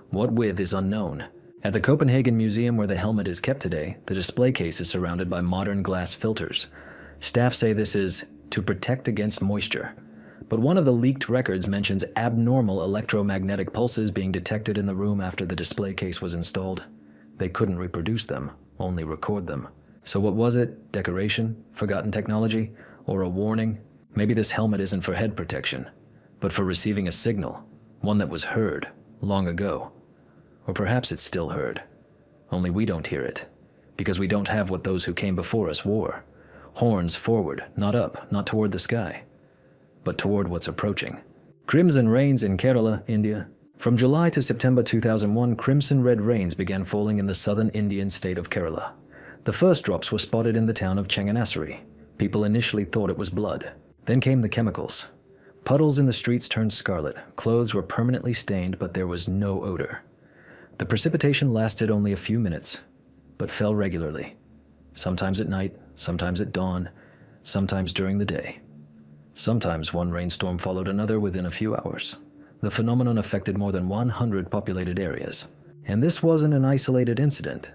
What with is unknown. At the Copenhagen Museum where the helmet is kept today, the display case is surrounded by modern glass filters. Staff say this is to protect against moisture. But one of the leaked records mentions abnormal electromagnetic pulses being detected in the room after the display case was installed. They couldn't reproduce them, only record them. So what was it? Decoration? Forgotten technology? Or a warning? Maybe this helmet isn't for head protection, but for receiving a signal, one that was heard long ago. Or perhaps it's still heard, only we don't hear it, because we don't have what those who came before us wore. Horns forward, not up, not toward the sky, but toward what's approaching. Crimson rains in Kerala, India. From July to September 2001, crimson-red rains began falling in the southern Indian state of Kerala. The first drops were spotted in the town of Chenganassery, People initially thought it was blood. Then came the chemicals. Puddles in the streets turned scarlet. Clothes were permanently stained, but there was no odor. The precipitation lasted only a few minutes, but fell regularly. Sometimes at night, sometimes at dawn, sometimes during the day. Sometimes one rainstorm followed another within a few hours. The phenomenon affected more than 100 populated areas. And this wasn't an isolated incident.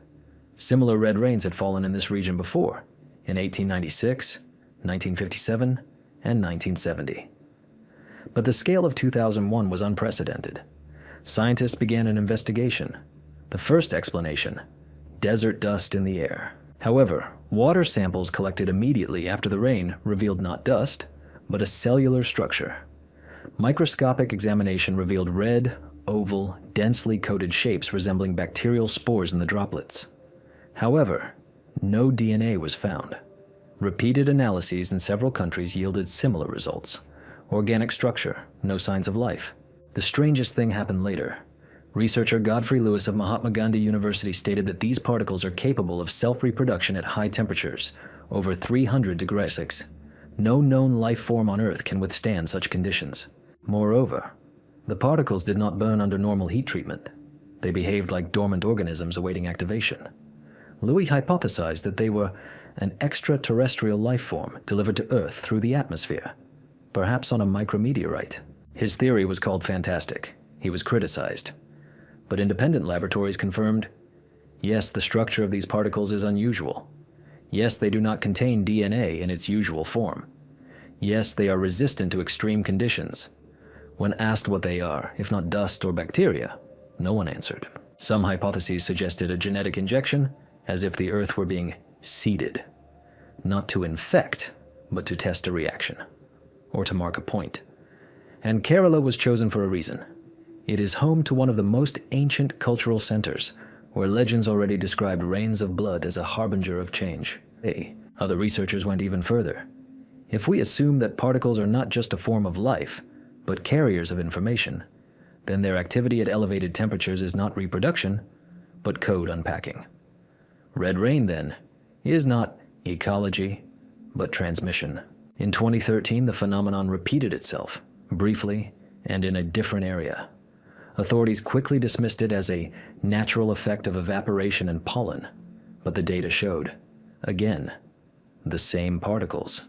Similar red rains had fallen in this region before, in 1896, 1957, and 1970. But the scale of 2001 was unprecedented. Scientists began an investigation. The first explanation: desert dust in the air. However, water samples collected immediately after the rain revealed not dust, but a cellular structure. Microscopic examination revealed red, oval, densely coated shapes resembling bacterial spores in the droplets. However, no DNA was found. Repeated analyses in several countries yielded similar results. Organic structure, no signs of life. The strangest thing happened later. Researcher Godfrey Lewis of Mahatma Gandhi University stated that these particles are capable of self-reproduction at high temperatures, over 300 degrees Celsius. No known life form on Earth can withstand such conditions. Moreover, the particles did not burn under normal heat treatment. They behaved like dormant organisms awaiting activation. Louis hypothesized that they were an extraterrestrial life form delivered to Earth through the atmosphere, perhaps on a micrometeorite. His theory was called fantastic. He was criticized. But independent laboratories confirmed, yes, the structure of these particles is unusual. Yes, they do not contain DNA in its usual form. Yes, they are resistant to extreme conditions. When asked what they are, if not dust or bacteria, no one answered. Some hypotheses suggested a genetic injection, as if the Earth were being seeded, not to infect, but to test a reaction, or to mark a point. And Kerala was chosen for a reason. It is home to one of the most ancient cultural centers, where legends already described rains of blood as a harbinger of change. Other researchers went even further. If we assume that particles are not just a form of life, but carriers of information, then their activity at elevated temperatures is not reproduction, but code unpacking. Red rain, then, is not ecology, but transmission. In 2013, the phenomenon repeated itself, briefly and in a different area. Authorities quickly dismissed it as a natural effect of evaporation and pollen, but the data showed, again, the same particles,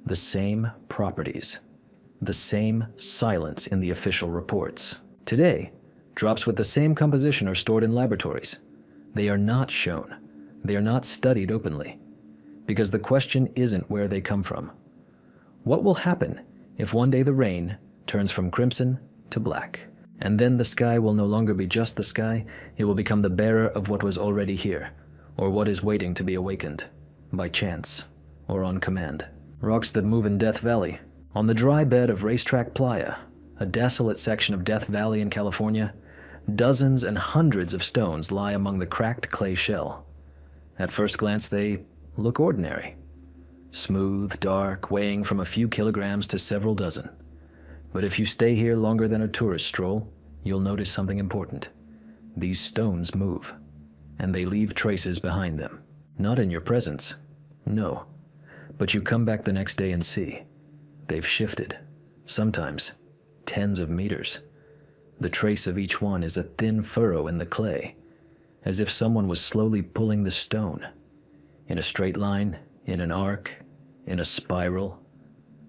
the same properties, the same silence in the official reports. Today, drops with the same composition are stored in laboratories. They are not shown. They are not studied openly, because the question isn't where they come from. What will happen if one day the rain turns from crimson to black, and then the sky will no longer be just the sky, it will become the bearer of what was already here, or what is waiting to be awakened, by chance, or on command. Rocks that move in Death Valley. On the dry bed of Racetrack Playa, a desolate section of Death Valley in California, dozens and hundreds of stones lie among the cracked clay shell. At first glance, they look ordinary. Smooth, dark, weighing from a few kilograms to several dozen. But if you stay here longer than a tourist stroll, you'll notice something important. These stones move, and they leave traces behind them. Not in your presence, no. But you come back the next day and see. They've shifted, sometimes tens of meters. The trace of each one is a thin furrow in the clay, as if someone was slowly pulling the stone. In a straight line, in an arc, in a spiral.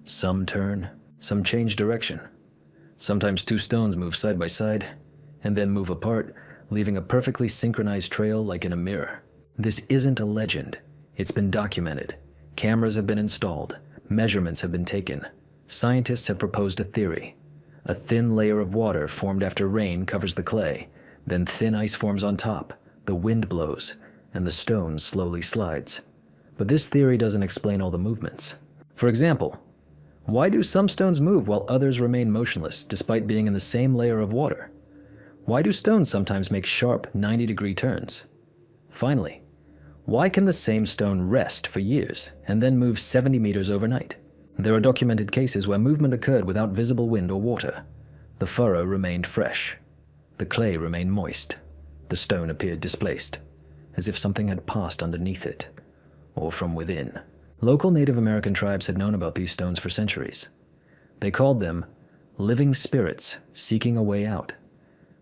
Some turn, some change direction. Sometimes two stones move side by side, and then move apart, leaving a perfectly synchronized trail like in a mirror. This isn't a legend. It's been documented. Cameras have been installed. Measurements have been taken. Scientists have proposed a theory. A thin layer of water formed after rain covers the clay. Then thin ice forms on top. The wind blows, and the stone slowly slides. But this theory doesn't explain all the movements. For example, why do some stones move while others remain motionless despite being in the same layer of water? Why do stones sometimes make sharp 90-degree turns? Finally, why can the same stone rest for years and then move 70 meters overnight? There are documented cases where movement occurred without visible wind or water. The furrow remained fresh. The clay remained moist. The stone appeared displaced, as if something had passed underneath it, or from within. Local Native American tribes had known about these stones for centuries. They called them living spirits seeking a way out.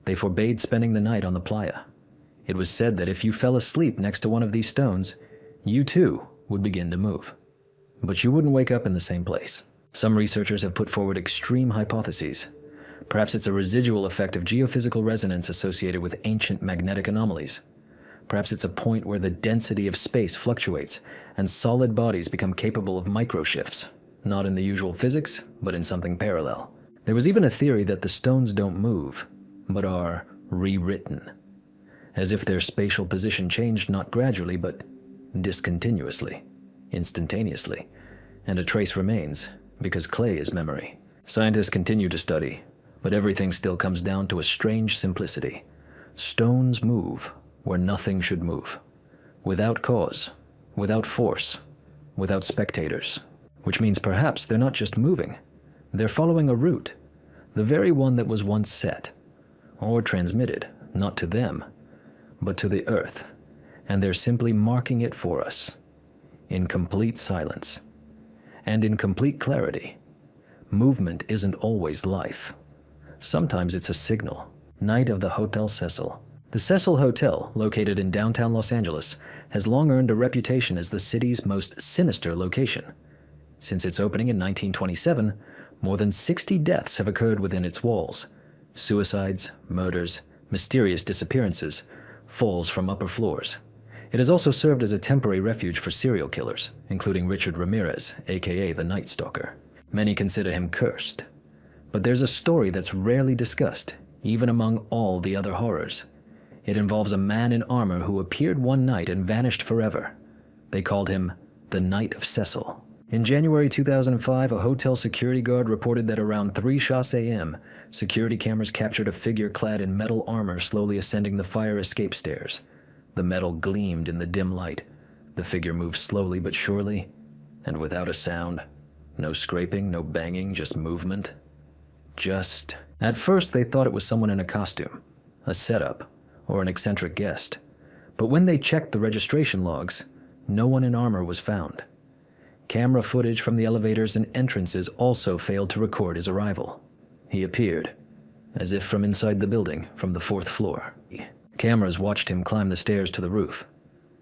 They forbade spending the night on the playa. It was said that if you fell asleep next to one of these stones, you too would begin to move. But you wouldn't wake up in the same place. Some researchers have put forward extreme hypotheses. Perhaps it's a residual effect of geophysical resonance associated with ancient magnetic anomalies. Perhaps it's a point where the density of space fluctuates and solid bodies become capable of microshifts, not in the usual physics, but in something parallel. There was even a theory that the stones don't move, but are rewritten, as if their spatial position changed not gradually, but discontinuously, instantaneously, and a trace remains, because clay is memory. Scientists continue to study, but everything still comes down to a strange simplicity. Stones move where nothing should move, without cause, without force, without spectators, which means perhaps they're not just moving, they're following a route, the very one that was once set, or transmitted, not to them, but to the earth, and they're simply marking it for us, in complete silence, and in complete clarity. Movement isn't always life. Sometimes it's a signal. Night of the Hotel Cecil. The Cecil Hotel, located in downtown Los Angeles, has long earned a reputation as the city's most sinister location. Since its opening in 1927, more than 60 deaths have occurred within its walls. Suicides, murders, mysterious disappearances, falls from upper floors. It has also served as a temporary refuge for serial killers, including Richard Ramirez, aka the Night Stalker. Many consider him cursed. But there's a story that's rarely discussed, even among all the other horrors. It involves a man in armor who appeared one night and vanished forever. They called him the Knight of Cecil. In January 2005, a hotel security guard reported that around 3:00 a.m., security cameras captured a figure clad in metal armor slowly ascending the fire escape stairs. The metal gleamed in the dim light. The figure moved slowly but surely, and without a sound. No scraping, no banging, just movement. At first, they thought it was someone in a costume, a setup, or an eccentric guest. But when they checked the registration logs, no one in armor was found. Camera footage from the elevators and entrances also failed to record his arrival. He appeared, as if from inside the building, from the 4th floor. Cameras watched him climb the stairs to the roof.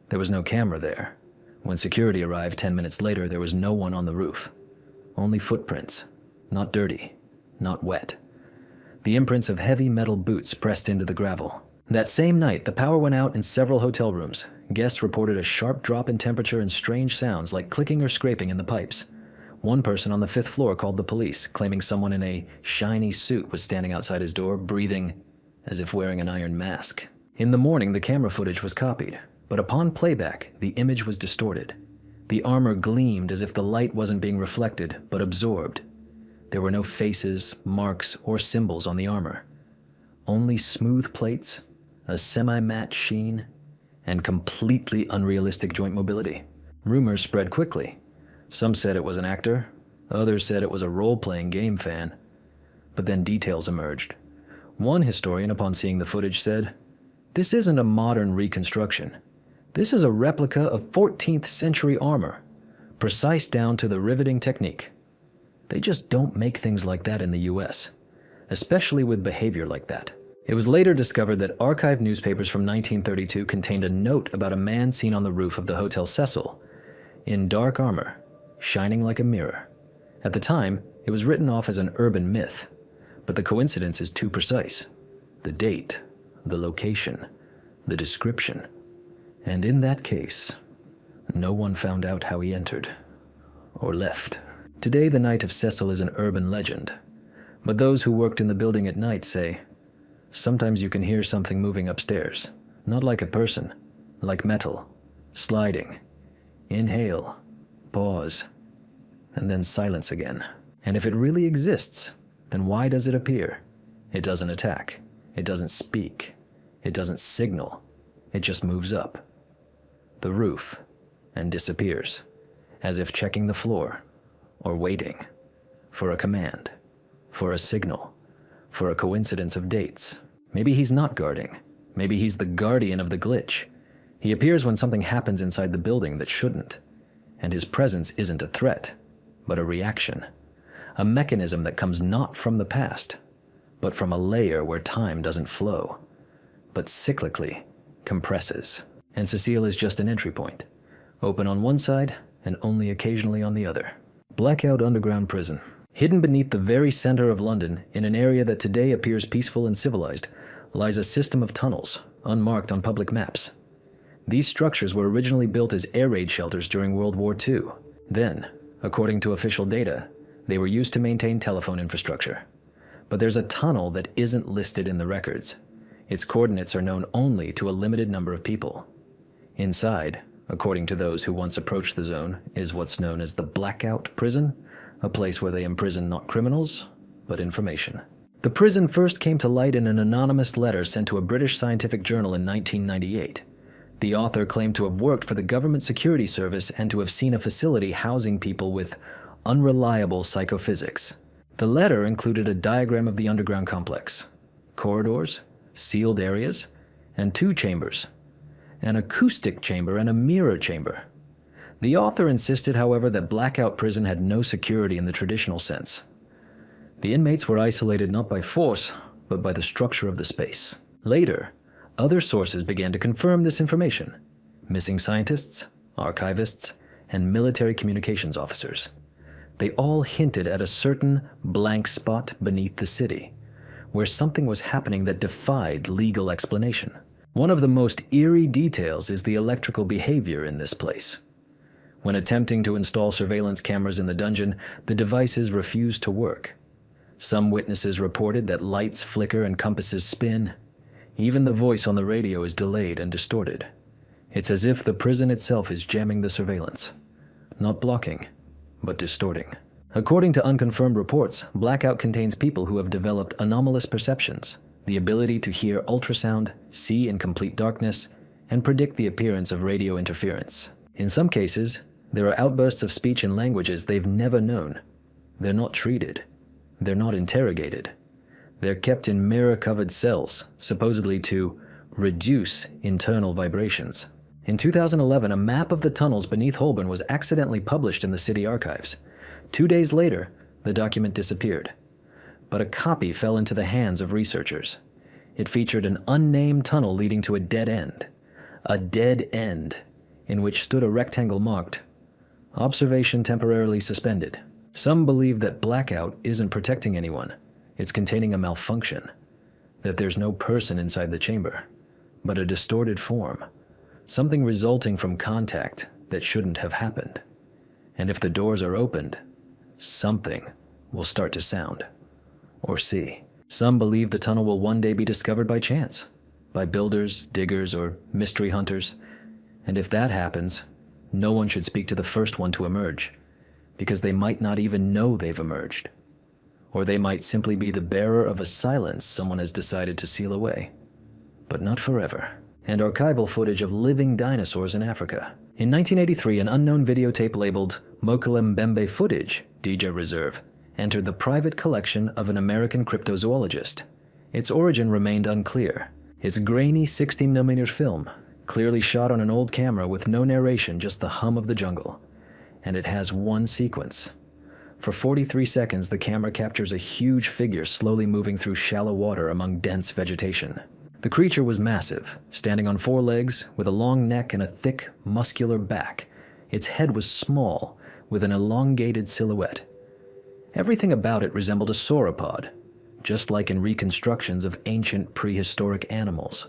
There was no camera there. When security arrived 10 minutes later, there was no one on the roof. Only footprints, not dirty, not wet. The imprints of heavy metal boots pressed into the gravel. That same night, the power went out in several hotel rooms. Guests reported a sharp drop in temperature and strange sounds like clicking or scraping in the pipes. One person on the 5th floor called the police, claiming someone in a shiny suit was standing outside his door, breathing as if wearing an iron mask. In the morning, the camera footage was copied, but upon playback, the image was distorted. The armor gleamed as if the light wasn't being reflected, but absorbed. There were no faces, marks, or symbols on the armor. Only smooth plates, a semi-matte sheen, and completely unrealistic joint mobility. Rumors spread quickly. Some said it was an actor, others said it was a role-playing game fan. But then details emerged. One historian, upon seeing the footage, said, "This isn't a modern reconstruction. This is a replica of 14th century armor, precise down to the riveting technique. They just don't make things like that in the US, especially with behavior like that." It was later discovered that archived newspapers from 1932 contained a note about a man seen on the roof of the Hotel Cecil, in dark armor, shining like a mirror. At the time, it was written off as an urban myth, but the coincidence is too precise. The date, the location, the description. And in that case, no one found out how he entered or left. Today, the Night of Cecil is an urban legend, but those who worked in the building at night say, sometimes you can hear something moving upstairs, not like a person, like metal, sliding. Inhale, pause, and then silence again. And if it really exists, then why does it appear? It doesn't attack. It doesn't speak. It doesn't signal. It just moves up the roof and disappears, as if checking the floor or waiting for a command, for a signal, for a coincidence of dates. Maybe he's not guarding. Maybe he's the guardian of the glitch. He appears when something happens inside the building that shouldn't, and his presence isn't a threat, but a reaction. A mechanism that comes not from the past, but from a layer where time doesn't flow, but cyclically compresses. And Cecile is just an entry point, open on one side and only occasionally on the other. Blackout Underground Prison. Hidden beneath the very center of London, in an area that today appears peaceful and civilized, lies a system of tunnels, unmarked on public maps. These structures were originally built as air raid shelters during World War II. Then, according to official data, they were used to maintain telephone infrastructure. But there's a tunnel that isn't listed in the records. Its coordinates are known only to a limited number of people. Inside, according to those who once approached the zone, is what's known as the Blackout Prison, a place where they imprison not criminals, but information. The prison first came to light in an anonymous letter sent to a British scientific journal in 1998. The author claimed to have worked for the government security service and to have seen a facility housing people with unreliable psychophysics. The letter included a diagram of the underground complex, corridors, sealed areas, and 2 chambers, an acoustic chamber and a mirror chamber. The author insisted, however, that Blackout Prison had no security in the traditional sense. The inmates were isolated not by force, but by the structure of the space. Later, other sources began to confirm this information: missing scientists, archivists, and military communications officers. They all hinted at a certain blank spot beneath the city, where something was happening that defied legal explanation. One of the most eerie details is the electrical behavior in this place. When attempting to install surveillance cameras in the dungeon, the devices refused to work. Some witnesses reported that lights flicker and compasses spin. Even the voice on the radio is delayed and distorted. It's as if the prison itself is jamming the surveillance, not blocking, but distorting. According to unconfirmed reports, Blackout contains people who have developed anomalous perceptions, the ability to hear ultrasound, see in complete darkness, and predict the appearance of radio interference. In some cases, there are outbursts of speech in languages they've never known. They're not treated. They're not interrogated. They're kept in mirror-covered cells, supposedly to reduce internal vibrations. In 2011, a map of the tunnels beneath Holborn was accidentally published in the city archives. 2 days later, the document disappeared. But a copy fell into the hands of researchers. It featured an unnamed tunnel leading to a dead end. A dead end, in which stood a rectangle marked, "Observation temporarily suspended." Some believe that Blackout isn't protecting anyone. It's containing a malfunction. That there's no person inside the chamber, but a distorted form. Something resulting from contact that shouldn't have happened. And if the doors are opened, something will start to sound or see. Some believe the tunnel will one day be discovered by chance, by builders, diggers, or mystery hunters. And if that happens, no one should speak to the first one to emerge, because they might not even know they've emerged. Or they might simply be the bearer of a silence someone has decided to seal away. But not forever. And archival footage of living dinosaurs in Africa. In 1983, an unknown videotape labeled Mokele Mbembe Footage, DJ Reserve, entered the private collection of an American cryptozoologist. Its origin remained unclear. It's grainy 16mm film, clearly shot on an old camera with no narration, just the hum of the jungle. And it has one sequence. For 43 seconds, the camera captures a huge figure slowly moving through shallow water among dense vegetation. The creature was massive, standing on 4 legs, with a long neck and a thick, muscular back. Its head was small, with an elongated silhouette. Everything about it resembled a sauropod, just like in reconstructions of ancient prehistoric animals.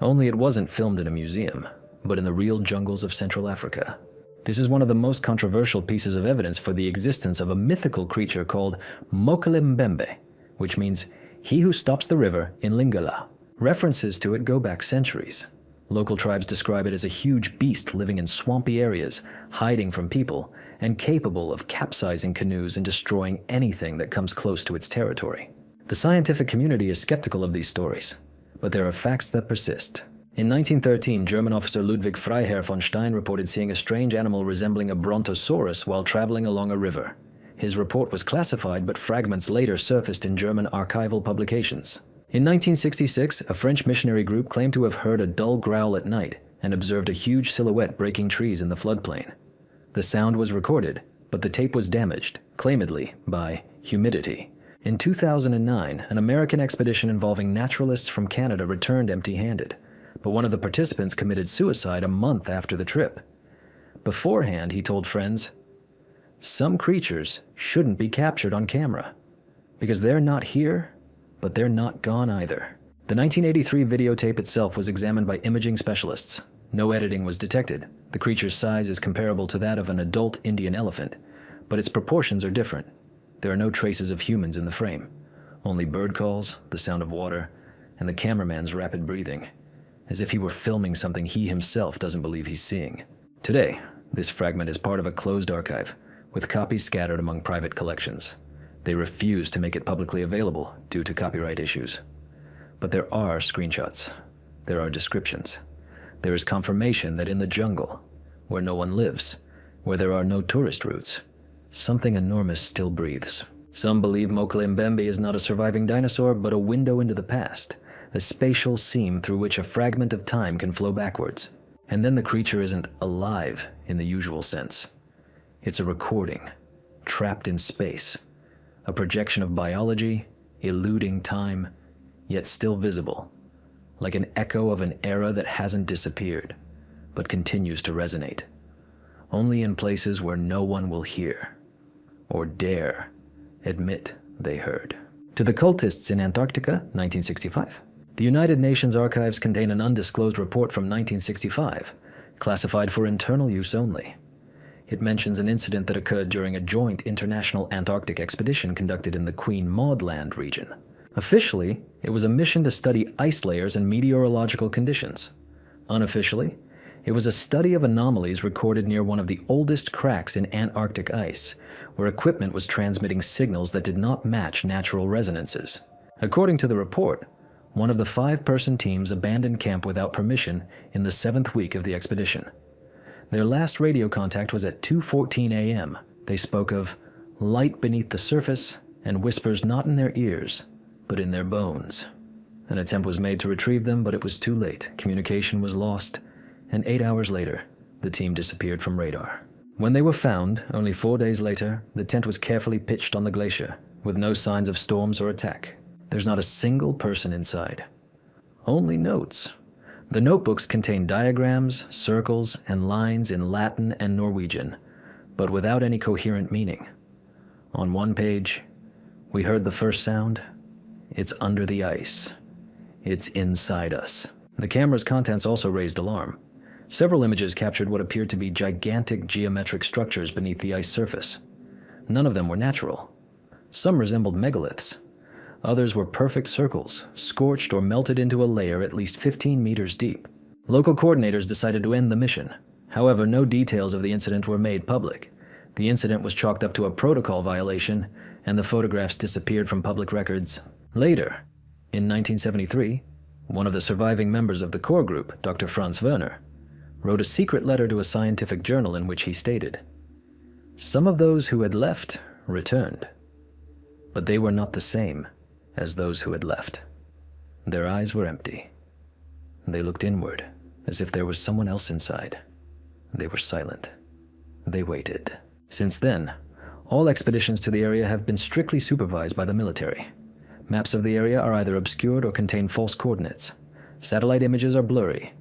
Only it wasn't filmed in a museum, but in the real jungles of Central Africa. This is one of the most controversial pieces of evidence for the existence of a mythical creature called Mokele Mbembe, which means "he who stops the river" in Lingala. References to it go back centuries. Local tribes describe it as a huge beast living in swampy areas, hiding from people, and capable of capsizing canoes and destroying anything that comes close to its territory. The scientific community is skeptical of these stories, but there are facts that persist. In 1913, German officer Ludwig Freiherr von Stein reported seeing a strange animal resembling a brontosaurus while traveling along a river. His report was classified, but fragments later surfaced in German archival publications. In 1966, a French missionary group claimed to have heard a dull growl at night and observed a huge silhouette breaking trees in the floodplain. The sound was recorded, but the tape was damaged, claimedly, by humidity. In 2009, an American expedition involving naturalists from Canada returned empty-handed, but one of the participants committed suicide a month after the trip. Beforehand, he told friends, "Some creatures shouldn't be captured on camera, because they're not here, but they're not gone either." The 1983 videotape itself was examined by imaging specialists. No editing was detected. The creature's size is comparable to that of an adult Indian elephant, but its proportions are different. There are no traces of humans in the frame, only bird calls, the sound of water, and the cameraman's rapid breathing, as if he were filming something he himself doesn't believe he's seeing. Today, this fragment is part of a closed archive, with copies scattered among private collections. They refuse to make it publicly available due to copyright issues. But there are screenshots. There are descriptions. There is confirmation that in the jungle, where no one lives, where there are no tourist routes, something enormous still breathes. Some believe Mokele Mbembe is not a surviving dinosaur, but a window into the past, a spatial seam through which a fragment of time can flow backwards. And then the creature isn't alive in the usual sense. It's a recording, trapped in space, a projection of biology, eluding time, yet still visible, like an echo of an era that hasn't disappeared, but continues to resonate, only in places where no one will hear, or dare, admit they heard. To the cultists in Antarctica, 1965. The United Nations archives contain an undisclosed report from 1965, classified for internal use only. It mentions an incident that occurred during a joint international Antarctic expedition conducted in the Queen Maud Land region. Officially, it was a mission to study ice layers and meteorological conditions. Unofficially, it was a study of anomalies recorded near one of the oldest cracks in Antarctic ice, where equipment was transmitting signals that did not match natural resonances. According to the report, one of the 5-person teams abandoned camp without permission in the 7th week of the expedition. Their last radio contact was at 2:14 a.m. They spoke of light beneath the surface and whispers not in their ears, but in their bones. An attempt was made to retrieve them, but it was too late. Communication was lost, and 8 hours later, the team disappeared from radar. When they were found, only 4 days later, the tent was carefully pitched on the glacier, with no signs of storms or attack. There's not a single person inside. Only notes. The notebooks contain diagrams, circles, and lines in Latin and Norwegian, but without any coherent meaning. On one page, we heard the first sound. It's under the ice. It's inside us. The camera's contents also raised alarm. Several images captured what appeared to be gigantic geometric structures beneath the ice surface. None of them were natural. Some resembled megaliths. Others were perfect circles, scorched or melted into a layer at least 15 meters deep. Local coordinators decided to end the mission. However, no details of the incident were made public. The incident was chalked up to a protocol violation, and the photographs disappeared from public records. Later, in 1973, one of the surviving members of the core group, Dr. Franz Werner, wrote a secret letter to a scientific journal in which he stated, "Some of those who had left returned, but they were not the same as those who had left. Their eyes were empty. They looked inward, as if there was someone else inside. They were silent. They waited." Since then, all expeditions to the area have been strictly supervised by the military. Maps of the area are either obscured or contain false coordinates. Satellite images are blurry,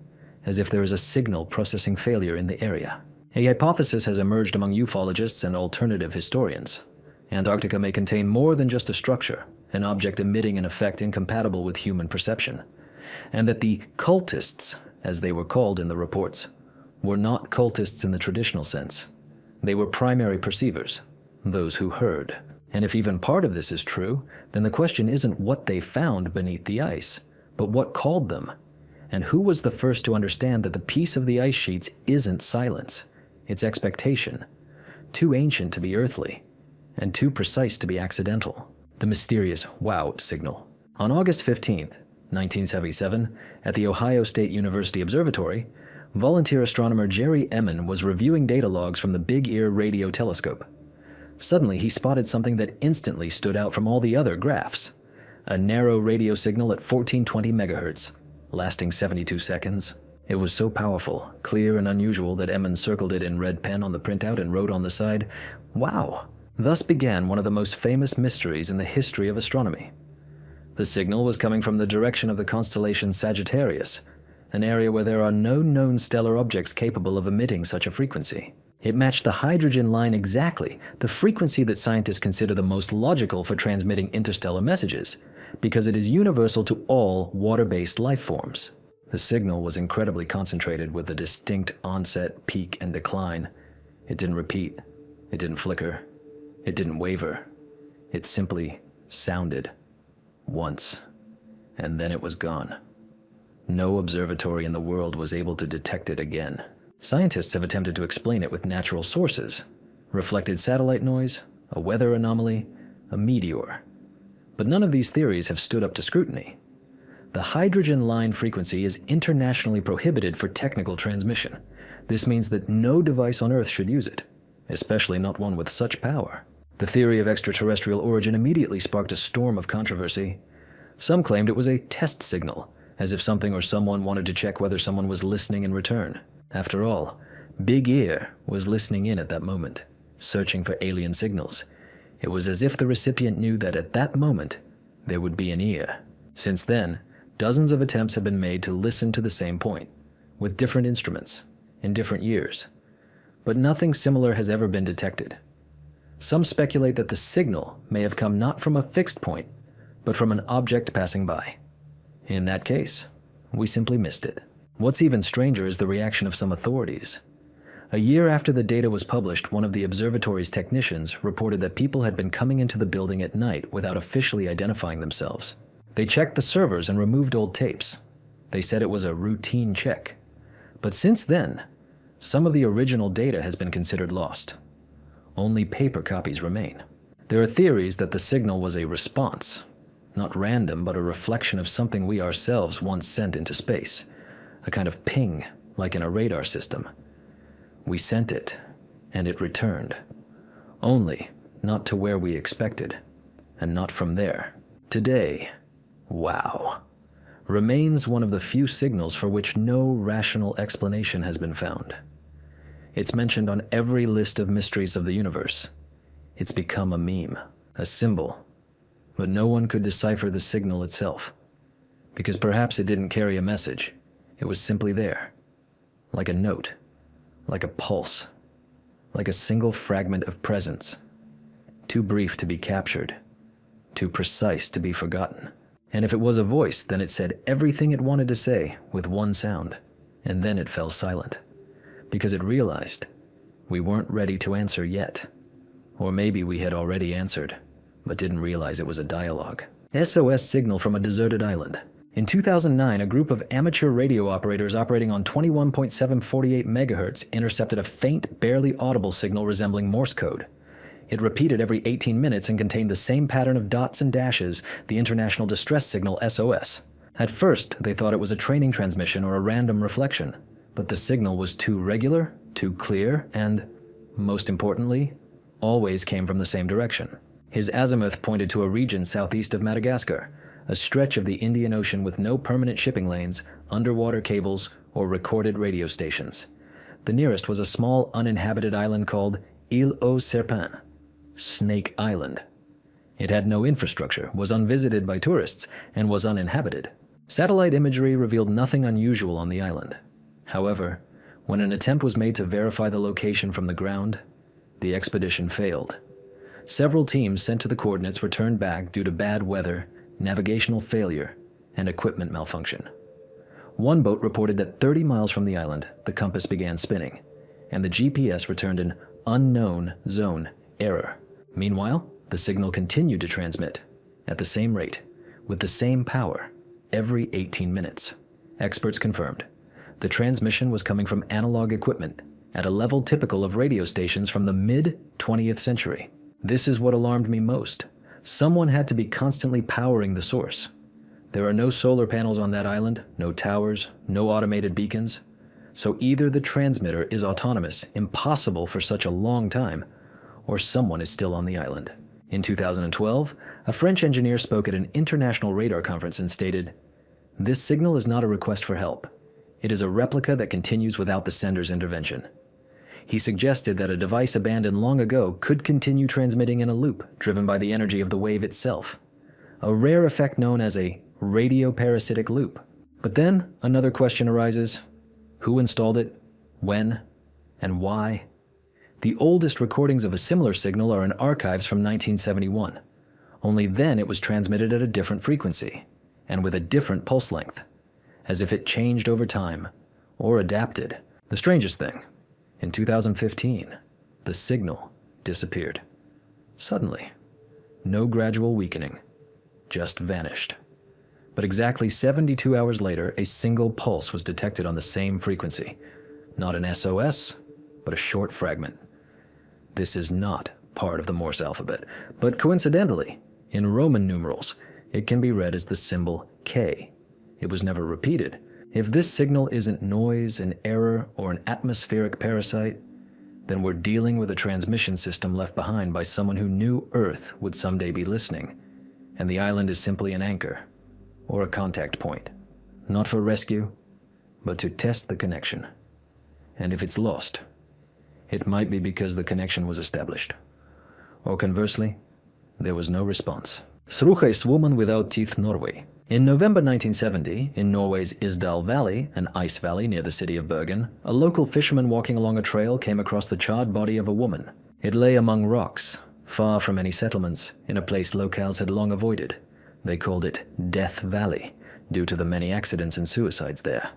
as if there is a signal processing failure in the area. A hypothesis has emerged among ufologists and alternative historians. Antarctica may contain more than just a structure, an object emitting an effect incompatible with human perception, and that the cultists, as they were called in the reports, were not cultists in the traditional sense. They were primary perceivers, those who heard. And if even part of this is true, then the question isn't what they found beneath the ice, but what called them, and who was the first to understand that the piece of the ice sheets isn't silence, it's expectation, too ancient to be earthly, and too precise to be accidental. The mysterious wow signal. On August 15th, 1977, at the Ohio State University Observatory, volunteer astronomer Jerry Emmon was reviewing data logs from the Big Ear radio telescope. Suddenly, he spotted something that instantly stood out from all the other graphs. A narrow radio signal at 1420 megahertz, lasting 72 seconds. It was so powerful, clear, and unusual that Emmons circled it in red pen on the printout and wrote on the side, "Wow." Thus began one of the most famous mysteries in the history of astronomy. The signal was coming from the direction of the constellation Sagittarius, an area where there are no known stellar objects capable of emitting such a frequency. It matched the hydrogen line exactly, the frequency that scientists consider the most logical for transmitting interstellar messages, because it is universal to all water-based life forms. The signal was incredibly concentrated with a distinct onset, peak, and decline. It didn't repeat. It didn't flicker. It didn't waver. It simply sounded. Once. And then it was gone. No observatory in the world was able to detect it again. Scientists have attempted to explain it with natural sources: reflected satellite noise, a weather anomaly, a meteor. But none of these theories have stood up to scrutiny. The hydrogen line frequency is internationally prohibited for technical transmission. This means that no device on Earth should use it, especially not one with such power. The theory of extraterrestrial origin immediately sparked a storm of controversy. Some claimed it was a test signal, as if something or someone wanted to check whether someone was listening in return. After all, Big Ear was listening in at that moment, searching for alien signals. It was as if the recipient knew that at that moment, there would be an ear. Since then, dozens of attempts have been made to listen to the same point, with different instruments, in different years. But nothing similar has ever been detected. Some speculate that the signal may have come not from a fixed point, but from an object passing by. In that case, we simply missed it. What's even stranger is the reaction of some authorities. A year after the data was published, one of the observatory's technicians reported that people had been coming into the building at night without officially identifying themselves. They checked the servers and removed old tapes. They said it was a routine check. But since then, some of the original data has been considered lost. Only paper copies remain. There are theories that the signal was a response, not random, but a reflection of something we ourselves once sent into space, a kind of ping, like in a radar system. We sent it, and it returned. Only not to where we expected, and not from there. Today, wow, remains one of the few signals for which no rational explanation has been found. It's mentioned on every list of mysteries of the universe. It's become a meme, a symbol, but no one could decipher the signal itself, because perhaps it didn't carry a message. It was simply there, like a note, like a pulse, like a single fragment of presence, too brief to be captured, too precise to be forgotten. And if it was a voice, then it said everything it wanted to say with one sound, and then it fell silent, because it realized we weren't ready to answer yet. Or maybe we had already answered, but didn't realize it was a dialogue. SOS signal from a deserted island. In 2009, a group of amateur radio operators operating on 21.748 MHz intercepted a faint, barely audible signal resembling Morse code. It repeated every 18 minutes and contained the same pattern of dots and dashes, the international distress signal SOS. At first, they thought it was a training transmission or a random reflection, but the signal was too regular, too clear, and, most importantly, always came from the same direction. His azimuth pointed to a region southeast of Madagascar, a stretch of the Indian Ocean with no permanent shipping lanes, underwater cables, or recorded radio stations. The nearest was a small uninhabited island called Île aux Serpents, Snake Island. It had no infrastructure, was unvisited by tourists, and was uninhabited. Satellite imagery revealed nothing unusual on the island. However, when an attempt was made to verify the location from the ground, the expedition failed. Several teams sent to the coordinates returned back due to bad weather, navigational failure, and equipment malfunction. One boat reported that 30 miles from the island, the compass began spinning, and the GPS returned an unknown zone error. Meanwhile, the signal continued to transmit, at the same rate, with the same power, every 18 minutes. Experts confirmed. The transmission was coming from analog equipment, at a level typical of radio stations from the mid-20th century. This is what alarmed me most. Someone had to be constantly powering the source. There are no solar panels on that island, no towers, no automated beacons. So either the transmitter is autonomous, impossible for such a long time, or someone is still on the island. In 2012, a French engineer spoke at an international radar conference and stated, "This signal is not a request for help. It is a replica that continues without the sender's intervention. He suggested that a device abandoned long ago could continue transmitting in a loop, driven by the energy of the wave itself. A rare effect known as a radioparasitic loop. But then another question arises. Who installed it? When? And why? The oldest recordings of a similar signal are in archives from 1971. Only then it was transmitted at a different frequency, and with a different pulse length, as if it changed over time, or adapted. The strangest thing, in 2015, the signal disappeared. Suddenly. No gradual weakening, just vanished. But exactly 72 hours later, a single pulse was detected on the same frequency. Not an SOS, but a short fragment. This is not part of the Morse alphabet, but coincidentally, in Roman numerals, it can be read as the symbol K. It was never repeated. If this signal isn't noise, an error, or an atmospheric parasite, then we're dealing with a transmission system left behind by someone who knew Earth would someday be listening, and the island is simply an anchor, or a contact point, not for rescue, but to test the connection. And if it's lost, it might be because the connection was established. Or conversely, there was no response. Sruchais woman without teeth, Norway. In November 1970, in Norway's Isdal Valley, an ice valley near the city of Bergen, a local fisherman walking along a trail came across the charred body of a woman. It lay among rocks, far from any settlements, in a place locals had long avoided. They called it Death Valley, due to the many accidents and suicides there.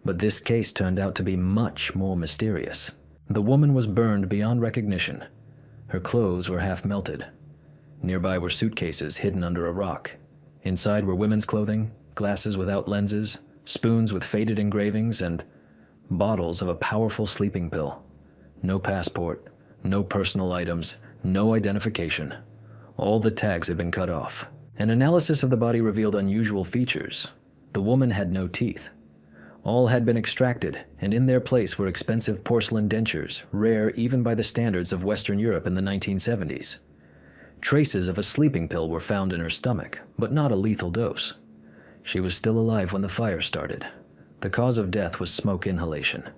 But this case turned out to be much more mysterious. The woman was burned beyond recognition. Her clothes were half melted. Nearby were suitcases hidden under a rock. Inside were women's clothing, glasses without lenses, spoons with faded engravings, and bottles of a powerful sleeping pill. No passport, no personal items, no identification. All the tags had been cut off. An analysis of the body revealed unusual features. The woman had no teeth. All had been extracted, and in their place were expensive porcelain dentures, rare even by the standards of Western Europe in the 1970s. Traces of a sleeping pill were found in her stomach, but not a lethal dose. She was still alive when the fire started. The cause of death was smoke inhalation.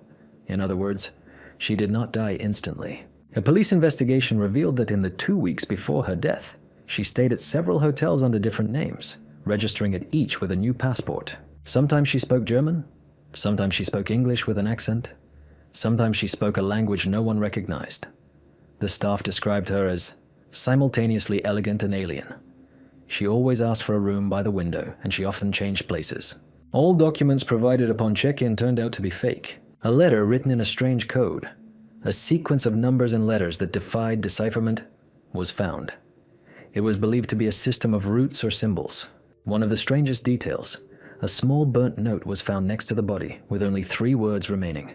In other words, she did not die instantly. A police investigation revealed that in the 2 weeks before her death, she stayed at several hotels under different names, registering at each with a new passport. Sometimes she spoke German, sometimes she spoke English with an accent, sometimes she spoke a language no one recognized. The staff described her as simultaneously elegant and alien. She always asked for a room by the window, and she often changed places. All documents provided upon check-in turned out to be fake. A letter written in a strange code, a sequence of numbers and letters that defied decipherment, was found. It was believed to be a system of roots or symbols. One of the strangest details, a small burnt note was found next to the body with only 3 words remaining.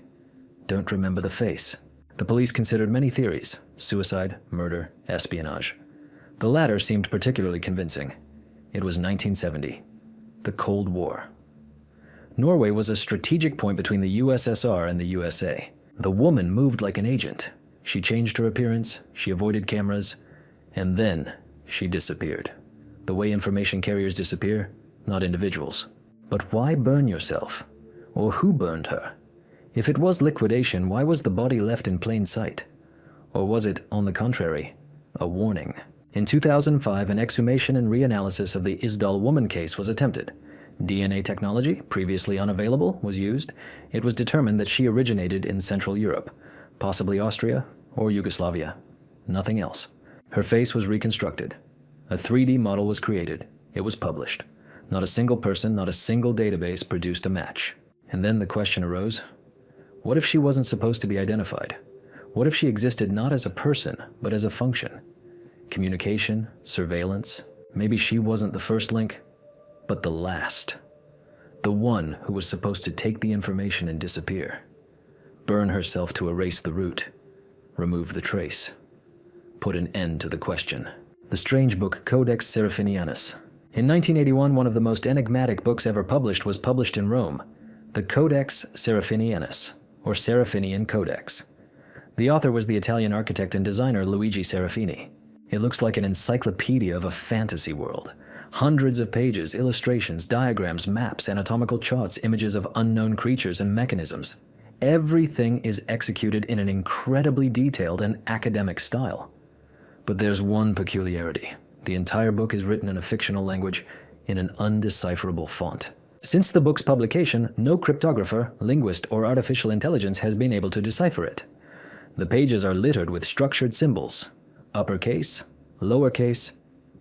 Don't remember the face. The police considered many theories: suicide, murder, espionage. The latter seemed particularly convincing. It was 1970, the Cold War. Norway was a strategic point between the USSR and the USA. The woman moved like an agent. She changed her appearance, she avoided cameras, and then she disappeared. The way information carriers disappear, not individuals. But why burn yourself? Or who burned her? If it was liquidation, why was the body left in plain sight? Or was it, on the contrary, a warning? In 2005, an exhumation and reanalysis of the Isdal woman case was attempted. DNA technology, previously unavailable, was used. It was determined that she originated in Central Europe, possibly Austria or Yugoslavia. Nothing else. Her face was reconstructed. A 3D model was created. It was published. Not a single person, not a single database produced a match. And then the question arose, what if she wasn't supposed to be identified? What if she existed not as a person, but as a function? Communication, surveillance. Maybe she wasn't the first link, but the last. The one who was supposed to take the information and disappear. Burn herself to erase the root. Remove the trace. Put an end to the question. The strange book Codex Seraphinianus. In 1981, one of the most enigmatic books ever published was published in Rome, the Codex Seraphinianus, or Seraphinian Codex. The author was the Italian architect and designer Luigi Serafini. It looks like an encyclopedia of a fantasy world, Hundreds of pages, illustrations, diagrams, maps, anatomical charts, images of unknown creatures and mechanisms. Everything is executed in an incredibly detailed and academic style. But there's one peculiarity. The entire book is written in a fictional language in an undecipherable font. Since the book's publication, no cryptographer, linguist, or artificial intelligence has been able to decipher it. The pages are littered with structured symbols, uppercase, lowercase,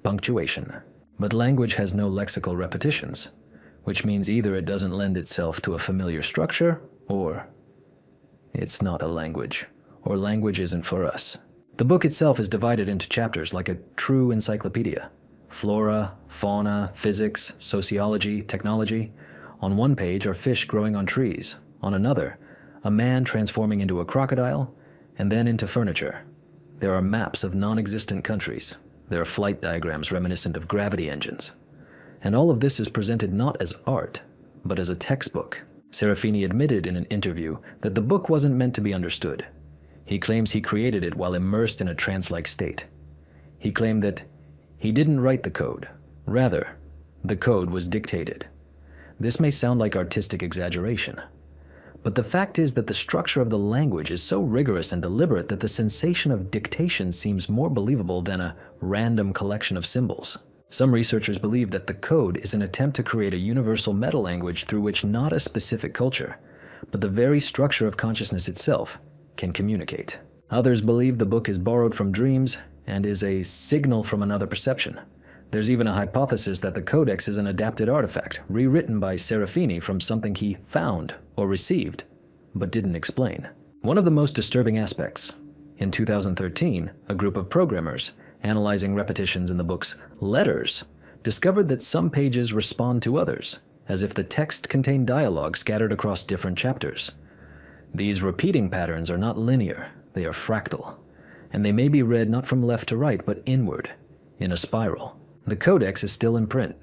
punctuation. But language has no lexical repetitions, which means either it doesn't lend itself to a familiar structure, or it's not a language, or language isn't for us. The book itself is divided into chapters like a true encyclopedia. Flora, fauna, physics, sociology, technology. On one page are fish growing on trees. On another, a man transforming into a crocodile, and then into furniture. There are maps of non-existent countries. There are flight diagrams reminiscent of gravity engines. And all of this is presented not as art, but as a textbook. Serafini admitted in an interview that the book wasn't meant to be understood. He claims he created it while immersed in a trance-like state. He claimed that he didn't write the code. Rather, the code was dictated. This may sound like artistic exaggeration, but the fact is that the structure of the language is so rigorous and deliberate that the sensation of dictation seems more believable than a random collection of symbols. Some researchers believe that the code is an attempt to create a universal meta-language through which not a specific culture, but the very structure of consciousness itself can communicate. Others believe the book is borrowed from dreams and is a signal from another perception. There's even a hypothesis that the codex is an adapted artifact, rewritten by Serafini from something he found or received, but didn't explain. One of the most disturbing aspects. In 2013, a group of programmers, analyzing repetitions in the book's letters, discovered that some pages respond to others, as if the text contained dialogue scattered across different chapters. These repeating patterns are not linear, they are fractal, and they may be read not from left to right, but inward, in a spiral. The codex is still in print.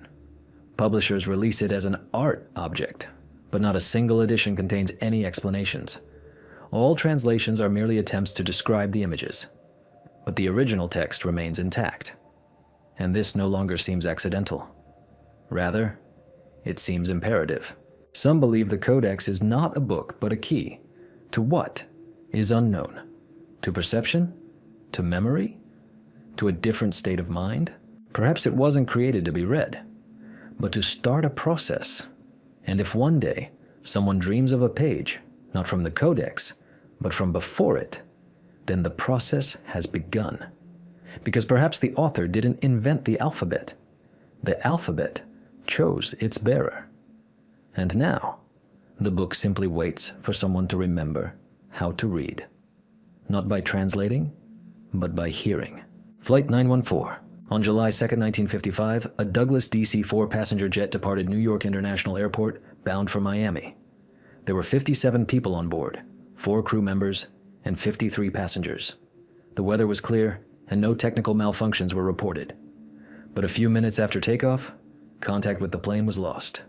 Publishers release it as an art object, but not a single edition contains any explanations. All translations are merely attempts to describe the images, but the original text remains intact. And this no longer seems accidental. Rather, it seems imperative. Some believe the codex is not a book, but a key. To what is unknown? To perception? To memory? To a different state of mind? Perhaps it wasn't created to be read, but to start a process. And if one day someone dreams of a page, not from the codex, but from before it, then the process has begun. Because perhaps the author didn't invent the alphabet. The alphabet chose its bearer. And now, the book simply waits for someone to remember how to read. Not by translating, but by hearing. Flight 914. On July 2, 1955, a Douglas DC-4 passenger jet departed New York International Airport, bound for Miami. There were 57 people on board, 4 crew members, and 53 passengers. The weather was clear, and no technical malfunctions were reported. But a few minutes after takeoff, contact with the plane was lost.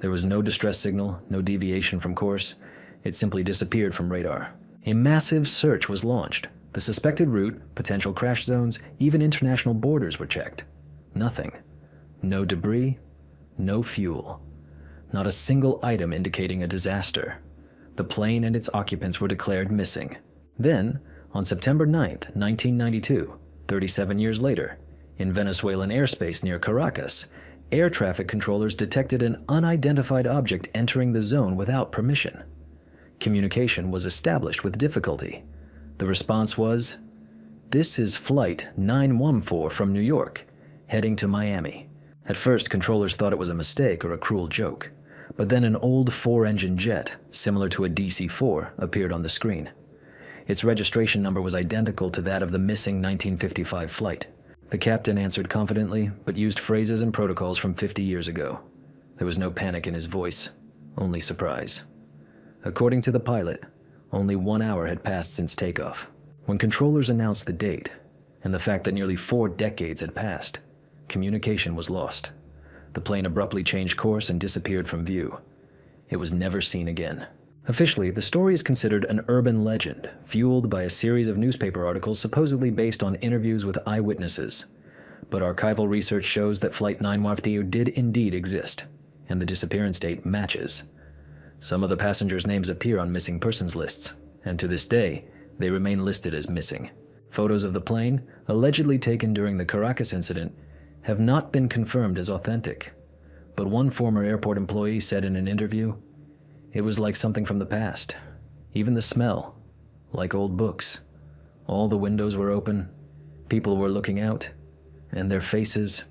There was no distress signal, no deviation from course. It simply disappeared from radar. A massive search was launched. The suspected route, potential crash zones, even international borders were checked. Nothing. No debris, no fuel. Not a single item indicating a disaster. The plane and its occupants were declared missing. Then, on September 9th, 1992, 37 years later, in Venezuelan airspace near Caracas, air traffic controllers detected an unidentified object entering the zone without permission. Communication was established with difficulty. The response was, "This is Flight 914 from New York, heading to Miami." At first, controllers thought it was a mistake or a cruel joke, but then an old 4-engine jet, similar to a DC-4, appeared on the screen. Its registration number was identical to that of the missing 1955 flight. The captain answered confidently, but used phrases and protocols from 50 years ago. There was no panic in his voice, only surprise. According to the pilot, only 1 hour had passed since takeoff. When controllers announced the date, and the fact that nearly 4 decades had passed, communication was lost. The plane abruptly changed course and disappeared from view. It was never seen again. Officially, the story is considered an urban legend, fueled by a series of newspaper articles supposedly based on interviews with eyewitnesses. but archival research shows that Flight 912 did indeed exist, and the disappearance date matches. Some of the passengers' names appear on missing persons lists, and to this day, they remain listed as missing. Photos of the plane, allegedly taken during the Caracas incident, have not been confirmed as authentic, but one former airport employee said in an interview, "It was like something from the past. Even the smell, like old books. All the windows were open, people were looking out, and their faces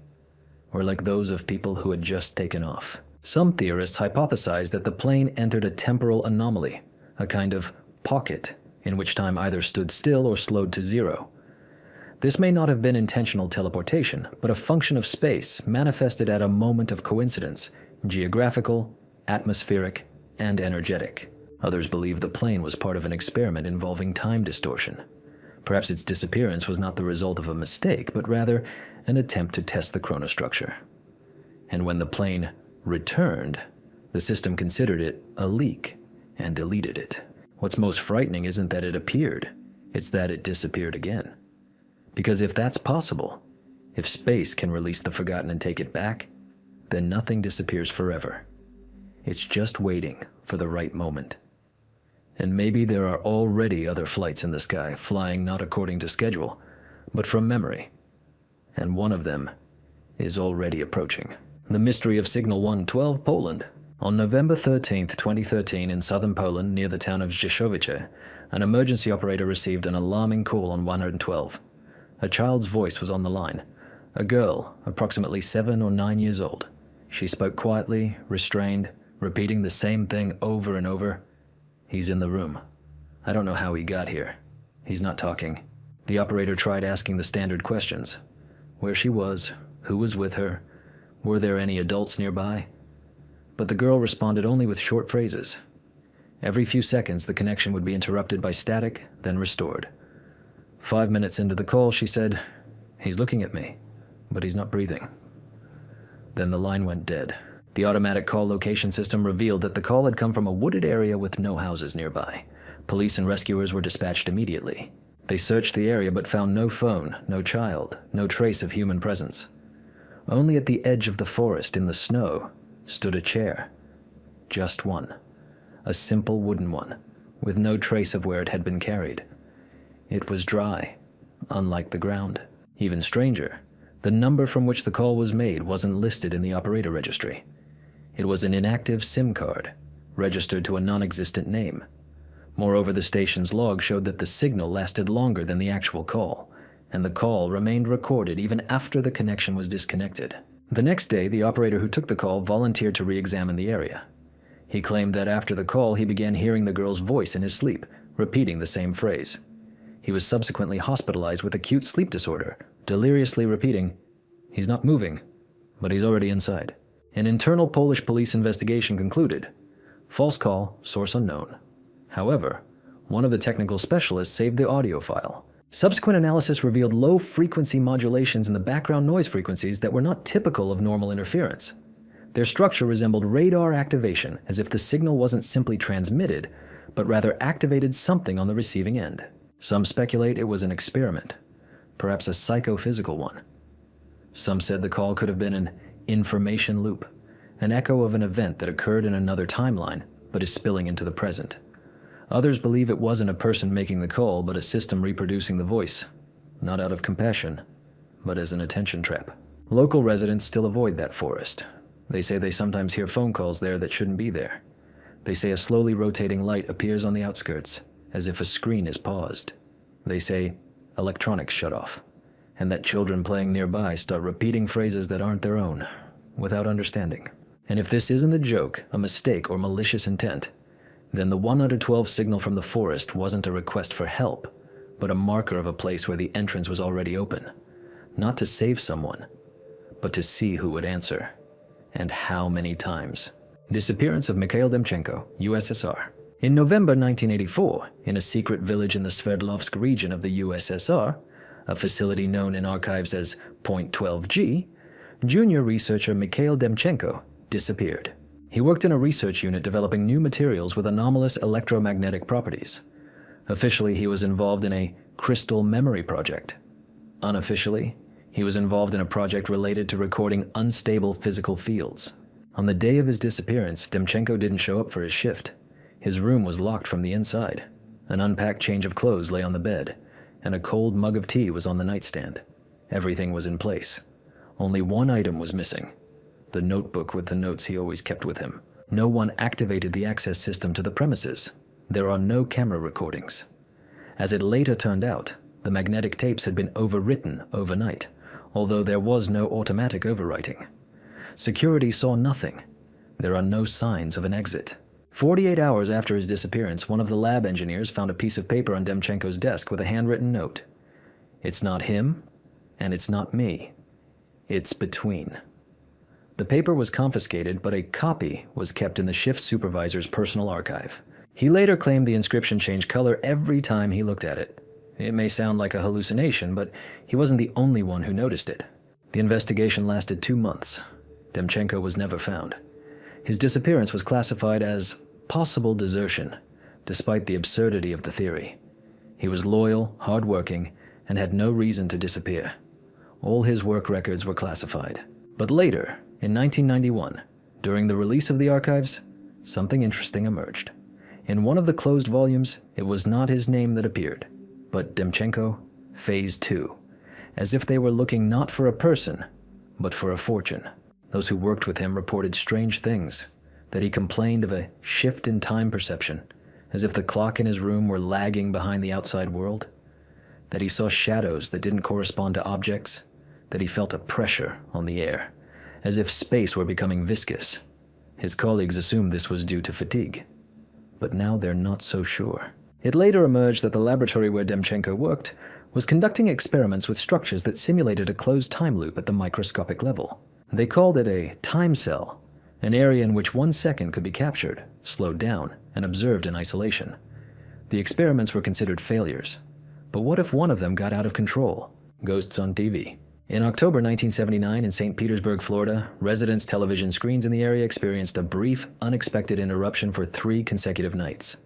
were like those of people who had just taken off." Some theorists hypothesize that the plane entered a temporal anomaly, a kind of pocket in which time either stood still or slowed to zero. This may not have been intentional teleportation, but a function of space manifested at a moment of coincidence, geographical, atmospheric, and energetic. Others believe the plane was part of an experiment involving time distortion. Perhaps its disappearance was not the result of a mistake, but rather an attempt to test the chronostructure. And when the plane returned, the system considered it a leak and deleted it. What's most frightening isn't that it appeared, it's that it disappeared again. Because if that's possible, if space can release the forgotten and take it back, then nothing disappears forever. It's just waiting for the right moment. And maybe there are already other flights in the sky, flying not according to schedule, but from memory. And one of them is already approaching. The mystery of Signal 112, Poland. On November 13, 2013, in southern Poland, near the town of Rzeszowice, an emergency operator received an alarming call on 112. A child's voice was on the line. A girl, approximately 7 or 9 years old. She spoke quietly, restrained, repeating the same thing over and over. "He's in the room. I don't know how he got here. He's not talking." The operator tried asking the standard questions. Where she was, who was with her, were there any adults nearby? But the girl responded only with short phrases. Every few seconds, the connection would be interrupted by static, then restored. 5 minutes into the call, she said, "He's looking at me, but he's not breathing." Then the line went dead. The automatic call location system revealed that the call had come from a wooded area with no houses nearby. Police and rescuers were dispatched immediately. They searched the area but found no phone, no child, no trace of human presence. Only at the edge of the forest in the snow stood a chair. Just one. A simple wooden one, with no trace of where it had been carried. It was dry, unlike the ground. Even stranger, the number from which the call was made wasn't listed in the operator registry. It was an inactive SIM card, registered to a non-existent name. Moreover, the station's log showed that the signal lasted longer than the actual call, and the call remained recorded even after the connection was disconnected. The next day, the operator who took the call volunteered to re-examine the area. He claimed that after the call, he began hearing the girl's voice in his sleep, repeating the same phrase. He was subsequently hospitalized with acute sleep disorder, deliriously repeating, "He's not moving, but he's already inside." An internal Polish police investigation concluded, false call, source unknown. However, one of the technical specialists saved the audio file. Subsequent analysis revealed low-frequency modulations in the background noise frequencies that were not typical of normal interference. Their structure resembled radar activation, as if the signal wasn't simply transmitted, but rather activated something on the receiving end. Some speculate it was an experiment, perhaps a psychophysical one. Some said the call could have been an information loop, an echo of an event that occurred in another timeline, but is spilling into the present. Others believe it wasn't a person making the call, but a system reproducing the voice, not out of compassion, but as an attention trap. Local residents still avoid that forest. They say they sometimes hear phone calls there that shouldn't be there. They say a slowly rotating light appears on the outskirts, as if a screen is paused. They say electronics shut off, and that children playing nearby start repeating phrases that aren't their own, without understanding. And if this isn't a joke, a mistake, or malicious intent, then the 112 signal from the forest wasn't a request for help, but a marker of a place where the entrance was already open, not to save someone, but to see who would answer, and how many times. Disappearance of Mikhail Demchenko, USSR. In November 1984, in a secret village in the Sverdlovsk region of the USSR, a facility known in archives as Point 12G, junior researcher Mikhail Demchenko disappeared. He worked in a research unit developing new materials with anomalous electromagnetic properties. Officially, he was involved in a crystal memory project. Unofficially, He was involved in a project related to recording unstable physical fields. On the day of his disappearance, Demchenko didn't show up for his shift. His room was locked from the inside. An unpacked change of clothes lay on the bed, and a cold mug of tea was on the nightstand. Everything was in place. Only one item was missing: the notebook with the notes he always kept with him. No one activated the access system to the premises. There are no camera recordings. As it later turned out, the magnetic tapes had been overwritten overnight, although there was no automatic overwriting. Security saw nothing. There are no signs of an exit. 48 hours after his disappearance, one of the lab engineers found a piece of paper on Demchenko's desk with a handwritten note. "It's not him, and it's not me. It's between." The paper was confiscated, but a copy was kept in the shift supervisor's personal archive. He later claimed the inscription changed color every time he looked at it. It may sound like a hallucination, but he wasn't the only one who noticed it. The investigation lasted 2 months. Demchenko was never found. His disappearance was classified as possible desertion, despite the absurdity of the theory. He was loyal, hardworking, and had no reason to disappear. All his work records were classified. But later, in 1991, during the release of the archives, something interesting emerged. In one of the closed volumes, it was not his name that appeared, but Demchenko, Phase 2, as if they were looking not for a person, but for a fortune. Those who worked with him reported strange things, that he complained of a shift in time perception, as if the clock in his room were lagging behind the outside world, that he saw shadows that didn't correspond to objects, that he felt a pressure on the air, as if space were becoming viscous. His colleagues assumed this was due to fatigue, but now they're not so sure. It later emerged that the laboratory where Demchenko worked was conducting experiments with structures that simulated a closed time loop at the microscopic level. They called it a time cell, an area in which 1 second could be captured, slowed down, and observed in isolation. The experiments were considered failures. But what if one of them got out of control? Ghosts on TV. In October 1979 in St. Petersburg, Florida, residents' television screens in the area experienced a brief, unexpected interruption for 3 consecutive nights.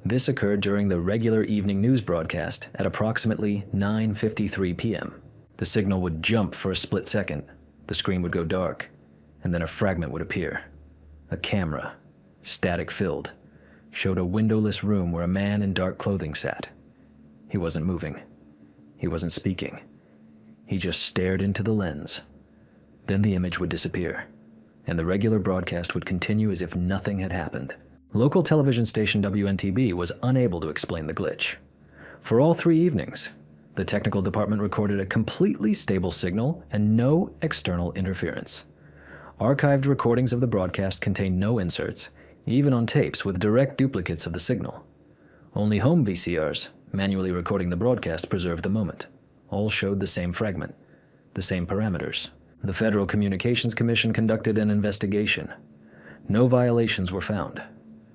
This occurred during the regular evening news broadcast at approximately 9:53 p.m. The signal would jump for a split second. The screen would go dark, and then a fragment would appear. A camera, static-filled, showed a windowless room where a man in dark clothing sat. He wasn't moving. He wasn't speaking. He just stared into the lens. Then the image would disappear, and the regular broadcast would continue as if nothing had happened. Local television station WNTB was unable to explain the glitch. For all 3 evenings, the technical department recorded a completely stable signal and no external interference. Archived recordings of the broadcast contained no inserts, even on tapes with direct duplicates of the signal. Only home VCRs, manually recording the broadcast, preserved the moment. All showed the same fragment, the same parameters. The Federal Communications Commission conducted an investigation. No violations were found.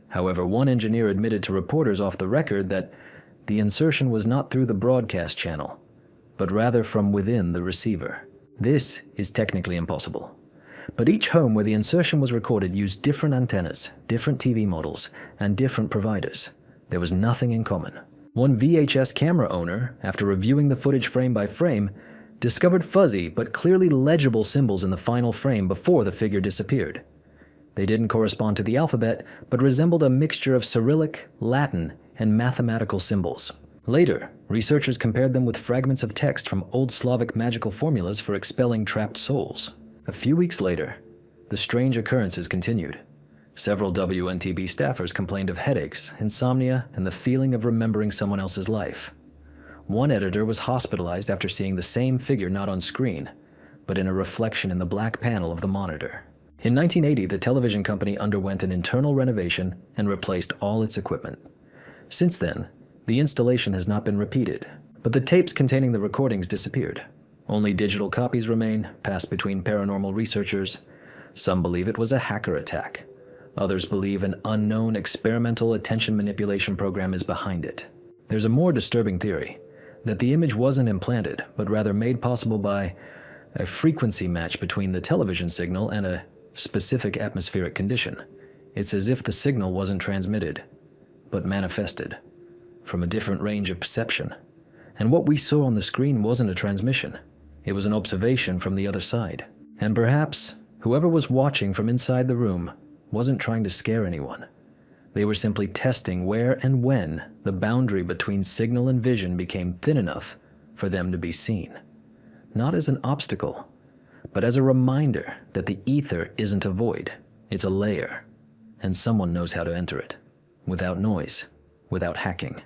However, one engineer admitted to reporters off the record that the insertion was not through the broadcast channel, but rather from within the receiver. This is technically impossible. But each home where the insertion was recorded used different antennas, different TV models, and different providers. There was nothing in common. One VHS camera owner, after reviewing the footage frame by frame, discovered fuzzy but clearly legible symbols in the final frame before the figure disappeared. They didn't correspond to the alphabet, but resembled a mixture of Cyrillic, Latin, and mathematical symbols. Later, researchers compared them with fragments of text from Old Slavic magical formulas for expelling trapped souls. A few weeks later, the strange occurrences continued. Several WNTB staffers complained of headaches, insomnia, and the feeling of remembering someone else's life. One editor was hospitalized after seeing the same figure not on screen, but in a reflection in the black panel of the monitor. In 1980, the television company underwent an internal renovation and replaced all its equipment. Since then, the installation has not been repeated, but the tapes containing the recordings disappeared. Only digital copies remain, passed between paranormal researchers. Some believe it was a hacker attack. Others believe an unknown experimental attention manipulation program is behind it. There's a more disturbing theory, that the image wasn't implanted, but rather made possible by a frequency match between the television signal and a specific atmospheric condition. It's as if the signal wasn't transmitted, but manifested from a different range of perception. And what we saw on the screen wasn't a transmission. It was an observation from the other side. And perhaps whoever was watching from inside the room wasn't trying to scare anyone. They were simply testing where and when the boundary between signal and vision became thin enough for them to be seen. Not as an obstacle, but as a reminder that the ether isn't a void, it's a layer, and someone knows how to enter it, without noise, without hacking,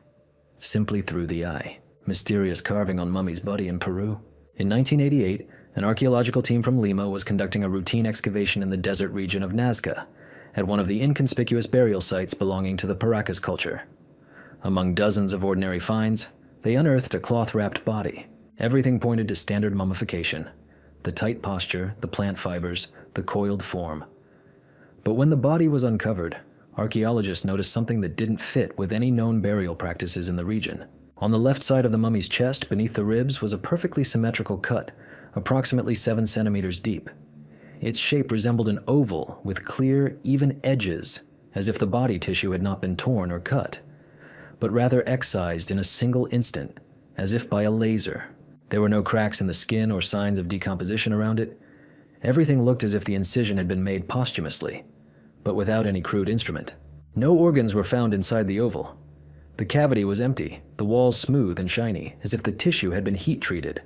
simply through the eye. Mysterious carving on mummy's body in Peru. In 1988, an archaeological team from Lima was conducting a routine excavation in the desert region of Nazca, at one of the inconspicuous burial sites belonging to the Paracas culture. Among dozens of ordinary finds, they unearthed a cloth-wrapped body. Everything pointed to standard mummification: the tight posture, the plant fibers, the coiled form. But when the body was uncovered, archaeologists noticed something that didn't fit with any known burial practices in the region. On the left side of the mummy's chest, beneath the ribs, was a perfectly symmetrical cut, approximately 7 centimeters deep. Its shape resembled an oval with clear, even edges, as if the body tissue had not been torn or cut, but rather excised in a single instant, as if by a laser. There were no cracks in the skin or signs of decomposition around it. Everything looked as if the incision had been made posthumously, but without any crude instrument. No organs were found inside the oval. The cavity was empty, the walls smooth and shiny, as if the tissue had been heat-treated.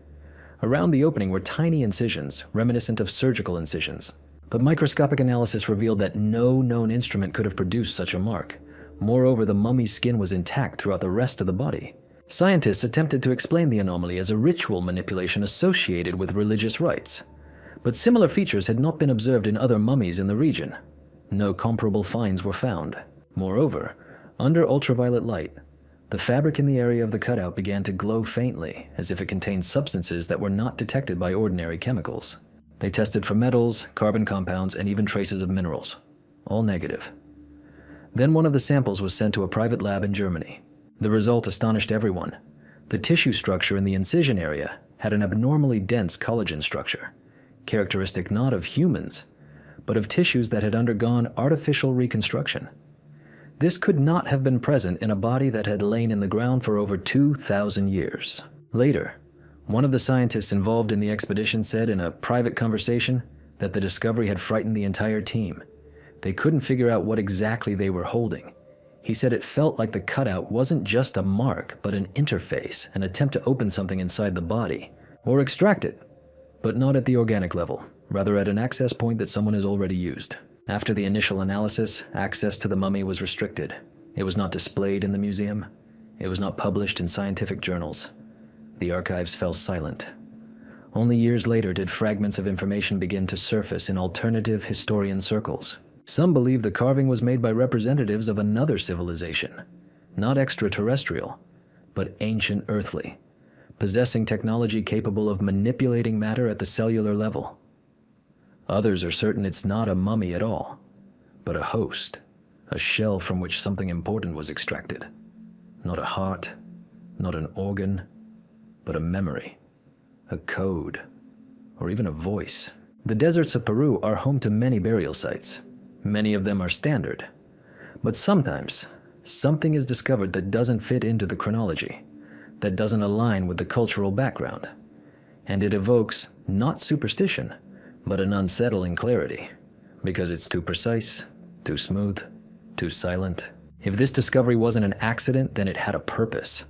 Around the opening were tiny incisions, reminiscent of surgical incisions. But microscopic analysis revealed that no known instrument could have produced such a mark. Moreover, the mummy's skin was intact throughout the rest of the body. Scientists attempted to explain the anomaly as a ritual manipulation associated with religious rites. But similar features had not been observed in other mummies in the region. No comparable finds were found. Moreover, under ultraviolet light, the fabric in the area of the cutout began to glow faintly, as if it contained substances that were not detected by ordinary chemicals. They tested for metals, carbon compounds, and even traces of minerals. All negative. Then one of the samples was sent to a private lab in Germany. The result astonished everyone. The tissue structure in the incision area had an abnormally dense collagen structure, characteristic not of humans, but of tissues that had undergone artificial reconstruction. This could not have been present in a body that had lain in the ground for over 2,000 years. Later, one of the scientists involved in the expedition said in a private conversation that the discovery had frightened the entire team. They couldn't figure out what exactly they were holding. He said it felt like the cutout wasn't just a mark, but an interface, an attempt to open something inside the body, or extract it, but not at the organic level, rather at an access point that someone has already used. After the initial analysis, access to the mummy was restricted. It was not displayed in the museum. It was not published in scientific journals. The archives fell silent. Only years later did fragments of information begin to surface in alternative historian circles. Some believe the carving was made by representatives of another civilization, not extraterrestrial, but ancient earthly, possessing technology capable of manipulating matter at the cellular level. Others are certain it's not a mummy at all, but a host, a shell from which something important was extracted. Not a heart, not an organ, but a memory, a code, or even a voice. The deserts of Peru are home to many burial sites. Many of them are standard. But sometimes, something is discovered that doesn't fit into the chronology, that doesn't align with the cultural background. And it evokes not superstition, but an unsettling clarity, because it's too precise, too smooth, too silent. If this discovery wasn't an accident, then it had a purpose.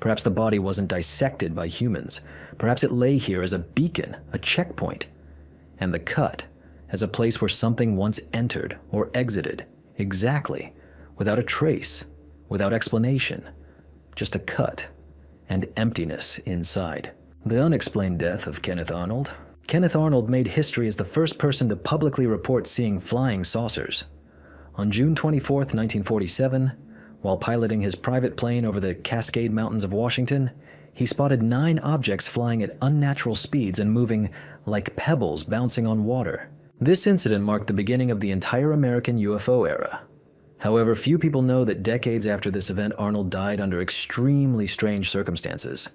Perhaps the body wasn't dissected by humans. Perhaps it lay here as a beacon, a checkpoint, and the cut as a place where something once entered or exited, exactly, without a trace, without explanation, just a cut and emptiness inside. The unexplained death of Kenneth Arnold. Kenneth Arnold made history as the first person to publicly report seeing flying saucers. On June 24, 1947, while piloting his private plane over the Cascade Mountains of Washington, he spotted 9 objects flying at unnatural speeds and moving like pebbles bouncing on water. This incident marked the beginning of the entire American UFO era. However, few people know that decades after this event, Arnold died under extremely strange circumstances,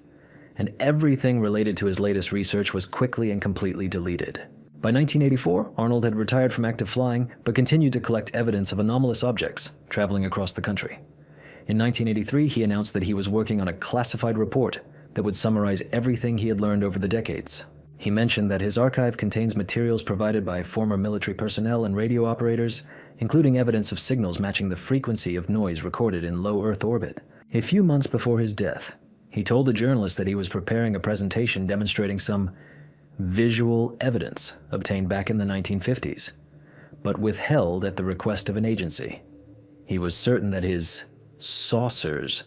and everything related to his latest research was quickly and completely deleted. By 1984, Arnold had retired from active flying, but continued to collect evidence of anomalous objects traveling across the country. In 1983, he announced that he was working on a classified report that would summarize everything he had learned over the decades. He mentioned that his archive contains materials provided by former military personnel and radio operators, including evidence of signals matching the frequency of noise recorded in low Earth orbit. A few months before his death, he told a journalist that he was preparing a presentation demonstrating some visual evidence obtained back in the 1950s, but withheld at the request of an agency. He was certain that his saucers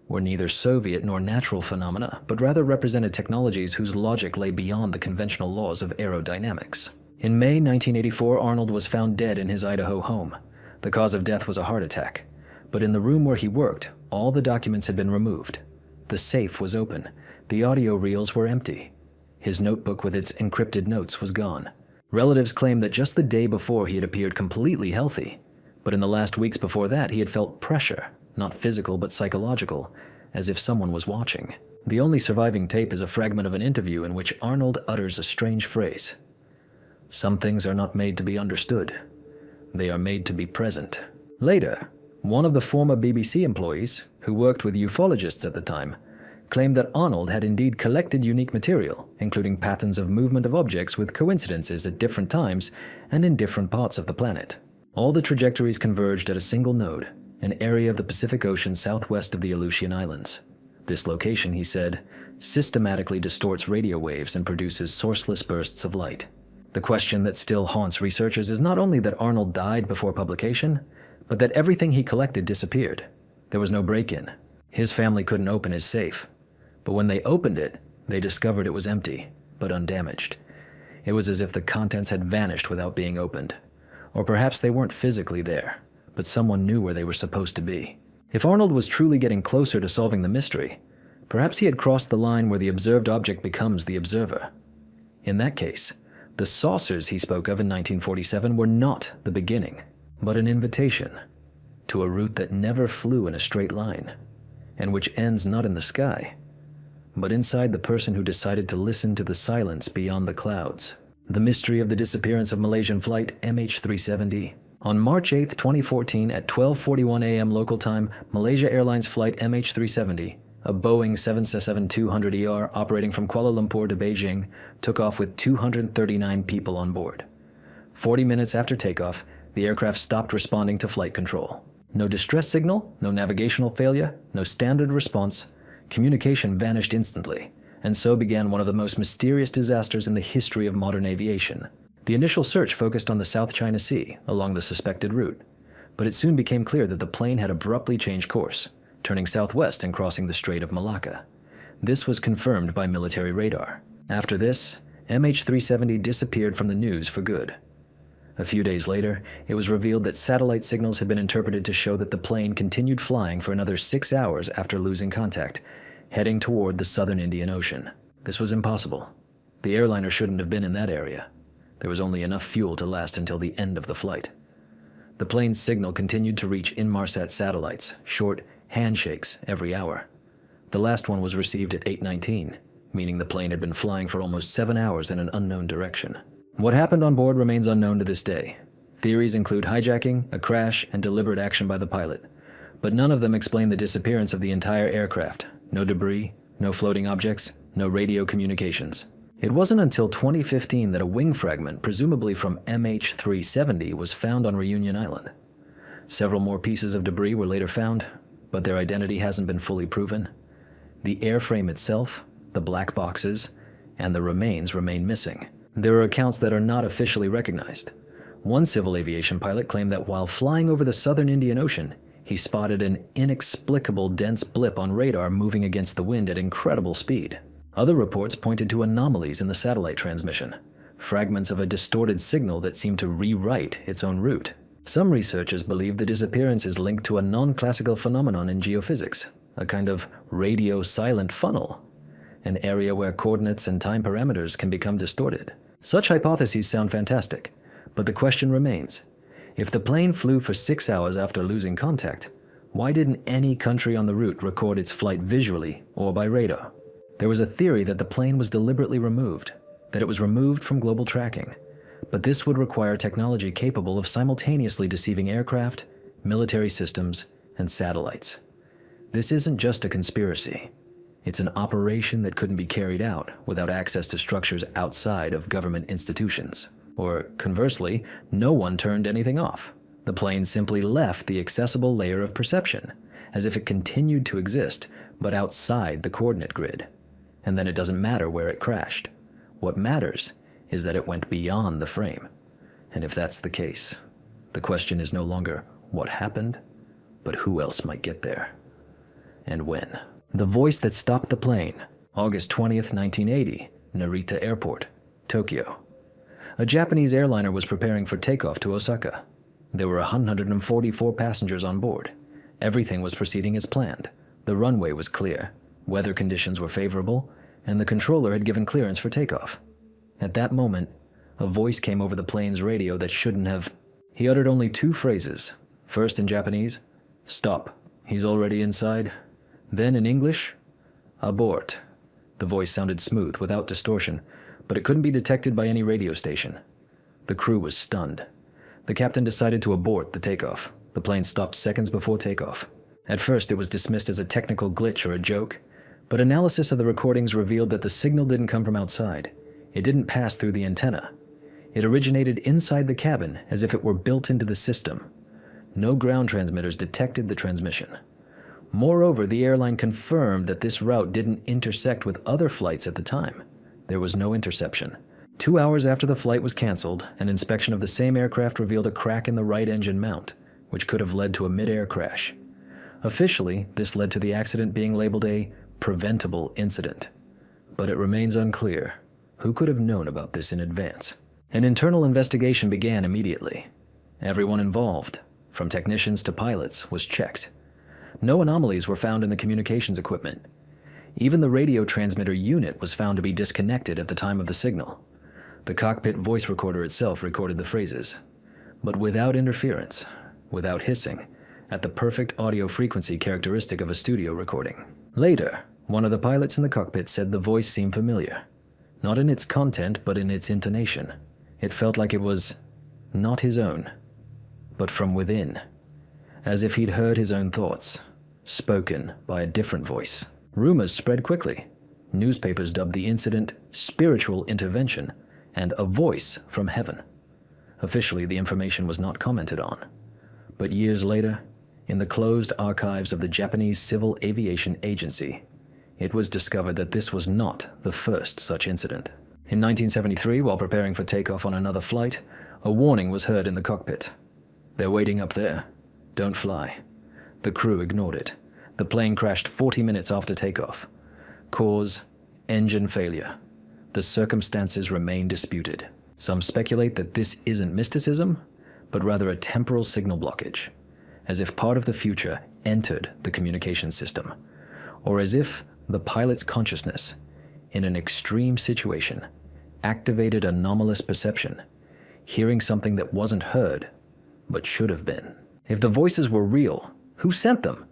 were neither Soviet nor natural phenomena, but rather represented technologies whose logic lay beyond the conventional laws of aerodynamics. In May 1984, Arnold was found dead in his Idaho home. The cause of death was a heart attack, but in the room where he worked, all the documents had been removed. The safe was open. The audio reels were empty. His notebook with its encrypted notes was gone. Relatives claimed that just the day before he had appeared completely healthy, but in the last weeks before that he had felt pressure, not physical but psychological, as if someone was watching. The only surviving tape is a fragment of an interview in which Arnold utters a strange phrase. "Some things are not made to be understood. They are made to be present." Later, one of the former BBC employees, who worked with ufologists at the time, claimed that Arnold had indeed collected unique material, including patterns of movement of objects with coincidences at different times and in different parts of the planet. All the trajectories converged at a single node, an area of the Pacific Ocean southwest of the Aleutian Islands. This location, he said, systematically distorts radio waves and produces sourceless bursts of light. The question that still haunts researchers is not only that Arnold died before publication, but that everything he collected disappeared. There was no break-in. His family couldn't open his safe. But when they opened it, they discovered it was empty, but undamaged. It was as if the contents had vanished without being opened. Or perhaps they weren't physically there, but someone knew where they were supposed to be. If Arnold was truly getting closer to solving the mystery, perhaps he had crossed the line where the observed object becomes the observer. In that case, the saucers he spoke of in 1947 were not the beginning, but an invitation to a route that never flew in a straight line, and which ends not in the sky, but inside the person who decided to listen to the silence beyond the clouds. The mystery of the disappearance of Malaysian flight MH370. On March 8, 2014, at 12:41 a.m. local time, Malaysia Airlines flight MH370, a Boeing 767-200ER operating from Kuala Lumpur to Beijing, took off with 239 people on board. 40 minutes after takeoff, the aircraft stopped responding to flight control. No distress signal, no navigational failure, no standard response. Communication vanished instantly, and so began one of the most mysterious disasters in the history of modern aviation. The initial search focused on the South China Sea, along the suspected route, but it soon became clear that the plane had abruptly changed course, turning southwest and crossing the Strait of Malacca. This was confirmed by military radar. After this, MH370 disappeared from the news for good. A few days later, it was revealed that satellite signals had been interpreted to show that the plane continued flying for another 6 hours after losing contact, heading toward the southern Indian Ocean. This was impossible. The airliner shouldn't have been in that area. There was only enough fuel to last until the end of the flight. The plane's signal continued to reach Inmarsat satellites, short handshakes every hour. The last one was received at 8:19, meaning the plane had been flying for almost 7 hours in an unknown direction. What happened on board remains unknown to this day. Theories include hijacking, a crash, and deliberate action by the pilot, but none of them explain the disappearance of the entire aircraft. No debris, no floating objects, no radio communications. It wasn't until 2015 that a wing fragment, presumably from MH370, was found on Reunion Island. Several more pieces of debris were later found, but their identity hasn't been fully proven. The airframe itself, the black boxes, and the remains remain missing. There are accounts that are not officially recognized. One civil aviation pilot claimed that while flying over the southern Indian Ocean, he spotted an inexplicable dense blip on radar moving against the wind at incredible speed. Other reports pointed to anomalies in the satellite transmission, fragments of a distorted signal that seemed to rewrite its own route. Some researchers believe the disappearance is linked to a non-classical phenomenon in geophysics, a kind of radio silent funnel, an area where coordinates and time parameters can become distorted. Such hypotheses sound fantastic, but the question remains. If the plane flew for 6 hours after losing contact, why didn't any country on the route record its flight visually or by radar? There was a theory that the plane was deliberately removed, that it was removed from global tracking, but this would require technology capable of simultaneously deceiving aircraft, military systems, and satellites. This isn't just a conspiracy. It's an operation that couldn't be carried out without access to structures outside of government institutions. Or, conversely, no one turned anything off. The plane simply left the accessible layer of perception, as if it continued to exist, but outside the coordinate grid. And then it doesn't matter where it crashed. What matters is that it went beyond the frame. And if that's the case, the question is no longer what happened, but who else might get there, and when. The voice that stopped the plane, August 20th, 1980, Narita Airport, Tokyo. A Japanese airliner was preparing for takeoff to Osaka. There were 144 passengers on board. Everything was proceeding as planned. The runway was clear, weather conditions were favorable, and the controller had given clearance for takeoff. At that moment, a voice came over the plane's radio that shouldn't have. He uttered only 2 phrases. First in Japanese, "Stop, he's already inside." Then in English, "Abort." The voice sounded smooth, without distortion, but it couldn't be detected by any radio station. The crew was stunned. The captain decided to abort the takeoff. The plane stopped seconds before takeoff. At first, it was dismissed as a technical glitch or a joke, but analysis of the recordings revealed that the signal didn't come from outside. It didn't pass through the antenna. It originated inside the cabin, as if it were built into the system. No ground transmitters detected the transmission. Moreover, the airline confirmed that this route didn't intersect with other flights at the time. There was no interception. 2 hours after the flight was canceled, an inspection of the same aircraft revealed a crack in the right engine mount, which could have led to a mid-air crash. Officially, this led to the accident being labeled a preventable incident. But it remains unclear who could have known about this in advance. An internal investigation began immediately. Everyone involved, from technicians to pilots, was checked. No anomalies were found in the communications equipment. Even the radio transmitter unit was found to be disconnected at the time of the signal. The cockpit voice recorder itself recorded the phrases, but without interference, without hissing, at the perfect audio frequency characteristic of a studio recording. Later, one of the pilots in the cockpit said the voice seemed familiar, not in its content but in its intonation. It felt like it was not his own, but from within, as if he'd heard his own thoughts, spoken by a different voice. Rumors spread quickly. Newspapers dubbed the incident spiritual intervention and a voice from heaven. Officially, the information was not commented on. But years later, in the closed archives of the Japanese Civil Aviation Agency, it was discovered that this was not the first such incident. In 1973, while preparing for takeoff on another flight, a warning was heard in the cockpit. "They're waiting up there. Don't fly." The crew ignored it. The plane crashed 40 minutes after takeoff. Cause: engine failure. The circumstances remain disputed. Some speculate that this isn't mysticism, but rather a temporal signal blockage, as if part of the future entered the communication system, or as if the pilot's consciousness, in an extreme situation, activated anomalous perception, hearing something that wasn't heard, but should have been. If the voices were real, who sent them?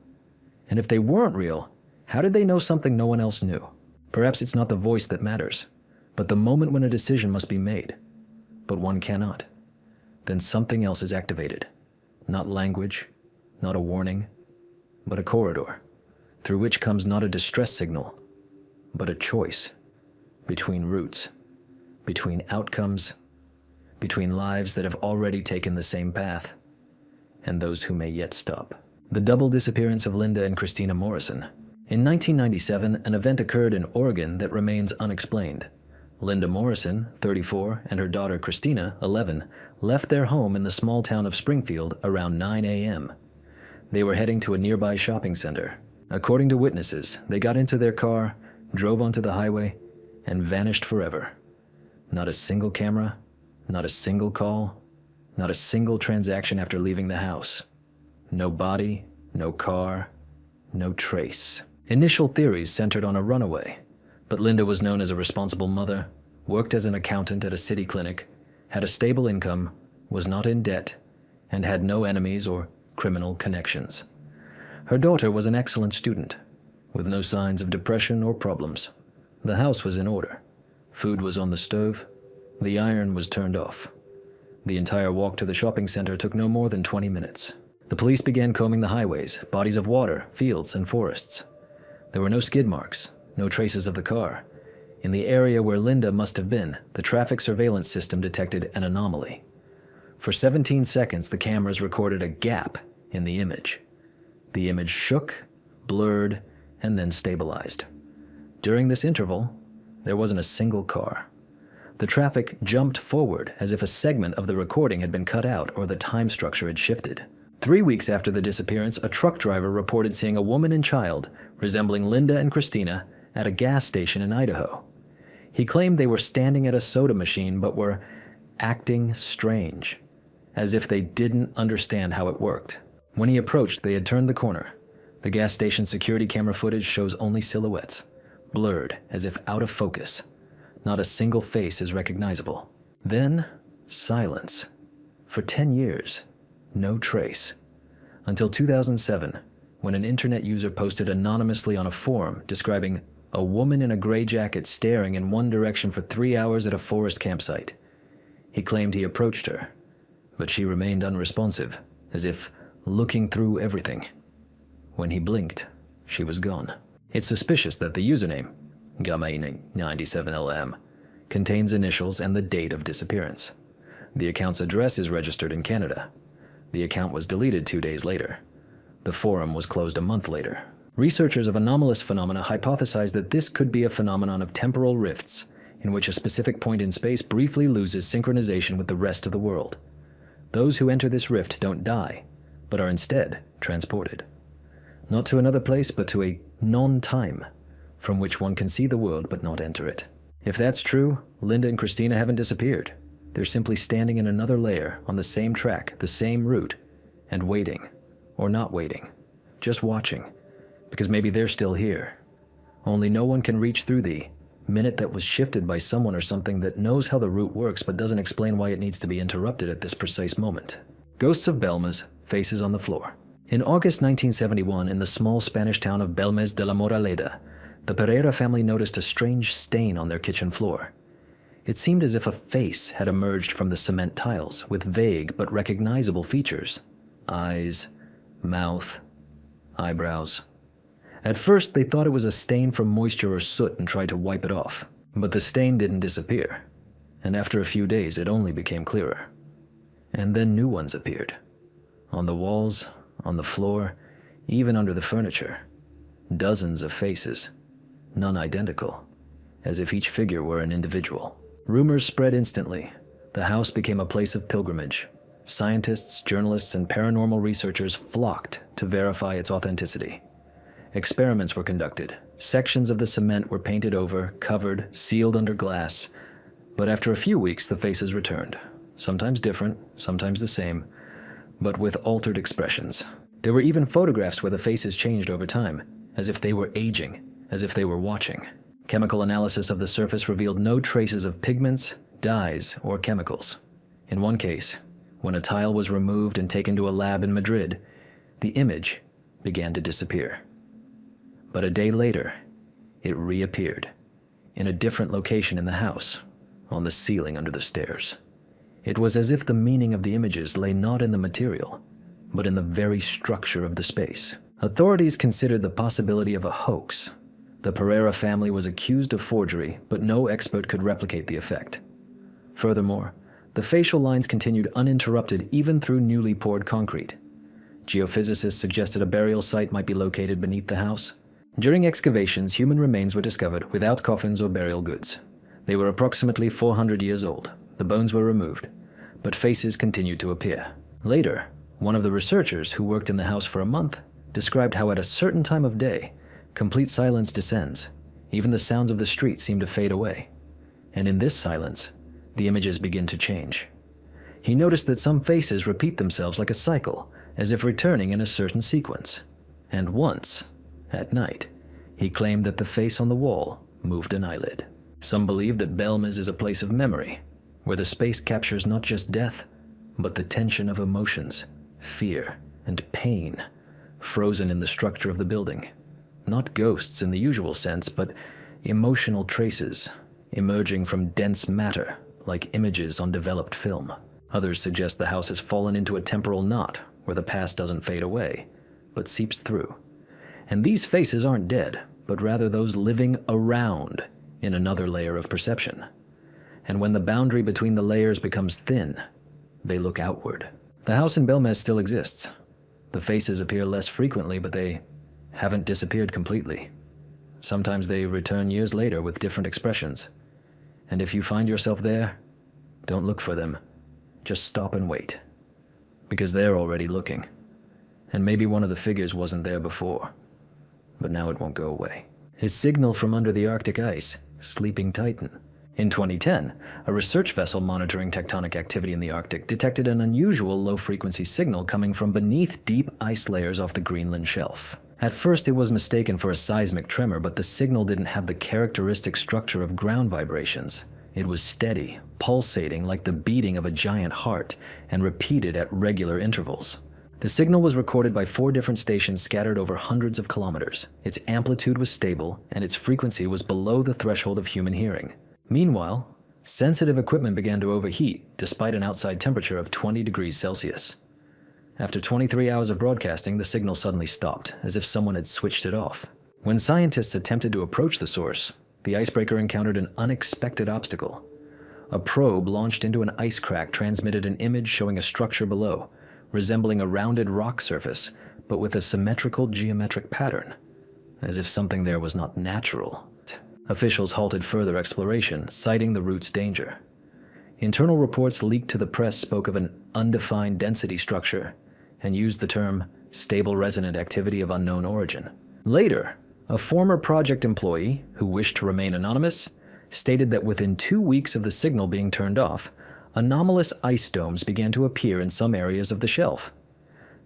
And if they weren't real, how did they know something no one else knew? Perhaps it's not the voice that matters, but the moment when a decision must be made, but one cannot. Then something else is activated. Not language, not a warning, but a corridor, through which comes not a distress signal, but a choice between routes, between outcomes, between lives that have already taken the same path, and those who may yet stop. The double disappearance of Linda and Christina Morrison. In 1997, an event occurred in Oregon that remains unexplained. Linda Morrison, 34, and her daughter Christina, 11, left their home in the small town of Springfield around 9 a.m. They were heading to a nearby shopping center. According to witnesses, they got into their car, drove onto the highway, and vanished forever. Not a single camera, not a single call, not a single transaction after leaving the house. No body, no car, no trace. Initial theories centered on a runaway, but Linda was known as a responsible mother, worked as an accountant at a city clinic, had a stable income, was not in debt, and had no enemies or criminal connections. Her daughter was an excellent student, with no signs of depression or problems. The house was in order. Food was on the stove. The iron was turned off. The entire walk to the shopping center took no more than 20 minutes. The police began combing the highways, bodies of water, fields, and forests. There were no skid marks, no traces of the car. In the area where Linda must have been, the traffic surveillance system detected an anomaly. For 17 seconds, the cameras recorded a gap in the image. The image shook, blurred, and then stabilized. During this interval, there wasn't a single car. The traffic jumped forward as if a segment of the recording had been cut out or the time structure had shifted. 3 weeks after the disappearance, a truck driver reported seeing a woman and child resembling Linda and Christina at a gas station in Idaho. He claimed they were standing at a soda machine but were acting strange, as if they didn't understand how it worked. When he approached, they had turned the corner. The gas station security camera footage shows only silhouettes, blurred as if out of focus. Not a single face is recognizable. Then, silence. For 10 years, no trace. Until 2007, when an internet user posted anonymously on a forum describing a woman in a gray jacket staring in one direction for 3 hours at a forest campsite. He claimed he approached her, but she remained unresponsive, as if looking through everything. When he blinked, she was gone. It's suspicious that the username, Gamma97LM, contains initials and the date of disappearance. The account's address is registered in Canada. The account was deleted 2 days later. The forum was closed a month later. Researchers of anomalous phenomena hypothesize that this could be a phenomenon of temporal rifts, in which a specific point in space briefly loses synchronization with the rest of the world. Those who enter this rift don't die, but are instead transported. Not to another place, but to a non-time, from which one can see the world but not enter it. If that's true, Linda and Christina haven't disappeared. They're simply standing in another layer, on the same track, the same route, and waiting, or not waiting, just watching, because maybe they're still here. Only no one can reach through the minute that was shifted by someone or something that knows how the route works but doesn't explain why it needs to be interrupted at this precise moment. Ghosts of Belmez, faces on the floor. In August 1971, in the small Spanish town of Belmez de la Moraleda, the Pereira family noticed a strange stain on their kitchen floor. It seemed as if a face had emerged from the cement tiles with vague but recognizable features. Eyes, mouth, eyebrows. At first, they thought it was a stain from moisture or soot and tried to wipe it off. But the stain didn't disappear, and after a few days it only became clearer. And then new ones appeared. On the walls, on the floor, even under the furniture. Dozens of faces, none identical, as if each figure were an individual. Rumors spread instantly. The house became a place of pilgrimage. Scientists, journalists, and paranormal researchers flocked to verify its authenticity. Experiments were conducted. Sections of the cement were painted over, covered, sealed under glass. But after a few weeks, the faces returned. Sometimes different, sometimes the same, but with altered expressions. There were even photographs where the faces changed over time, as if they were aging, as if they were watching. Chemical analysis of the surface revealed no traces of pigments, dyes, or chemicals. In one case, when a tile was removed and taken to a lab in Madrid, the image began to disappear. But a day later, it reappeared, in a different location in the house, on the ceiling under the stairs. It was as if the meaning of the images lay not in the material, but in the very structure of the space. Authorities considered the possibility of a hoax. The Pereira family was accused of forgery, but no expert could replicate the effect. Furthermore, the facial lines continued uninterrupted even through newly poured concrete. Geophysicists suggested a burial site might be located beneath the house. During excavations, human remains were discovered without coffins or burial goods. They were approximately 400 years old. The bones were removed, but faces continued to appear. Later, one of the researchers who worked in the house for a month described how at a certain time of day, complete silence descends. Even the sounds of the street seem to fade away. And in this silence, the images begin to change. He noticed that some faces repeat themselves like a cycle, as if returning in a certain sequence. And once, at night, he claimed that the face on the wall moved an eyelid. Some believe that Belmez is a place of memory, where the space captures not just death, but the tension of emotions, fear, and pain, frozen in the structure of the building. Not ghosts in the usual sense, but emotional traces, emerging from dense matter, like images on developed film. Others suggest the house has fallen into a temporal knot, where the past doesn't fade away, but seeps through. And these faces aren't dead, but rather those living around in another layer of perception. And when the boundary between the layers becomes thin, they look outward. The house in Belmez still exists. The faces appear less frequently, but they haven't disappeared completely. Sometimes they return years later with different expressions. And if you find yourself there, don't look for them. Just stop and wait. Because they're already looking. And maybe one of the figures wasn't there before, but now it won't go away. His signal from under the Arctic ice, Sleeping Titan. In 2010, a research vessel monitoring tectonic activity in the Arctic detected an unusual low-frequency signal coming from beneath deep ice layers off the Greenland shelf. At first, it was mistaken for a seismic tremor, but the signal didn't have the characteristic structure of ground vibrations. It was steady, pulsating like the beating of a giant heart, and repeated at regular intervals. The signal was recorded by 4 different stations scattered over hundreds of kilometers. Its amplitude was stable, and its frequency was below the threshold of human hearing. Meanwhile, sensitive equipment began to overheat despite an outside temperature of 20 degrees Celsius. After 23 hours of broadcasting, the signal suddenly stopped, as if someone had switched it off. When scientists attempted to approach the source, the icebreaker encountered an unexpected obstacle. A probe launched into an ice crack transmitted an image showing a structure below, resembling a rounded rock surface, but with a symmetrical geometric pattern, as if something there was not natural. Officials halted further exploration, citing the route's danger. Internal reports leaked to the press spoke of an undefined density structure and used the term stable resonant activity of unknown origin. Later, a former project employee, who wished to remain anonymous, stated that within 2 weeks of the signal being turned off, anomalous ice domes began to appear in some areas of the shelf.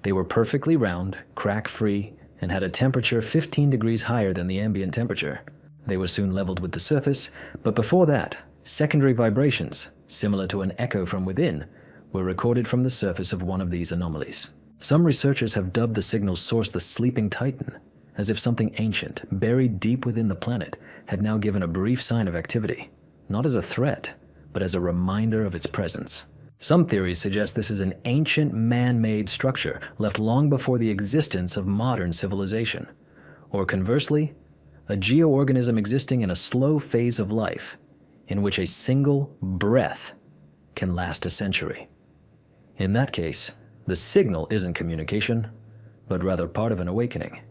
They were perfectly round, crack-free, and had a temperature 15 degrees higher than the ambient temperature. They were soon leveled with the surface, but before that, secondary vibrations, similar to an echo from within, were recorded from the surface of one of these anomalies. Some researchers have dubbed the signal's source the Sleeping Titan, as if something ancient, buried deep within the planet, had now given a brief sign of activity, not as a threat, but as a reminder of its presence. Some theories suggest this is an ancient man-made structure left long before the existence of modern civilization, or conversely, a geoorganism existing in a slow phase of life, in which a single breath can last a century. In that case, the signal isn't communication, but rather part of an awakening.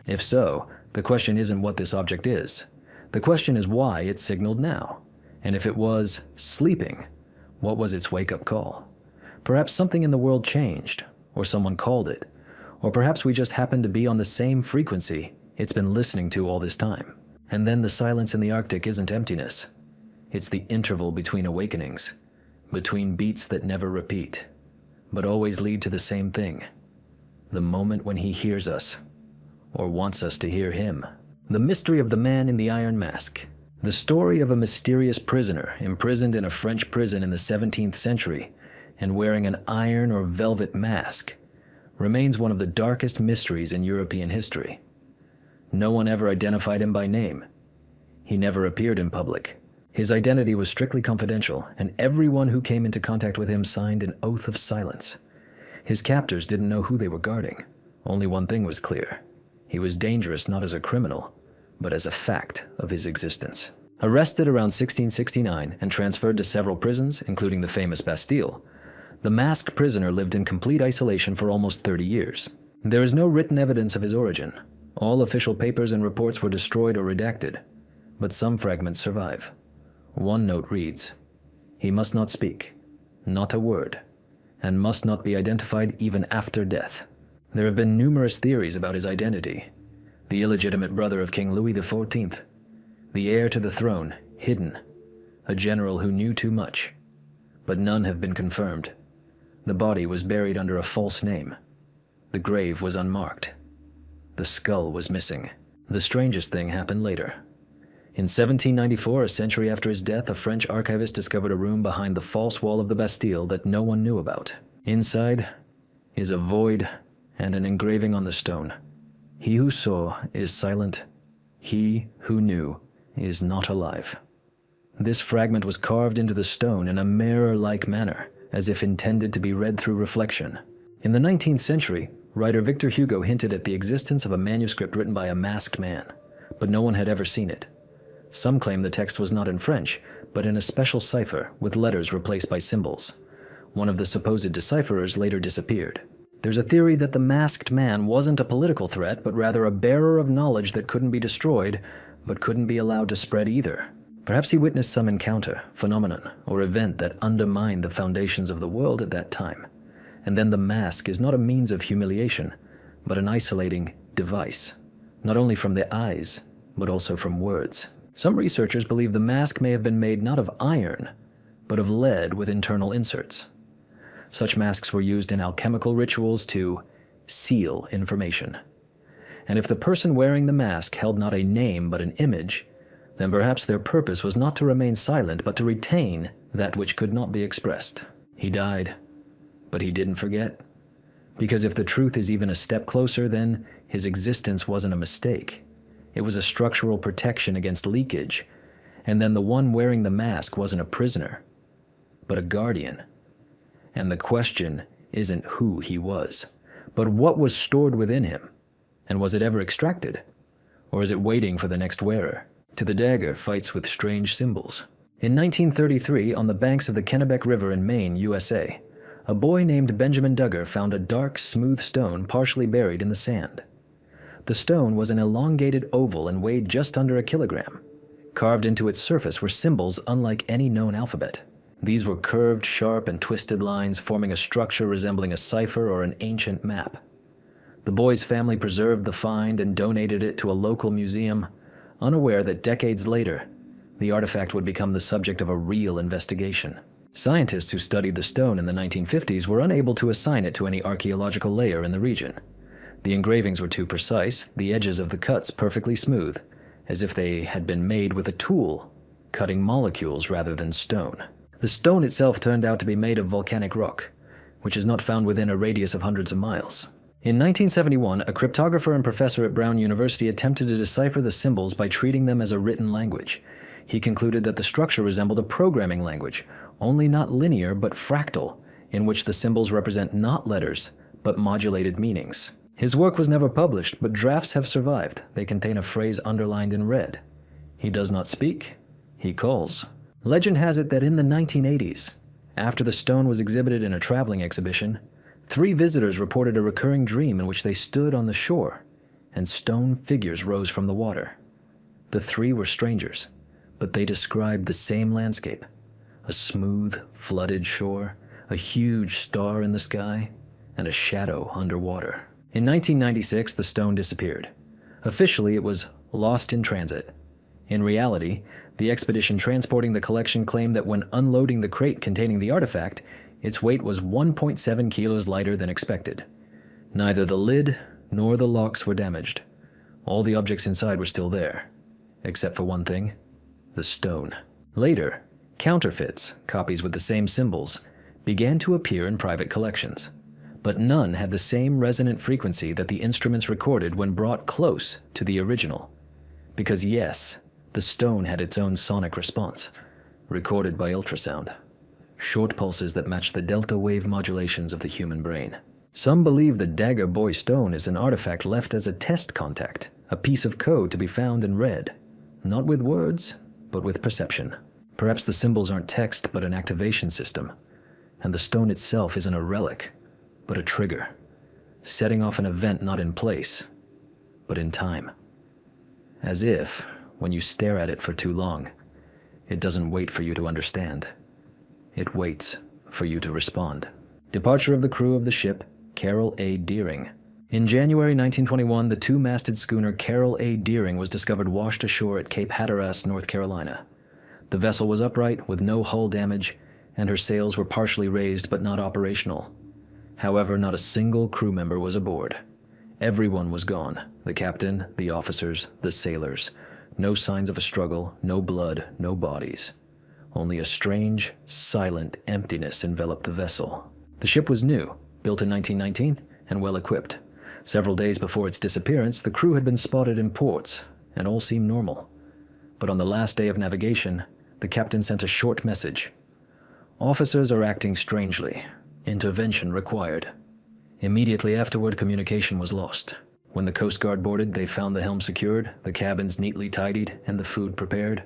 If so, the question isn't what this object is. The question is why it signaled now. And if it was sleeping, what was its wake-up call? Perhaps something in the world changed, or someone called it, or perhaps we just happened to be on the same frequency it's been listening to all this time. And then the silence in the Arctic isn't emptiness. It's the interval between awakenings, between beats that never repeat, but always lead to the same thing. The moment when he hears us, or wants us to hear him. The mystery of the man in the iron mask. The story of a mysterious prisoner imprisoned in a French prison in the 17th century and wearing an iron or velvet mask remains one of the darkest mysteries in European history. No one ever identified him by name. He never appeared in public. His identity was strictly confidential, and everyone who came into contact with him signed an oath of silence. His captors didn't know who they were guarding. Only one thing was clear. He was dangerous not as a criminal, but as a fact of his existence. Arrested around 1669 and transferred to several prisons, including the famous Bastille, the masked prisoner lived in complete isolation for almost 30 years. There is no written evidence of his origin. All official papers and reports were destroyed or redacted, but some fragments survive. One note reads, "He must not speak, not a word, and must not be identified even after death." There have been numerous theories about his identity. The illegitimate brother of King Louis XIV, the heir to the throne, hidden, a general who knew too much, but none have been confirmed. The body was buried under a false name. The grave was unmarked. The skull was missing. The strangest thing happened later. In 1794, a century after his death, a French archivist discovered a room behind the false wall of the Bastille that no one knew about. Inside is a void and an engraving on the stone. "He who saw is silent. He who knew is not alive." This fragment was carved into the stone in a mirror-like manner, as if intended to be read through reflection. In the 19th century, writer Victor Hugo hinted at the existence of a manuscript written by a masked man, but no one had ever seen it. Some claim the text was not in French, but in a special cipher with letters replaced by symbols. One of the supposed decipherers later disappeared. There's a theory that the masked man wasn't a political threat, but rather a bearer of knowledge that couldn't be destroyed, but couldn't be allowed to spread either. Perhaps he witnessed some encounter, phenomenon, or event that undermined the foundations of the world at that time. And then the mask is not a means of humiliation, but an isolating device, not only from the eyes, but also from words. Some researchers believe the mask may have been made not of iron, but of lead with internal inserts. Such masks were used in alchemical rituals to seal information. And if the person wearing the mask held not a name but an image, then perhaps their purpose was not to remain silent, but to retain that which could not be expressed. He died, but he didn't forget. Because if the truth is even a step closer, then his existence wasn't a mistake. It was a structural protection against leakage. And then the one wearing the mask wasn't a prisoner, but a guardian. And the question isn't who he was, but what was stored within him. And was it ever extracted? Or is it waiting for the next wearer? To the dagger fights with strange symbols. In 1933, on the banks of the Kennebec River in Maine, USA, a boy named Benjamin Duggar found a dark, smooth stone partially buried in the sand. The stone was an elongated oval and weighed just under a kilogram. Carved into its surface were symbols unlike any known alphabet. These were curved, sharp, and twisted lines forming a structure resembling a cipher or an ancient map. The boy's family preserved the find and donated it to a local museum, unaware that decades later, the artifact would become the subject of a real investigation. Scientists who studied the stone in the 1950s were unable to assign it to any archaeological layer in the region. The engravings were too precise, the edges of the cuts perfectly smooth, as if they had been made with a tool, cutting molecules rather than stone. The stone itself turned out to be made of volcanic rock, which is not found within a radius of hundreds of miles. In 1971, a cryptographer and professor at Brown University attempted to decipher the symbols by treating them as a written language. He concluded that the structure resembled a programming language, only not linear but fractal, in which the symbols represent not letters, but modulated meanings. His work was never published, but drafts have survived. They contain a phrase underlined in red. He does not speak, he calls. Legend has it that in the 1980s, after the stone was exhibited in a traveling exhibition, 3 visitors reported a recurring dream in which they stood on the shore, and stone figures rose from the water. The 3 were strangers, but they described the same landscape: a smooth, flooded shore, a huge star in the sky, and a shadow underwater. In 1996, the stone disappeared. Officially, it was lost in transit. In reality, the expedition transporting the collection claimed that when unloading the crate containing the artifact, its weight was 1.7 kilos lighter than expected. Neither the lid nor the locks were damaged. All the objects inside were still there, except for one thing: the stone. Later, counterfeits, copies with the same symbols, began to appear in private collections. But none had the same resonant frequency that the instruments recorded when brought close to the original. Because yes, the stone had its own sonic response, recorded by ultrasound. Short pulses that matched the delta wave modulations of the human brain. Some believe the Dagger Boy stone is an artifact left as a test contact, a piece of code to be found and read, not with words, but with perception. Perhaps the symbols aren't text, but an activation system, and the stone itself isn't a relic, but a trigger, setting off an event not in place, but in time. As if, when you stare at it for too long, it doesn't wait for you to understand. It waits for you to respond. Departure of the crew of the ship Carroll A. Deering. In January 1921, the 2-masted schooner Carroll A. Deering was discovered washed ashore at Cape Hatteras, North Carolina. The vessel was upright, with no hull damage, and her sails were partially raised but not operational. However, not a single crew member was aboard. Everyone was gone: the captain, the officers, the sailors. No signs of a struggle, no blood, no bodies. Only a strange, silent emptiness enveloped the vessel. The ship was new, built in 1919, and well equipped. Several days before its disappearance, the crew had been spotted in ports, and all seemed normal. But on the last day of navigation, the captain sent a short message. "Officers are acting strangely. Intervention required." Immediately afterward, communication was lost. When the Coast Guard boarded, they found the helm secured, the cabins neatly tidied, and the food prepared.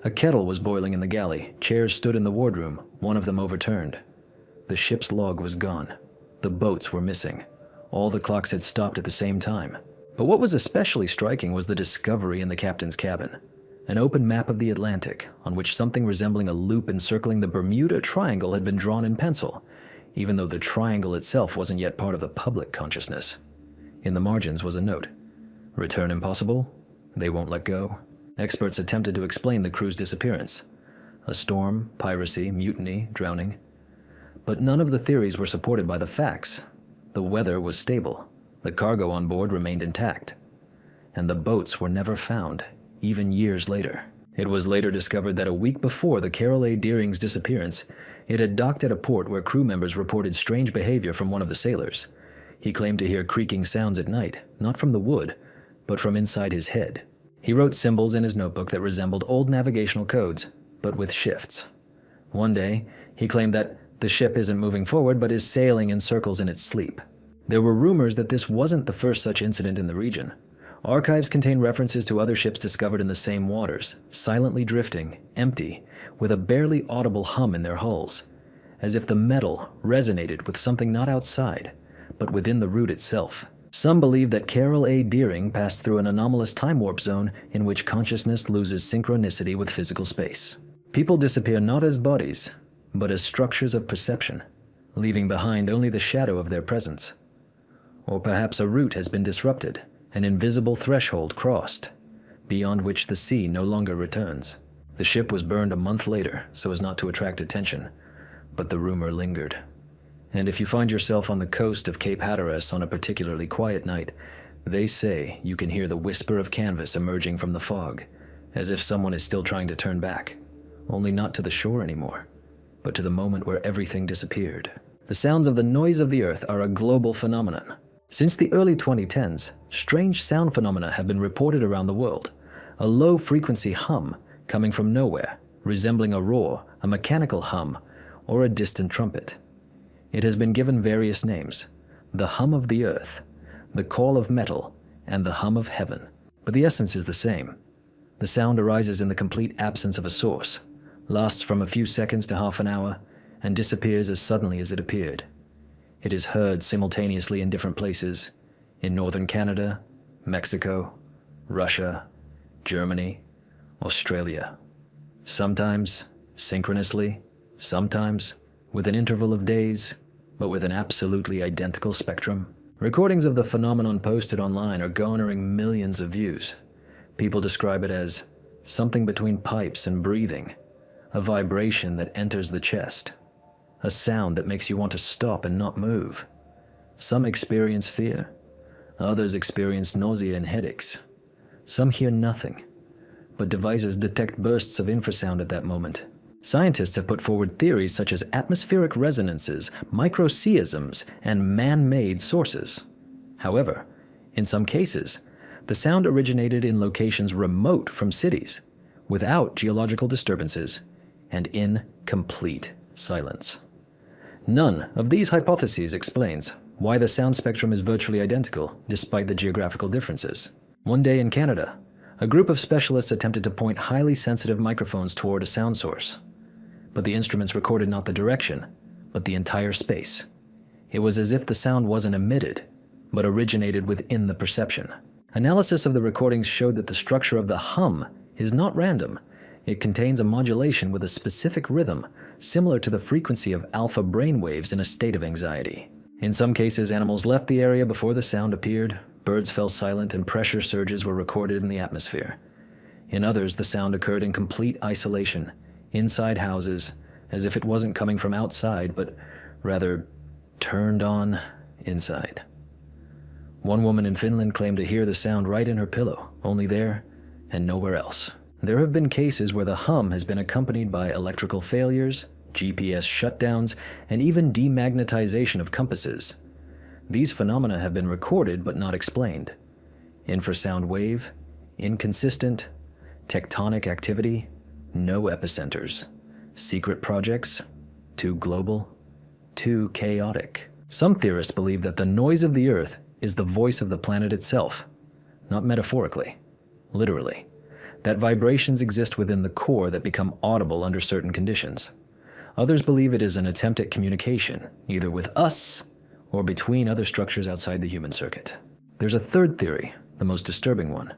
A kettle was boiling in the galley, chairs stood in the wardroom, one of them overturned. The ship's log was gone. The boats were missing. All the clocks had stopped at the same time. But what was especially striking was the discovery in the captain's cabin. An open map of the Atlantic, on which something resembling a loop encircling the Bermuda Triangle had been drawn in pencil, even though the triangle itself wasn't yet part of the public consciousness. In the margins was a note. Return impossible? They won't let go. Experts attempted to explain the crew's disappearance. A storm, piracy, mutiny, drowning. But none of the theories were supported by the facts. The weather was stable. The cargo on board remained intact. And the boats were never found, even years later. It was later discovered that a week before the Carol A. Deering's disappearance, it had docked at a port where crew members reported strange behavior from one of the sailors. He claimed to hear creaking sounds at night, not from the wood, but from inside his head. He wrote symbols in his notebook that resembled old navigational codes, but with shifts. One day, he claimed that the ship isn't moving forward but is sailing in circles in its sleep. There were rumors that this wasn't the first such incident in the region. Archives contain references to other ships discovered in the same waters, silently drifting, empty, with a barely audible hum in their hulls, as if the metal resonated with something not outside, but within the root itself. Some believe that Carol A. Deering passed through an anomalous time warp zone in which consciousness loses synchronicity with physical space. People disappear not as bodies, but as structures of perception, leaving behind only the shadow of their presence. Or perhaps a route has been disrupted, an invisible threshold crossed, beyond which the sea no longer returns. The ship was burned a month later so as not to attract attention, but the rumor lingered. And if you find yourself on the coast of Cape Hatteras on a particularly quiet night, they say you can hear the whisper of canvas emerging from the fog, as if someone is still trying to turn back, only not to the shore anymore, but to the moment where everything disappeared. The sounds of the noise of the earth are a global phenomenon. Since the early 2010s, strange sound phenomena have been reported around the world. A low-frequency hum coming from nowhere, resembling a roar, a mechanical hum, or a distant trumpet. It has been given various names: the hum of the earth, the call of metal, and the hum of heaven. But the essence is the same. The sound arises in the complete absence of a source, lasts from a few seconds to half an hour, and disappears as suddenly as it appeared. It is heard simultaneously in different places, in northern Canada, Mexico, Russia, Germany, Australia. Sometimes synchronously, sometimes with an interval of days, but with an absolutely identical spectrum. Recordings of the phenomenon posted online are garnering millions of views. People describe it as something between pipes and breathing, a vibration that enters the chest, a sound that makes you want to stop and not move. Some experience fear, others experience nausea and headaches. Some hear nothing, but devices detect bursts of infrasound at that moment. Scientists have put forward theories such as atmospheric resonances, microseisms, and man-made sources. However, in some cases, the sound originated in locations remote from cities, without geological disturbances, and in complete silence. None of these hypotheses explains why the sound spectrum is virtually identical despite the geographical differences. One day in Canada, a group of specialists attempted to point highly sensitive microphones toward a sound source. But the instruments recorded not the direction, but the entire space. It was as if the sound wasn't emitted, but originated within the perception. Analysis of the recordings showed that the structure of the hum is not random. It contains a modulation with a specific rhythm, similar to the frequency of alpha brainwaves in a state of anxiety. In some cases, animals left the area before the sound appeared, birds fell silent, and pressure surges were recorded in the atmosphere. In others, the sound occurred in complete isolation, inside houses, as if it wasn't coming from outside, but rather turned on inside. One woman in Finland claimed to hear the sound right in her pillow, only there and nowhere else. There have been cases where the hum has been accompanied by electrical failures, GPS shutdowns, and even demagnetization of compasses. These phenomena have been recorded but not explained. Infrasound wave, inconsistent, tectonic activity, no epicenters. Secret projects, too global, too chaotic. Some theorists believe that the noise of the earth is the voice of the planet itself, not metaphorically, literally. That vibrations exist within the core that become audible under certain conditions. Others believe it is an attempt at communication, either with us or between other structures outside the human circuit. There's a third theory, the most disturbing one,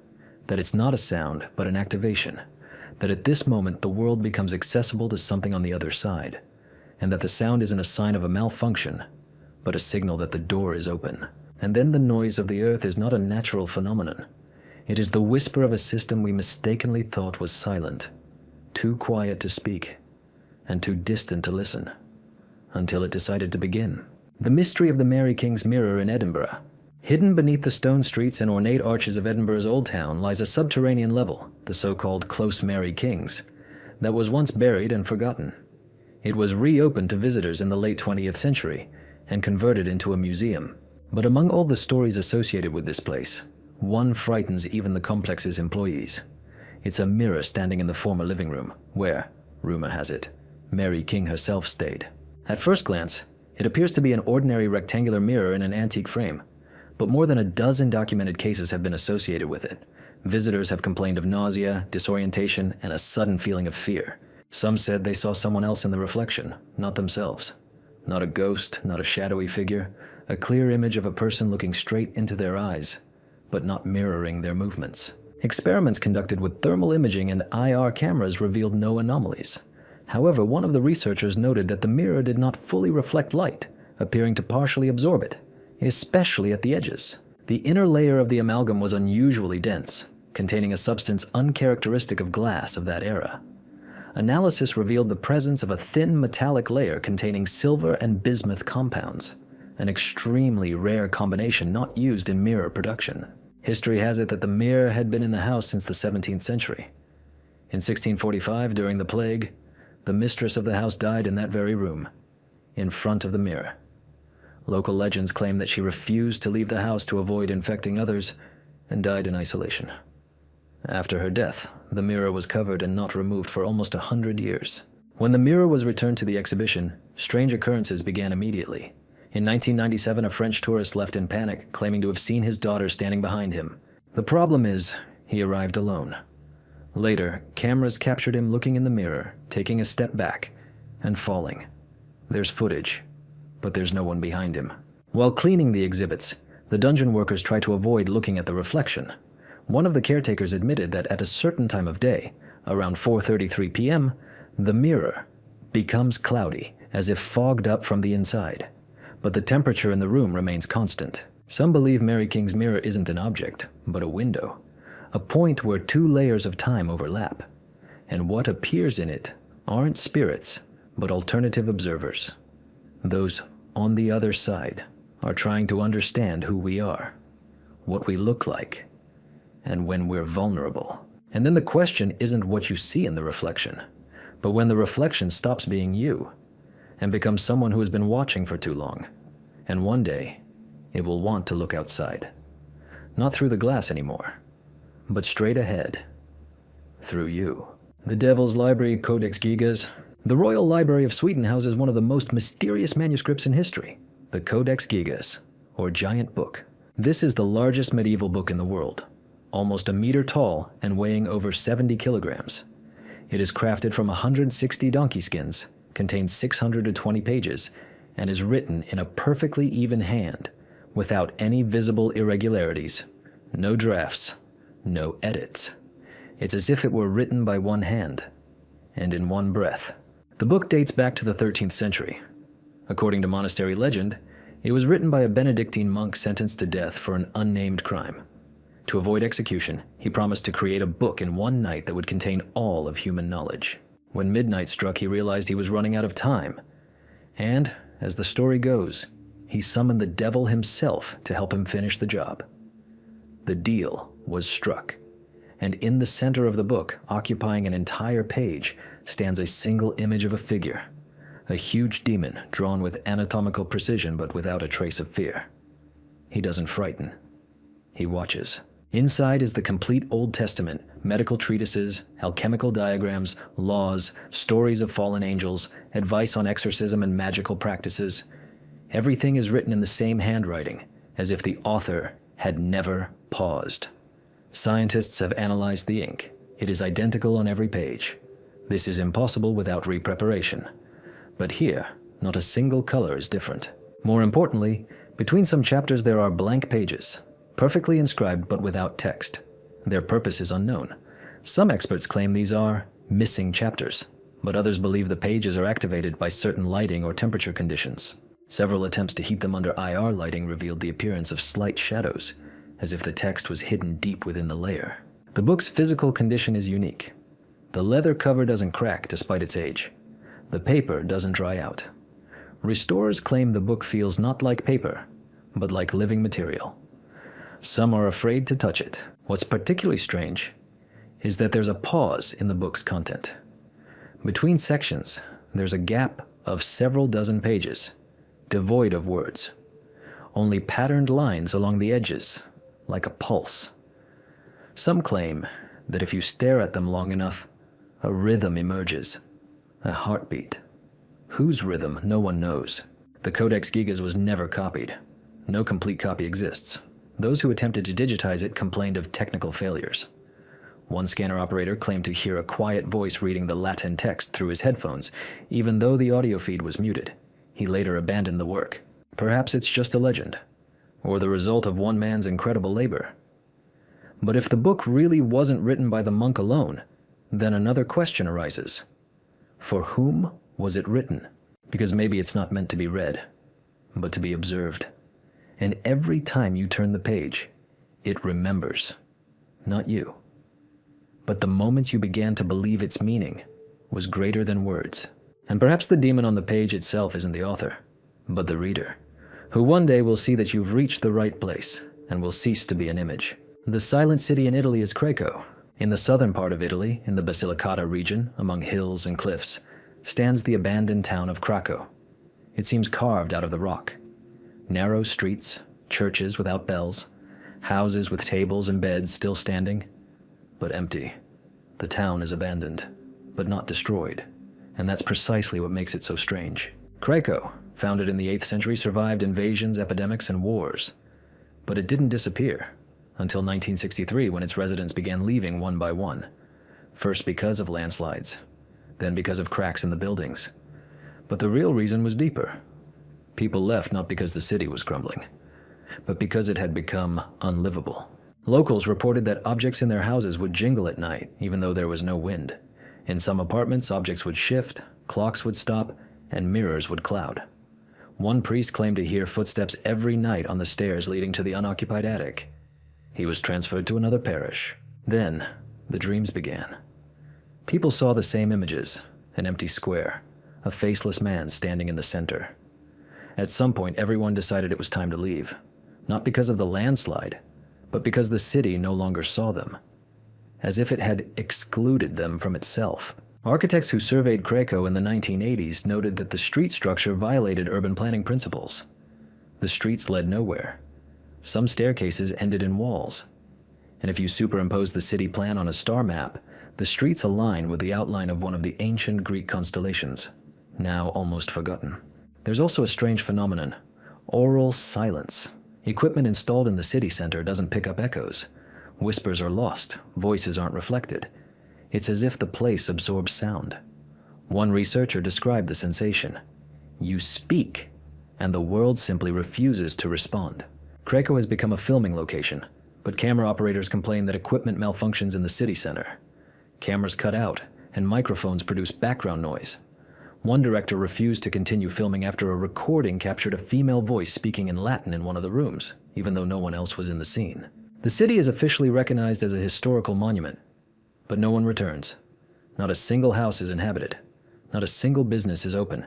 that it's not a sound, but an activation, that at this moment the world becomes accessible to something on the other side, and that the sound isn't a sign of a malfunction, but a signal that the door is open. And then the noise of the earth is not a natural phenomenon. It is the whisper of a system we mistakenly thought was silent, too quiet to speak, and too distant to listen, until it decided to begin. The mystery of the Mary King's Mirror in Edinburgh. Hidden beneath the stone streets and ornate arches of Edinburgh's Old Town lies a subterranean level, the so-called Close Mary King's, that was once buried and forgotten. It was reopened to visitors in the late 20th century and converted into a museum. But among all the stories associated with this place, one frightens even the complex's employees. It's a mirror standing in the former living room, where, rumor has it, Mary King herself stayed. At first glance, it appears to be an ordinary rectangular mirror in an antique frame, but more than a dozen documented cases have been associated with it. Visitors have complained of nausea, disorientation, and a sudden feeling of fear. Some said they saw someone else in the reflection, not themselves. Not a ghost, not a shadowy figure, a clear image of a person looking straight into their eyes, but not mirroring their movements. Experiments conducted with thermal imaging and IR cameras revealed no anomalies. However, one of the researchers noted that the mirror did not fully reflect light, appearing to partially absorb it, especially at the edges. The inner layer of the amalgam was unusually dense, containing a substance uncharacteristic of glass of that era. Analysis revealed the presence of a thin metallic layer containing silver and bismuth compounds, an extremely rare combination not used in mirror production. History has it that the mirror had been in the house since the 17th century. In 1645, during the plague, the mistress of the house died in that very room, in front of the mirror. Local legends claim that she refused to leave the house to avoid infecting others and died in isolation. After her death, the mirror was covered and not removed for almost 100 years. When the mirror was returned to the exhibition, strange occurrences began immediately. In 1997, a French tourist left in panic, claiming to have seen his daughter standing behind him. The problem is, he arrived alone. Later, cameras captured him looking in the mirror, taking a step back, and falling. There's footage, but there's no one behind him. While cleaning the exhibits, the dungeon workers try to avoid looking at the reflection. One of the caretakers admitted that at a certain time of day, around 4:33 p.m., the mirror becomes cloudy, as if fogged up from the inside. But the temperature in the room remains constant. Some believe Mary King's mirror isn't an object, but a window, a point where two layers of time overlap. And what appears in it aren't spirits, but alternative observers. Those on the other side are trying to understand who we are, what we look like, and when we're vulnerable. And then the question isn't what you see in the reflection, but when the reflection stops being you and becomes someone who has been watching for too long, and one day it will want to look outside. Not through the glass anymore, but straight ahead, through you. The Devil's Library Codex Gigas. The Royal Library of Sweden houses one of the most mysterious manuscripts in history, the Codex Gigas, or Giant Book. This is the largest medieval book in the world, almost a meter tall and weighing over 70 kilograms. It is crafted from 160 donkey skins, contains 620 pages, and is written in a perfectly even hand, without any visible irregularities, no drafts, no edits. It's as if it were written by one hand, and in one breath. The book dates back to the 13th century. According to monastery legend, it was written by a Benedictine monk sentenced to death for an unnamed crime. To avoid execution, he promised to create a book in one night that would contain all of human knowledge. When midnight struck, he realized he was running out of time. And, as the story goes, he summoned the devil himself to help him finish the job. The deal was struck, and in the center of the book, occupying an entire page, stands a single image of a figure, a huge demon drawn with anatomical precision but without a trace of fear. He doesn't frighten. He watches. Inside is the complete Old Testament, medical treatises, alchemical diagrams, laws, stories of fallen angels, advice on exorcism and magical practices. Everything is written in the same handwriting, as if the author had never paused. Scientists have analyzed the ink. It is identical on every page. This is impossible without repreparation. But here, not a single color is different. More importantly, between some chapters there are blank pages, perfectly inscribed but without text. Their purpose is unknown. Some experts claim these are missing chapters, but others believe the pages are activated by certain lighting or temperature conditions. Several attempts to heat them under IR lighting revealed the appearance of slight shadows, as if the text was hidden deep within the layer. The book's physical condition is unique. The leather cover doesn't crack despite its age. The paper doesn't dry out. Restorers claim the book feels not like paper, but like living material. Some are afraid to touch it. What's particularly strange is that there's a pause in the book's content. Between sections, there's a gap of several dozen pages, devoid of words. Only patterned lines along the edges, like a pulse. Some claim that if you stare at them long enough, a rhythm emerges, a heartbeat. Whose rhythm, no one knows. The Codex Gigas was never copied. No complete copy exists. Those who attempted to digitize it complained of technical failures. One scanner operator claimed to hear a quiet voice reading the Latin text through his headphones, even though the audio feed was muted. He later abandoned the work. Perhaps it's just a legend, or the result of one man's incredible labor. But if the book really wasn't written by the monk alone, then another question arises. For whom was it written? Because maybe it's not meant to be read, but to be observed. And every time you turn the page, it remembers. Not you. But the moment you began to believe its meaning was greater than words. And perhaps the demon on the page itself isn't the author, but the reader, who one day will see that you've reached the right place and will cease to be an image. The silent city in Italy is Craco. In the southern part of Italy, in the Basilicata region, among hills and cliffs, stands the abandoned town of Craco. It seems carved out of the rock. Narrow streets, churches without bells, houses with tables and beds still standing, but empty. The town is abandoned, but not destroyed, and that's precisely what makes it so strange. Craco, founded in the 8th century, survived invasions, epidemics, and wars, but it didn't disappear until 1963 when its residents began leaving one by one, first because of landslides, then because of cracks in the buildings. But the real reason was deeper. People left not because the city was crumbling, but because it had become unlivable. Locals reported that objects in their houses would jingle at night, even though there was no wind. In some apartments, objects would shift, clocks would stop, and mirrors would cloud. One priest claimed to hear footsteps every night on the stairs leading to the unoccupied attic. He was transferred to another parish. Then, the dreams began. People saw the same images: an empty square, a faceless man standing in the center. At some point, everyone decided it was time to leave, not because of the landslide, but because the city no longer saw them, as if it had excluded them from itself. Architects who surveyed Craco in the 1980s noted that the street structure violated urban planning principles. The streets led nowhere. Some staircases ended in walls. And if you superimpose the city plan on a star map, the streets align with the outline of one of the ancient Greek constellations, now almost forgotten. There's also a strange phenomenon: oral silence. Equipment installed in the city center doesn't pick up echoes. Whispers are lost, voices aren't reflected. It's as if the place absorbs sound. One researcher described the sensation. You speak, and the world simply refuses to respond. Craco has become a filming location, but camera operators complain that equipment malfunctions in the city center. Cameras cut out, and microphones produce background noise. One director refused to continue filming after a recording captured a female voice speaking in Latin in one of the rooms, even though no one else was in the scene. The city is officially recognized as a historical monument, but no one returns. Not a single house is inhabited. Not a single business is open.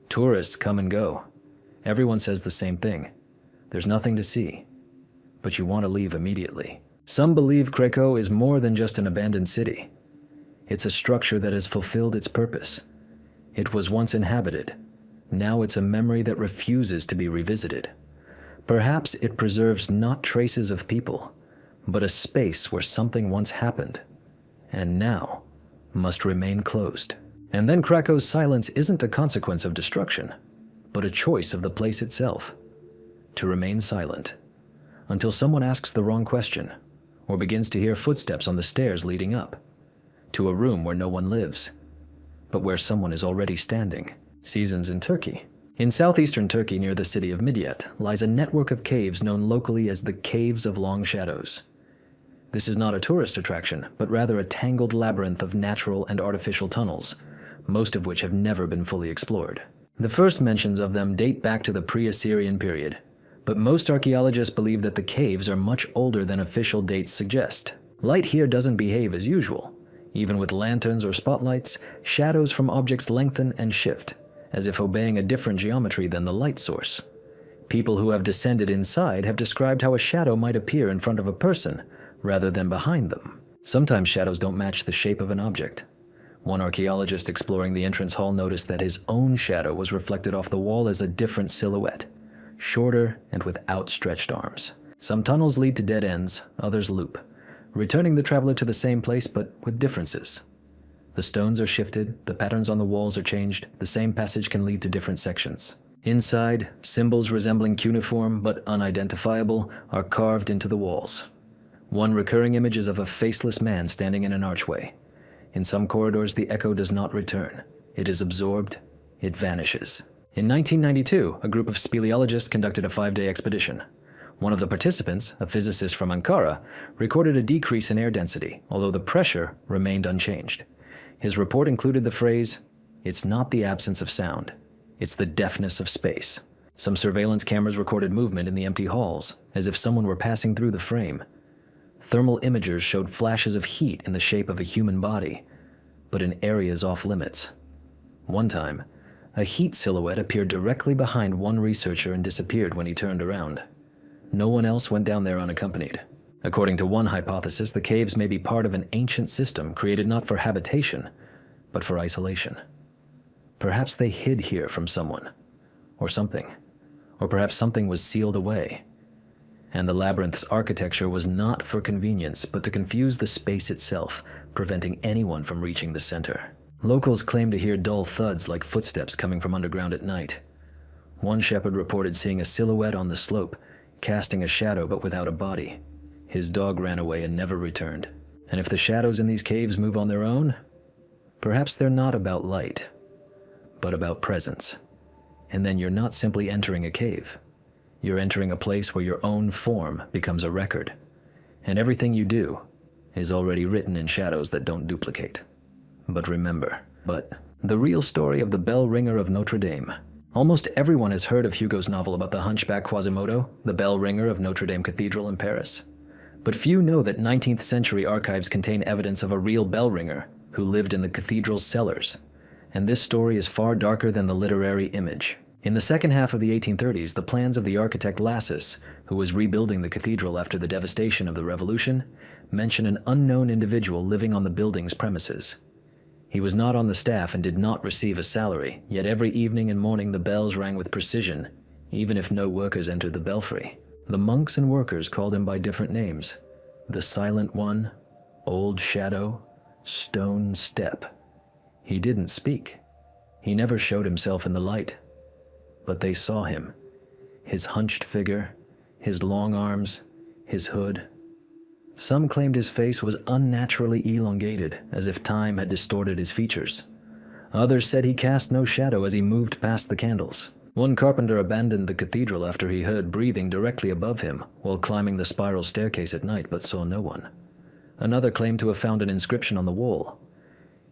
Tourists come and go. Everyone says the same thing: there's nothing to see, but you want to leave immediately. Some believe Craco is more than just an abandoned city. It's a structure that has fulfilled its purpose. It was once inhabited. Now it's a memory that refuses to be revisited. Perhaps it preserves not traces of people, but a space where something once happened, and now must remain closed. And then Craco's silence isn't a consequence of destruction, but a choice of the place itself. to remain silent until someone asks the wrong question or begins to hear footsteps on the stairs leading up to a room where no one lives, but where someone is already standing. Seasons in Turkey. In southeastern Turkey near the city of Midyat lies a network of caves known locally as the Caves of Long Shadows. This is not a tourist attraction, but rather a tangled labyrinth of natural and artificial tunnels, most of which have never been fully explored. The first mentions of them date back to the pre-Assyrian period, but most archaeologists believe that the caves are much older than official dates suggest. Light here doesn't behave as usual. Even with lanterns or spotlights, shadows from objects lengthen and shift, as if obeying a different geometry than the light source. People who have descended inside have described how a shadow might appear in front of a person rather than behind them. Sometimes shadows don't match the shape of an object. One archaeologist exploring the entrance hall noticed that his own shadow was reflected off the wall as a different silhouette, shorter and with outstretched arms. Some tunnels lead to dead ends, others loop, returning the traveler to the same place but with differences. The stones are shifted, the patterns on the walls are changed, the same passage can lead to different sections. Inside, symbols resembling cuneiform but unidentifiable are carved into the walls. One recurring image is of a faceless man standing in an archway. In some corridors, the echo does not return. It is absorbed, it vanishes. In 1992, a group of speleologists conducted a 5-day expedition. One of the participants, a physicist from Ankara, recorded a decrease in air density, although the pressure remained unchanged. His report included the phrase, "It's not the absence of sound, it's the deafness of space." Some surveillance cameras recorded movement in the empty halls, as if someone were passing through the frame. Thermal imagers showed flashes of heat in the shape of a human body, but in areas off limits. One time, a heat silhouette appeared directly behind one researcher and disappeared when he turned around. No one else went down there unaccompanied. According to one hypothesis, the caves may be part of an ancient system created not for habitation, but for isolation. Perhaps they hid here from someone, or something, or perhaps something was sealed away. And the labyrinth's architecture was not for convenience, but to confuse the space itself, preventing anyone from reaching the center. Locals claim to hear dull thuds like footsteps coming from underground at night. One shepherd reported seeing a silhouette on the slope, casting a shadow but without a body. His dog ran away and never returned. And if the shadows in these caves move on their own, perhaps they're not about light, but about presence. And then you're not simply entering a cave. You're entering a place where your own form becomes a record. And everything you do is already written in shadows that don't duplicate. But remember, the real story of the bell ringer of Notre Dame. Almost everyone has heard of Hugo's novel about the hunchback Quasimodo, the bell ringer of Notre Dame Cathedral in Paris. But few know that 19th century archives contain evidence of a real bell ringer who lived in the cathedral's cellars. And this story is far darker than the literary image. In the second half of the 1830s, the plans of the architect Lassus, who was rebuilding the cathedral after the devastation of the Revolution, mention an unknown individual living on the building's premises. He was not on the staff and did not receive a salary, yet every evening and morning the bells rang with precision, even if no workers entered the belfry. The monks and workers called him by different names: the Silent One, Old Shadow, Stone Step. He didn't speak. He never showed himself in the light. But they saw him, his hunched figure, his long arms, his hood. Some claimed his face was unnaturally elongated, as if time had distorted his features. Others said he cast no shadow as he moved past the candles. One carpenter abandoned the cathedral after he heard breathing directly above him while climbing the spiral staircase at night, but saw no one. Another claimed to have found an inscription on the wall: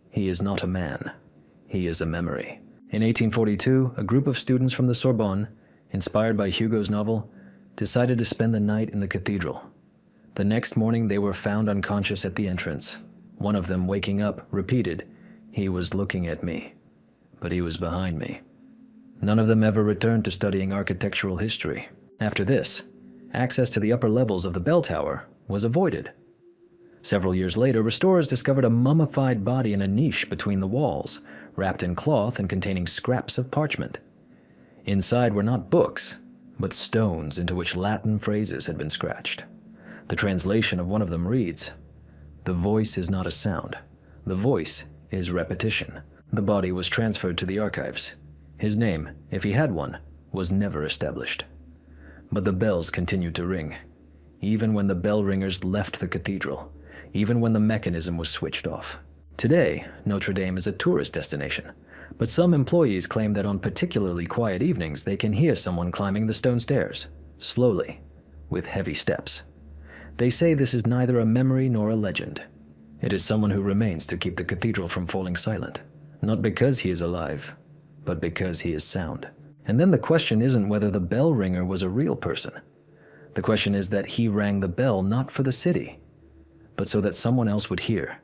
"He is not a man, he is a memory." In 1842, a group of students from the Sorbonne, inspired by Hugo's novel, decided to spend the night in the cathedral. The next morning, they were found unconscious at the entrance. One of them, waking up, repeated, "He was looking at me, but he was behind me." None of them ever returned to studying architectural history. After this, access to the upper levels of the bell tower was avoided. Several years later, restorers discovered a mummified body in a niche between the walls, wrapped in cloth and containing scraps of parchment. Inside were not books, but stones into which Latin phrases had been scratched. The translation of one of them reads, "The voice is not a sound. The voice is repetition." The body was transferred to the archives. His name, if he had one, was never established. But the bells continued to ring, even when the bell ringers left the cathedral, even when the mechanism was switched off. Today, Notre Dame is a tourist destination, but some employees claim that on particularly quiet evenings they can hear someone climbing the stone stairs, slowly, with heavy steps. They say this is neither a memory nor a legend. It is someone who remains to keep the cathedral from falling silent, not because he is alive, but because he is sound. And then the question isn't whether the bell ringer was a real person. The question is that he rang the bell not for the city, but so that someone else would hear,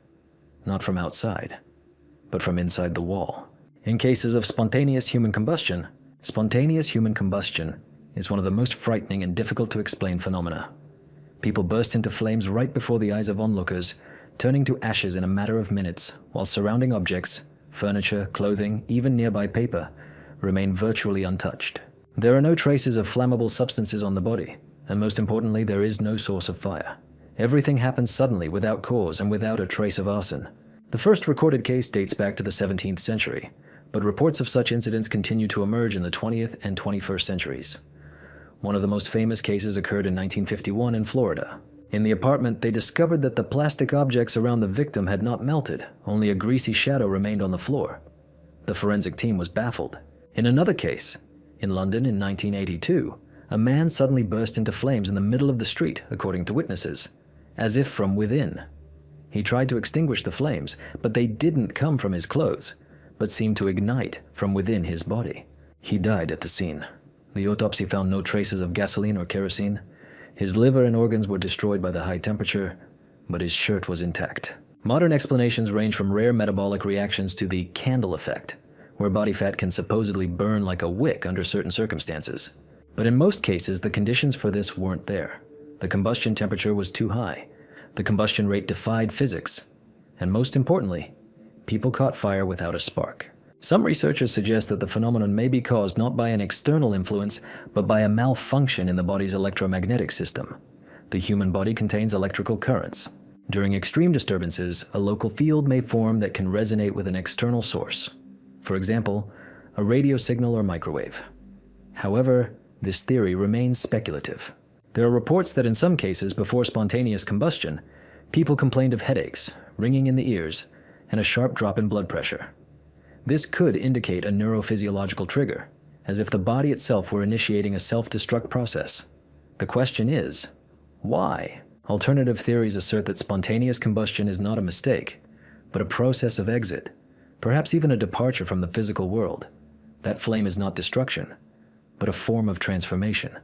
not from outside, but from inside the wall. In cases of spontaneous human combustion is one of the most frightening and difficult to explain phenomena. People burst into flames right before the eyes of onlookers, turning to ashes in a matter of minutes, while surrounding objects, furniture, clothing, even nearby paper, remain virtually untouched. There are no traces of flammable substances on the body, and most importantly, there is no source of fire. Everything happens suddenly, without cause, and without a trace of arson. The first recorded case dates back to the 17th century, but reports of such incidents continue to emerge in the 20th and 21st centuries. One of the most famous cases occurred in 1951 in Florida. In the apartment, they discovered that the plastic objects around the victim had not melted, only a greasy shadow remained on the floor. The forensic team was baffled. In another case, in London in 1982, a man suddenly burst into flames in the middle of the street, according to witnesses, as if from within. He tried to extinguish the flames, but they didn't come from his clothes, but seemed to ignite from within his body. He died at the scene. The autopsy found no traces of gasoline or kerosene. His liver and organs were destroyed by the high temperature, but his shirt was intact. Modern explanations range from rare metabolic reactions to the candle effect, where body fat can supposedly burn like a wick under certain circumstances. But in most cases, the conditions for this weren't there. The combustion temperature was too high. The combustion rate defied physics. And most importantly, people caught fire without a spark. Some researchers suggest that the phenomenon may be caused not by an external influence, but by a malfunction in the body's electromagnetic system. The human body contains electrical currents. During extreme disturbances, a local field may form that can resonate with an external source. For example, a radio signal or microwave. However, this theory remains speculative. There are reports that in some cases before spontaneous combustion, people complained of headaches, ringing in the ears, and a sharp drop in blood pressure. This could indicate a neurophysiological trigger, as if the body itself were initiating a self-destruct process. The question is, why? Alternative theories assert that spontaneous combustion is not a mistake, but a process of exit, perhaps even a departure from the physical world. That flame is not destruction, but a form of transformation.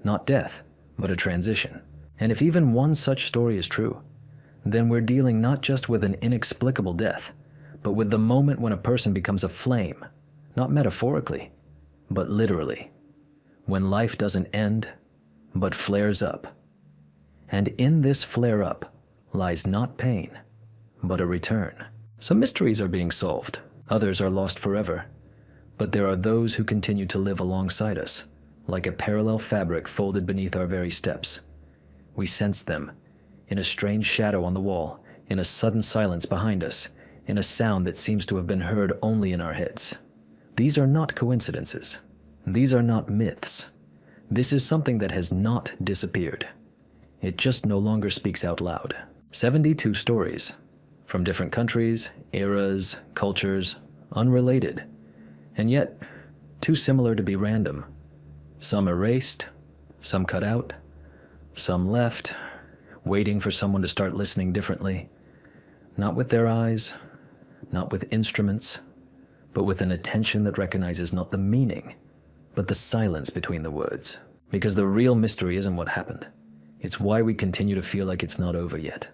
Not death, but a transition. And if even one such story is true, then we're dealing not just with an inexplicable death, but with the moment when a person becomes a flame, not metaphorically, but literally. When life doesn't end, but flares up. And in this flare-up lies not pain, but a return. Some mysteries are being solved, others are lost forever. But there are those who continue to live alongside us, like a parallel fabric folded beneath our very steps. We sense them, in a strange shadow on the wall, in a sudden silence behind us, in a sound that seems to have been heard only in our heads. These are not coincidences. These are not myths. This is something that has not disappeared. It just no longer speaks out loud. 72 stories, from different countries, eras, cultures, unrelated, and yet too similar to be random. Some erased, some cut out, some left, waiting for someone to start listening differently, not with their eyes, not with instruments, but with an attention that recognizes not the meaning, but the silence between the words. Because the real mystery isn't what happened. It's why we continue to feel like it's not over yet.